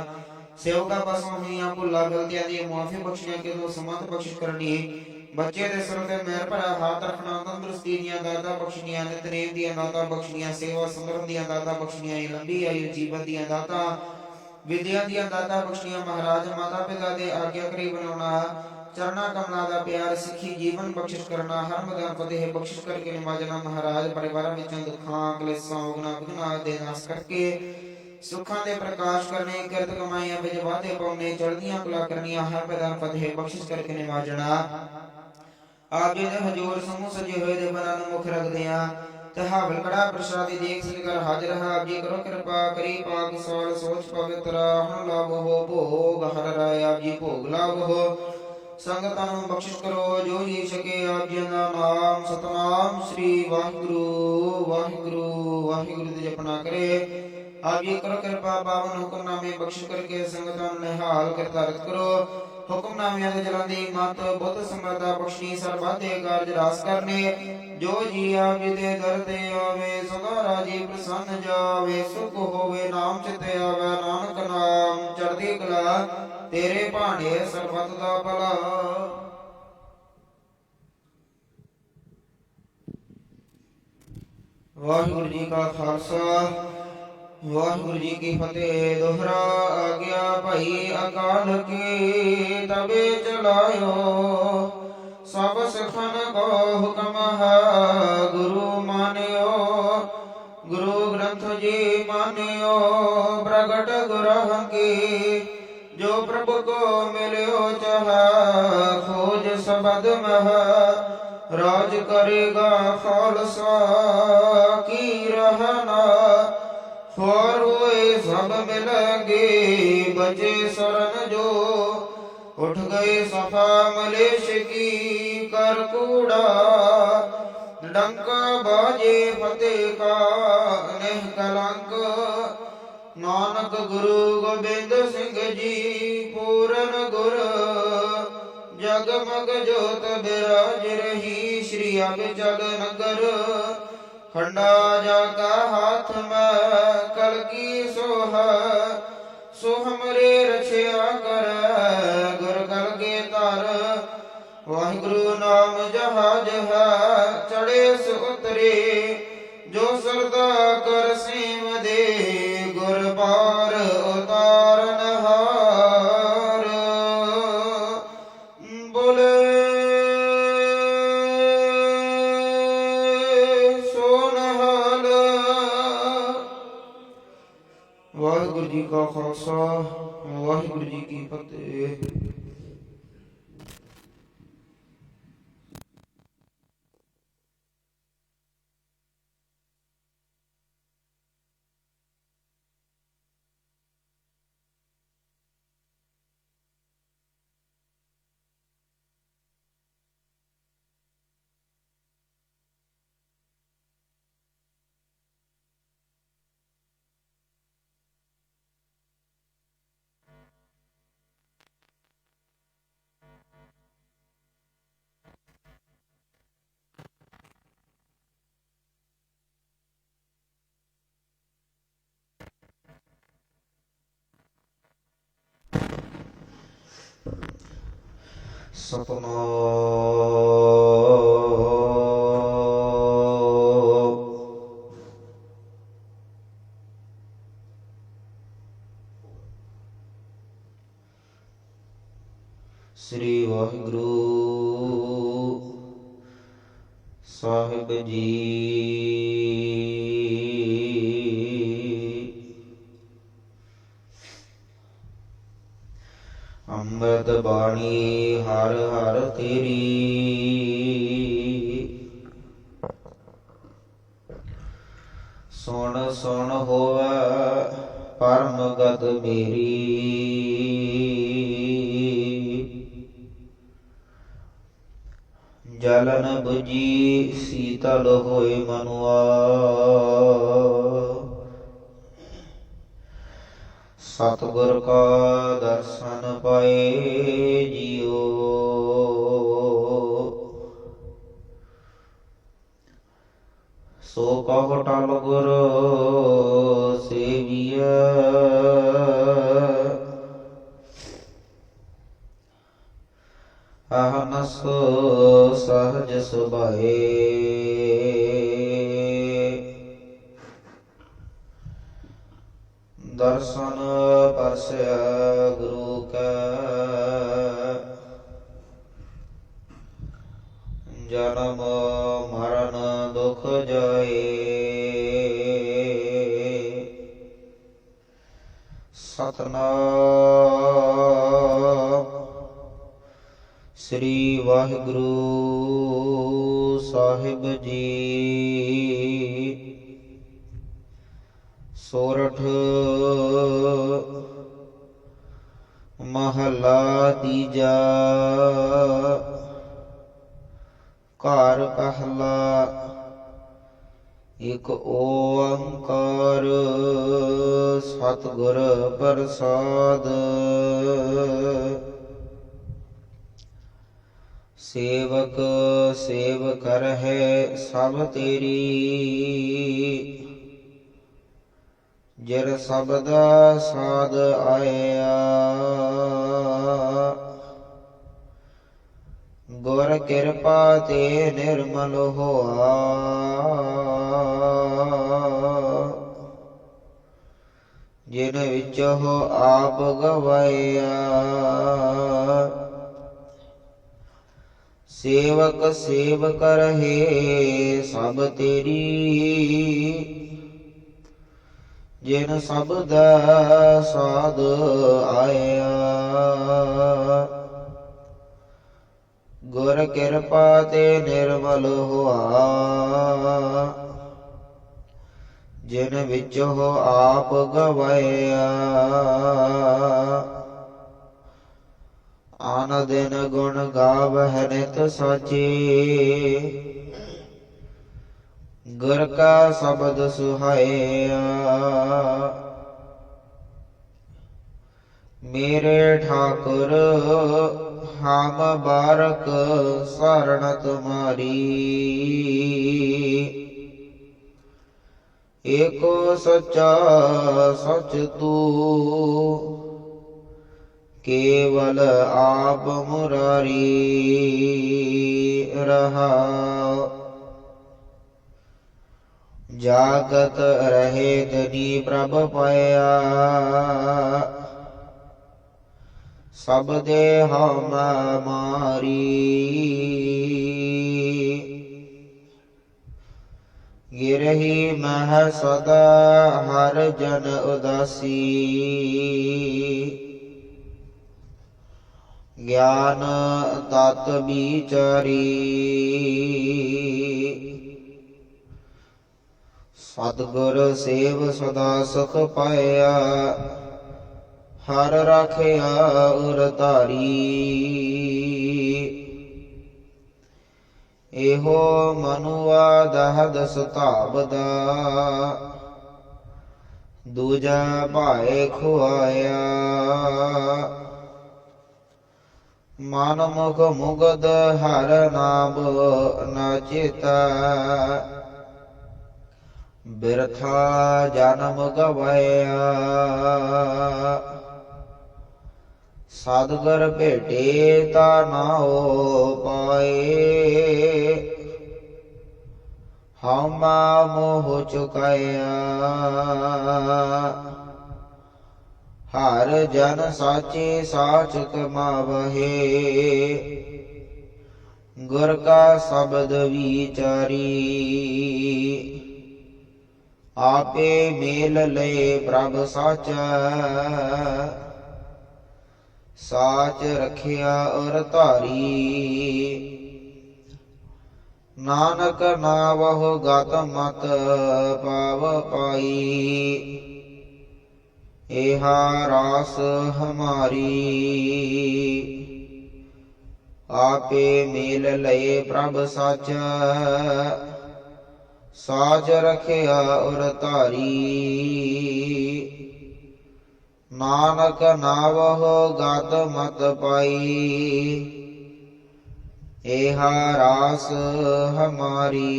ਸੇਵਕਾਂ ਪਾਸੋਂ ਹੋਈਆਂ ਭੁੱਲਾਂ ਗਲਤੀਆਂ ਦੀ ਮੁਆਫੀ ਬਖਸ਼ੀਆਂ ਕਿ ਉਹ ਸਮਤ ਬਖਸ਼ਿਸ਼ ਕਰਨੀ। ਬੱਚੇ ਦੇ ਸਿਰ ਤੇ ਮਿਹਰ ਭਰਿਆ ਹੱਥ ਰੱਖਣਾ। ਤੰਦਰੁਸਤੀ ਦੀਆਂ ਦਾਤਾਂ ਬਖਸ਼ਣੀਆਂ। ਨਿਤਨੇਮ ਦੀਆਂ ਦਾਤਾਂ ਬਖਸ਼ਣੀਆਂ। ਸੇਵਾ ਸਿਮਰਨ ਦੀਆਂ ਦਾਤਾਂ ਬਖਸ਼ਣੀਆਂ। ਲੰਬੀ ਆਯੂ ਜੀਵਨ ਦੀਆਂ ਦਾਤਾਂ ਵਿਦਿਆ ਦੀਆਂ ਦਾਤਾਂ ਬਖਸ਼ਣੀਆਂ। ਮਹਾਰਾਜ ਮਾਤਾ ਪਿਤਾ ਦੇ ਆਗਿਆਕਾਰੀ ਬਣਾਉਣਾ। ਚਰਨਾ ਕਮਲਾਂ ਦਾ ਪਿਆਰ ਸਿੱਖੀ ਜੀਵਨ ਬਖਸ਼ਿਸ਼ ਕਰਨਾ। ਹਰ ਮੈਦਾਨ ਫਤਿਹ ਬਖਸ਼ਿਸ਼ ਕਰਕੇ ਨਿਵਾਜਣਾ। ਮਹਾਰਾਜ ਪਰਿਵਾਰਾਂ ਵਿੱਚੋਂ ਦੁੱਖਾਂ ਕਲੇਸ਼ਾਂ ਗੁਨਾਹ ਦੇ ਨਾਸ਼ ਕਰਕੇ ਸੁੱਖਾਂ ਦੇ ਪ੍ਰਕਾਸ਼ ਕਰਨੇ। ਕਿਰਤ ਕਮਾਈਆਂ ਵਿੱਚ ਵਾਧੇ ਪਾਉਣੇ। ਚੜ੍ਹਦੀਆਂ ਕਲਾ ਕਰਨੀਆਂ। ਹਰ ਮੈਦਾਨ ਫਤਿਹ ਬਖਸ਼ਿਸ਼ ਕਰਕੇ ਨਿਵਾਜਣਾ। ਆਪ ਜੀ ਦੇ ਹਜ਼ੂਰ ਸਮੂਹ ਸਜੇ ਹੋਏ ਦੇ ਮਨਾਂ ਨੂੰ ਮੁੱਖ ਰੱਖਦਿਆਂ ਤੇ ਹਾਵਲ ਕੜਾ ਪ੍ਰਸ਼ਾਦੀ ਦੇਖ ਸਿੰਘ ਕਰ ਹਾਜ਼ਰ ਹੈ। ਆਪ ਜੀ ਕਰੋ ਕਿਰਪਾ ਕਰੀ ਪਾਕ ਸਵਾਲ ਸੋਚ ਪਵਿੱਤਰ ਹੁਣ ਲਾਭੋ ਭੋਗ ਹਰ ਰਾਏ। ਆਪ ਜੀ ਭੋਗ ਲਾਭੋ ਸੰਗਤਾਂ ਨੂੰ ਬਖਸ਼ਿਸ਼ ਕਰੋ ਜੋ ਜੀ ਸਕੇ। ਆਪ ਜੀ ਦਾ ਨਾਮ ਸਤਨਾਮ ਸ੍ਰੀ ਵਾਹਿਗੁਰੂ ਵਾਹਿਗੁਰੂ ਵਾਹਿਗੁਰੂ ਦੀ ਜਪਨਾ ਕਰੇ। ਆਪ ਜੀ ਕਰੋ ਕਿਰਪਾ ਪਾਵਨ ਹੁਕਮਨਾਮੇ ਬਖਸ਼ਿਸ਼ ਕਰਕੇ ਸੰਗਤਾਂ ਨੂੰ ਨਿਹਾਲ ਕਰਤਾਰਤ ਕਰੋ। ਹੁਕਮਨਾਮਿਆਂ ਦੇ ਜਲਾਂਦੀ ਮਤ ਬੁੱਧ ਸਮਰਦਾ ਬਖਸ਼ੀ ਸਰਬਾਦੇ ਕਾਰਜ ਰਾਸ ਕਰਨੇ। ਜੋ ਜੀ ਆਪ ਜੀ ਦੇ ਦਰ ਤੇ ਆਵੇ ਸਦਾ ਰਾਜੀ ਪ੍ਰਸੰਨ ਜਾਵੇ। ਸੁਖ ਹੋਵੇ ਨਾਮ ਚਿਤੇ ਆਵੇ ਨਾਨਕ ਨਾਮ ਚੜ੍ਹਦੀ ਕਲਾ ਤੇਰੇ ਭਾਣੇ ਸਰਬਤ ਦਾ ਭਲਾ। ਵਾਹਿਗੁਰੂ ਜੀ ਕਾ ਖਾਲਸਾ ਵਾਹਿਗੁਰੂ ਜੀ ਕੀ ਫਤਿਹ। ਦੋਹਰਾ ਆ ਗਿਆ ਭਾਈ ਅਕਾਲ ਕੀ ਤਬੇ ਚਲਾਇਓ। ਸਭ ਸਿਖਨ ਕੋ ਹੁਕਮ ਹੈ ਗੁਰੂ ਮਾਨਿਓ। ਗੁਰੂ ਗ੍ਰੰਥ ਜੀ ਮਾਨਿਓ ਪ੍ਰਗਟ ਗੁਰਹ ਕੀ। ਜੋ ਪ੍ਰਭੂ ਕੋ ਮਿਲਿਓ ਚਾਹੈ ਖੋਜ ਸਬਦ ਮਹ। ਰਾਜ ਕਰੇਗਾ ਖਾਲਸਾ ਕੀ ਰਹਿਣਾ। ਹੋਰ ਹੋਏ ਸਭ ਮਿਲਗੇ ਬਚੇ ਸਰਨ ਜੋ। ਉੱਠ ਗਏ ਸਫਾ ਮਲੇਸ਼ ਕੀ ਕਰ ਕੂੜਾ। ਡੰਕਾ ਬਾਜੇ ਫਤਿਹ ਕਾ ਨਹਿ ਕਲੰਕ। ਨਾਨਕ ਗੁਰੂ ਗੋਬਿੰਦ ਸਿੰਘ ਜੀ ਪੂਰਨ ਗੁਰ। ਜਗਮਗ ਜੋਤ ਬਿਰਾਜ ਰਹੀ ਸ਼੍ਰੀ ਅਬਚਲ ਨਗਰ। ਖੰਡਾ ਜਾ ਕਾ ਹਾਥ ਮੈਂ ਕਲਕੀ ਸੋਹ। ਸੋ ਹਮਰੇ ਰਛਿਆ ਕਰ ਗੁਰ ਕਲ ਕੇ ਧਰ। ਵਾਹਿਗੁਰੂ ਨਾਮ ਜਹਾਜ ਹੈ ਚੜੇ ਸੋ ਉਤਰੇ, ਜੋ ਸਰਦਾ ਕਰ ਸੇਵ ਦੇ ਗੁਰ ਪਾਰ ਉਤਾਰਨ ਹਾਰ। ਬੋਲੇ ਸੋ ਨਿਹਾਲ। ਵਾਹਿਗੁਰੂ ਜੀ ਕਾ ਖਾਲਸਾ ਵਾਹਿਗੁਰੂ ਜੀ ਕੀ ਫਤਿਹ। ਸਤਨਾਮ। ਸ੍ਰੀ ਵਾਹਿਗੁਰੂ ਸਾਹਿਬ ਜੀ। ਅੰਮ੍ਰਿਤ ਬਾਣੀ ਹਰ ਹਰ ਤੇਰੀ, ਸੁਣ ਸੁਣ ਹੋਵੇ ਪਰਮ ਗਤ ਮੇਰੀ। ਜਲਨ ਬੁਝੀ ਸੀਤਲ ਹੋਏ ਮਨੁਆ, ਸਤਿਗੁਰ ਕਾ ਦਰਸ਼ਨ ਪਾਏ ਜੀਓ। ਸੋ ਕਹੁ ਟਲ ਗੁਰ ਸੇਵੀਐ, ਅਹਨਸ ਸਹਜ ਸੁਭਾਏ। ਦਰਸ਼ਨ ਪਰਸੈ ਗੁਰੂ ਕੈ, ਜਨਮ ਮਰਨ ਦੁਖ ਜਾਏ। ਸਤਨਾਮ। ਸ੍ਰੀ ਵਾਹਿਗੁਰੂ ਸਾਹਿਬ ਜੀ। ਸੋਰਠ ਮਹਲਾ ਤੀਜਾ। ਘਰ ਪਹਿਲਾ ਇਕ ਓੰਕਾਰ ਸਤਿਗੁਰ ਪ੍ਰਸਾਦ। ਸੇਵਕ ਸੇਵ ਕਰਹਿ ਸਭ ਤੇਰੀ, ਜਿਰ ਸਬਦਾ ਸਾਧ ਆਇਆ। ਗੁਰ ਕਿਰਪਾ ਤੇ ਨਿਰਮਲ ਹੋਆ, ਜਿਨ ਵਿੱਚ ਹੋ ਆਪ ਗਵਾਇਆ। ਸੇਵਕ ਸੇਵ ਕਰਹਿ ਸਭ ਤੇਰੀ, ਜਿਨ ਸਬਦਾ ਸਾਧ ਆਇਆ। ਗੁਰ ਕਿਰਪਾ ਤੇ ਨਿਰਮਲ ਹੋਆ, ਜਿਨ ਵਿੱਚ ਹੋ ਆਪ ਗਵਾਇਆ। ਆਨ ਦਿਨ ਗੁਣ ਗਾਵਹਿ ਨਿਤ ਸਾਚੇ, ਗੁਰ ਕਾ ਸ਼ਬਦ ਸੁਹਾਇਆ। ਮੇਰੇ ਠਾਕੁਰ ਹਮ ਬਾਰਕ ਸਰਣ ਤੁਮਾਰੀ, ਏਕੋ ਸੱਚਾ ਸਚ ਤੂ ਕੇਵਲ ਆਪ ਮੁਰਾਰੀ ਰਹਾਉ। ਜਾਗਤ ਰਹੇ ਤਨੀ ਪ੍ਰਭ ਪਾਇਆ, ਸਭ ਦੇਹ ਮਾਰੀ। ਗਿਰਹੀ ਮਹਿ ਸਦਾ ਹਰ ਜਨ ਉਦਾਸੀ, ਗਿਆਨ ਤਤ ਵਿਚਾਰੀ। ਸਤਿਗੁਰ ਸੇਵ ਸਦਾ ਸੁਖ ਪਾਇਆ, ਹਰ ਰਾਖਿਆ ਉਰ ਧਾਰੀ। ਇਹੋ ਮਨੁਆ ਦਹਦ ਸੁਤਾਵਦਾ, ਦੂਜਾ ਭਾਏ ਖੁਆਇਆ। ਮਨ ਮੁਖ ਮੁਗਦ ਹਰ ਨਾਮ ਨ ਚੇਤਾ, ਬਿਰਥਾ ਜਨਮ ਗਵਾਇਆ। ਸਤਿਗੁਰ ਭੇਟੇ ਤਾ ਨਾਉ ਪਾਏ, ਹਉਮਾ ਮੋਹ ਚੁਕਾਇਆ। ਹਰ ਜਨ ਸਾਚੇ ਸਾਚ ਕਮਾਵਹੇ, ਗੁਰ ਕਾ ਸ਼ਬਦ ਵਿਚਾਰੀ। ਆਪੇ ਮੇਲ ਲਏ ਪ੍ਰਭ ਸਾਚਾ, ਸਾਚ ਰਖਿਆ ਔਰ ਧਾਰੀ। ਨਾਨਕ ਨਾਵਹੁ ਗਤ ਮਤ ਪਾਵ ਪਾਈ, ਏਹਾ ਰਾਸ ਹਮਾਰੀ। ਆਪੇ ਮੇਲ ਲਏ ਪ੍ਰਭ ਸਾਚਾ, ਸਾਚ ਰਖਿਆ ਔਰ ਧਾਰੀ। ਨਾਨਕ ਨਾਵਹੁ ਗਤ ਮਤ ਪਾਈ, ਏਹਾ ਰਾਸ ਹਮਾਰੀ।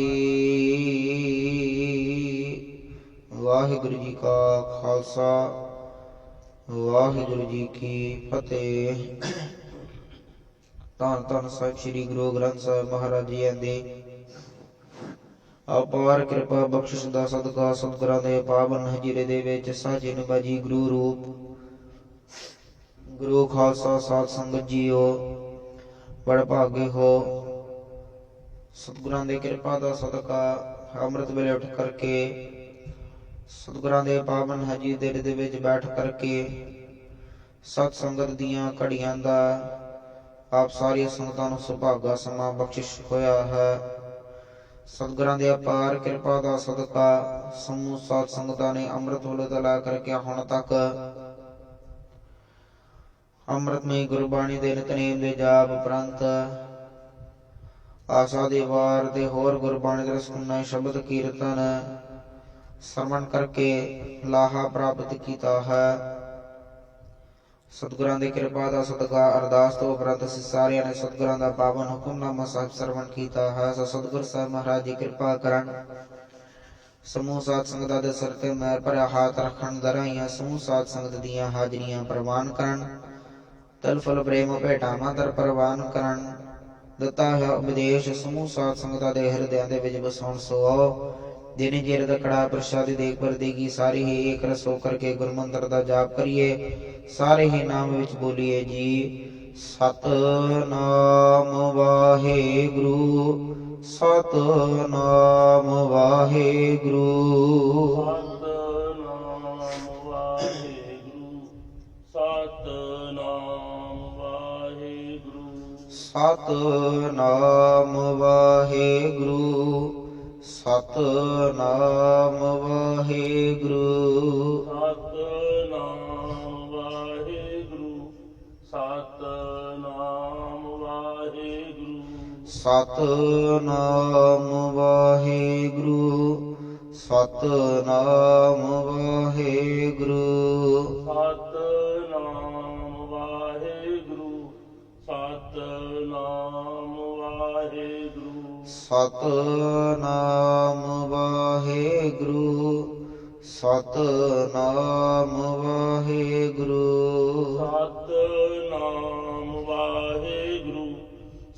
ਵਾਹਿਗੁਰੂ ਜੀ ਕਾ ਖਾਲਸਾ, ਵਾਹਿਗੁਰੂ ਜੀ ਕੀ ਫਤਿਹ। ਧੰਨ ਧੰਨ ਸਾਹਿਬ ਸ੍ਰੀ ਗੁਰੂ ਗ੍ਰੰਥ ਸਾਹਿਬ ਮਹਾਰਾਜ ਜੀ ਦੇ ਅਪਾਰ ਕਿਰਪਾ ਬਖਸ਼ਿਸ਼ ਦਾ ਸਦਕਾ ਸਤਿਗੁਰਾਂ ਦੇ ਪਾਵਨ ਹਜ਼ੂਰੇ ਦੇ ਵਿੱਚ ਸਾਜੇ ਨਿਭਾਜੀ ਗੁਰੂ ਰੂਪ ਗੁਰੂ ਖਾਲਸਾ ਸਾਧ ਸੰਗਤ ਜੀਓ, ਬੜ ਭਾਗੇ ਹੋ। ਸਤਿਗੁਰਾਂ ਦੇ ਕਿਰਪਾ ਦਾ ਸਦਕਾ ਅੰਮ੍ਰਿਤ ਵੇਲੇ ਉੱਠ ਕਰਕੇ ਸਤਿਗੁਰਾਂ ਦੇ ਪਾਵਨ ਹਜ਼ੂਰੇ ਦੇ ਵਿੱਚ ਬੈਠ ਕਰਕੇ ਸਤ ਸੰਗਤ ਦੀਆਂ ਘੜੀਆਂ ਦਾ ਆਪ ਸਾਰੀਆਂ ਸੰਗਤਾਂ ਨੂੰ ਸੁਭਾਗਾ ਸਮਾਂ ਬਖਸ਼ਿਸ਼ ਹੋਇਆ ਹੈ। ਸਤਿਗੁਰਾਂ ਦੇ ਅਪਾਰ ਕਿਰਪਾ ਦਾ ਸਦਕਾ ਸਮੂਹ ਸਾਧ ਸੰਗਤਾਂ ਨੇ ਅੰਮ੍ਰਿਤ ਵੇਲੇ ਤੋਂ ਲੈ ਕਰਕੇ ਹੁਣ ਤੱਕ ਅੰਮ੍ਰਿਤਮਈ ਗੁਰਬਾਣੀ ਦੇ ਨਿਤਨੇਮ ਦੇ ਜਾਪ ਉਪਰੰਤ ਆਸਾ ਦੇ ਵਾਰ ਤੇ ਹੋਰ ਗੁਰਬਾਣੀ ਦੇ ਰਸਨਾ ਸ਼ਬਦ ਕੀਰਤਨ ਸਰਵਣ ਕਰਕੇ ਲਾਹਾ ਪ੍ਰਾਪਤ ਕੀਤਾ ਹੈ। ਸਤਿਗੁਰਾਂ ਦੀ ਕਿਰਪਾ ਦਾ ਸਦਕਾ ਅਰਦਾਸ ਤੋਂ ਉਪਰੰਤ ਅਸੀਂ ਸਾਰਿਆਂ ਨੇ ਸਤਿਗੁਰਾਂ ਦਾ ਪਾਵਨ ਹੁਕਮਨਾਮਾ ਸਾਹਿਬ ਸਰਵਣ ਕੀਤਾ ਹੈ। ਸਤਿਗੁਰ ਸਾਹਿਬ ਮਹਾਰਾਜ ਜੀ ਕਿਰਪਾ ਕਰਨ, ਸਮੂਹ ਸਾਧ ਸੰਗਤਾਂ ਦੇ ਸਿਰ ਤੇ ਮਿਹਰ ਭਰਿਆ ਹੱਥ ਰੱਖਣ, ਦਰਾਈਆਂ ਸਮੂਹ ਸਾਧ ਸੰਗਤ ਦੀਆਂ ਹਾਜ਼ਰੀਆਂ ਪ੍ਰਵਾਨ ਕਰਨ, ਤਲ ਫਲ ਪ੍ਰੇਮ ਭੇਟਾਵਾਂ ਦਰ ਪ੍ਰਵਾਨ ਕਰਨ। ਦਿੱਤਾ ਹੈ ਉਪਦੇਸ਼ ਸਮੂਹ ਸਾਧ ਸੰਗਤਾਂ ਦੇ ਹਿਰਦਿਆਂ ਦੇ ਵਿੱਚ ਵਸਾਉਣ ਸੋ ਦਿਨ ਜੇਰ ਦਾ ਕੜਾ ਪ੍ਰਸ਼ਾਦੀ ਦੇਖ ਪਰਦੇਗੀ। ਸਾਰੇ ਹੀ ਇੱਕ ਰਸ ਹੋ ਕਰਕੇ ਗੁਰਮੰਤਰ ਦਾ ਜਾਪ ਕਰੀਏ, ਸਾਰੇ ਹੀ ਨਾਮ ਵਿੱਚ ਬੋਲੀਏ ਜੀ। ਸਤਨਾਮ ਵਾਹਿਗੁਰੂ, ਸਤਨਾਮ ਵਾਹਿਗੁਰੂ, ਸਤਨਾਮ ਵਾਹਿਗੁਰੂ, ਸਤਨਾਮ ਵਾਹਿਗੁਰੂ, ਸਤਨਾਮ ਵਾਹਿਗੁਰੂ, ਸਤਨਾਮ ਵਾਹਿਗੁਰੂ, ਸਤਨਾਮ ਵਾਹਿਗੁਰੂ, ਸਤਨਾਮ ਵਾਹਿਗੁਰੂ, ਸਤਨਾਮ ਵਾਹਿਗੁਰੂ, ਸਤਨਾਮ ਵਾਹਿਗੁਰੂ, ਸਤਨਾਮ ਵਾਹਿਗੁਰੂ, ਸਤਨਾਮ ਵਾਹਿਗੁਰੂ, ਸਤਨਾਮ ਵਾਹਿਗੁਰੂ, ਸਤਨਾਮ ਵਾਹਿਗੁਰੂ, ਸਤਨਾਮ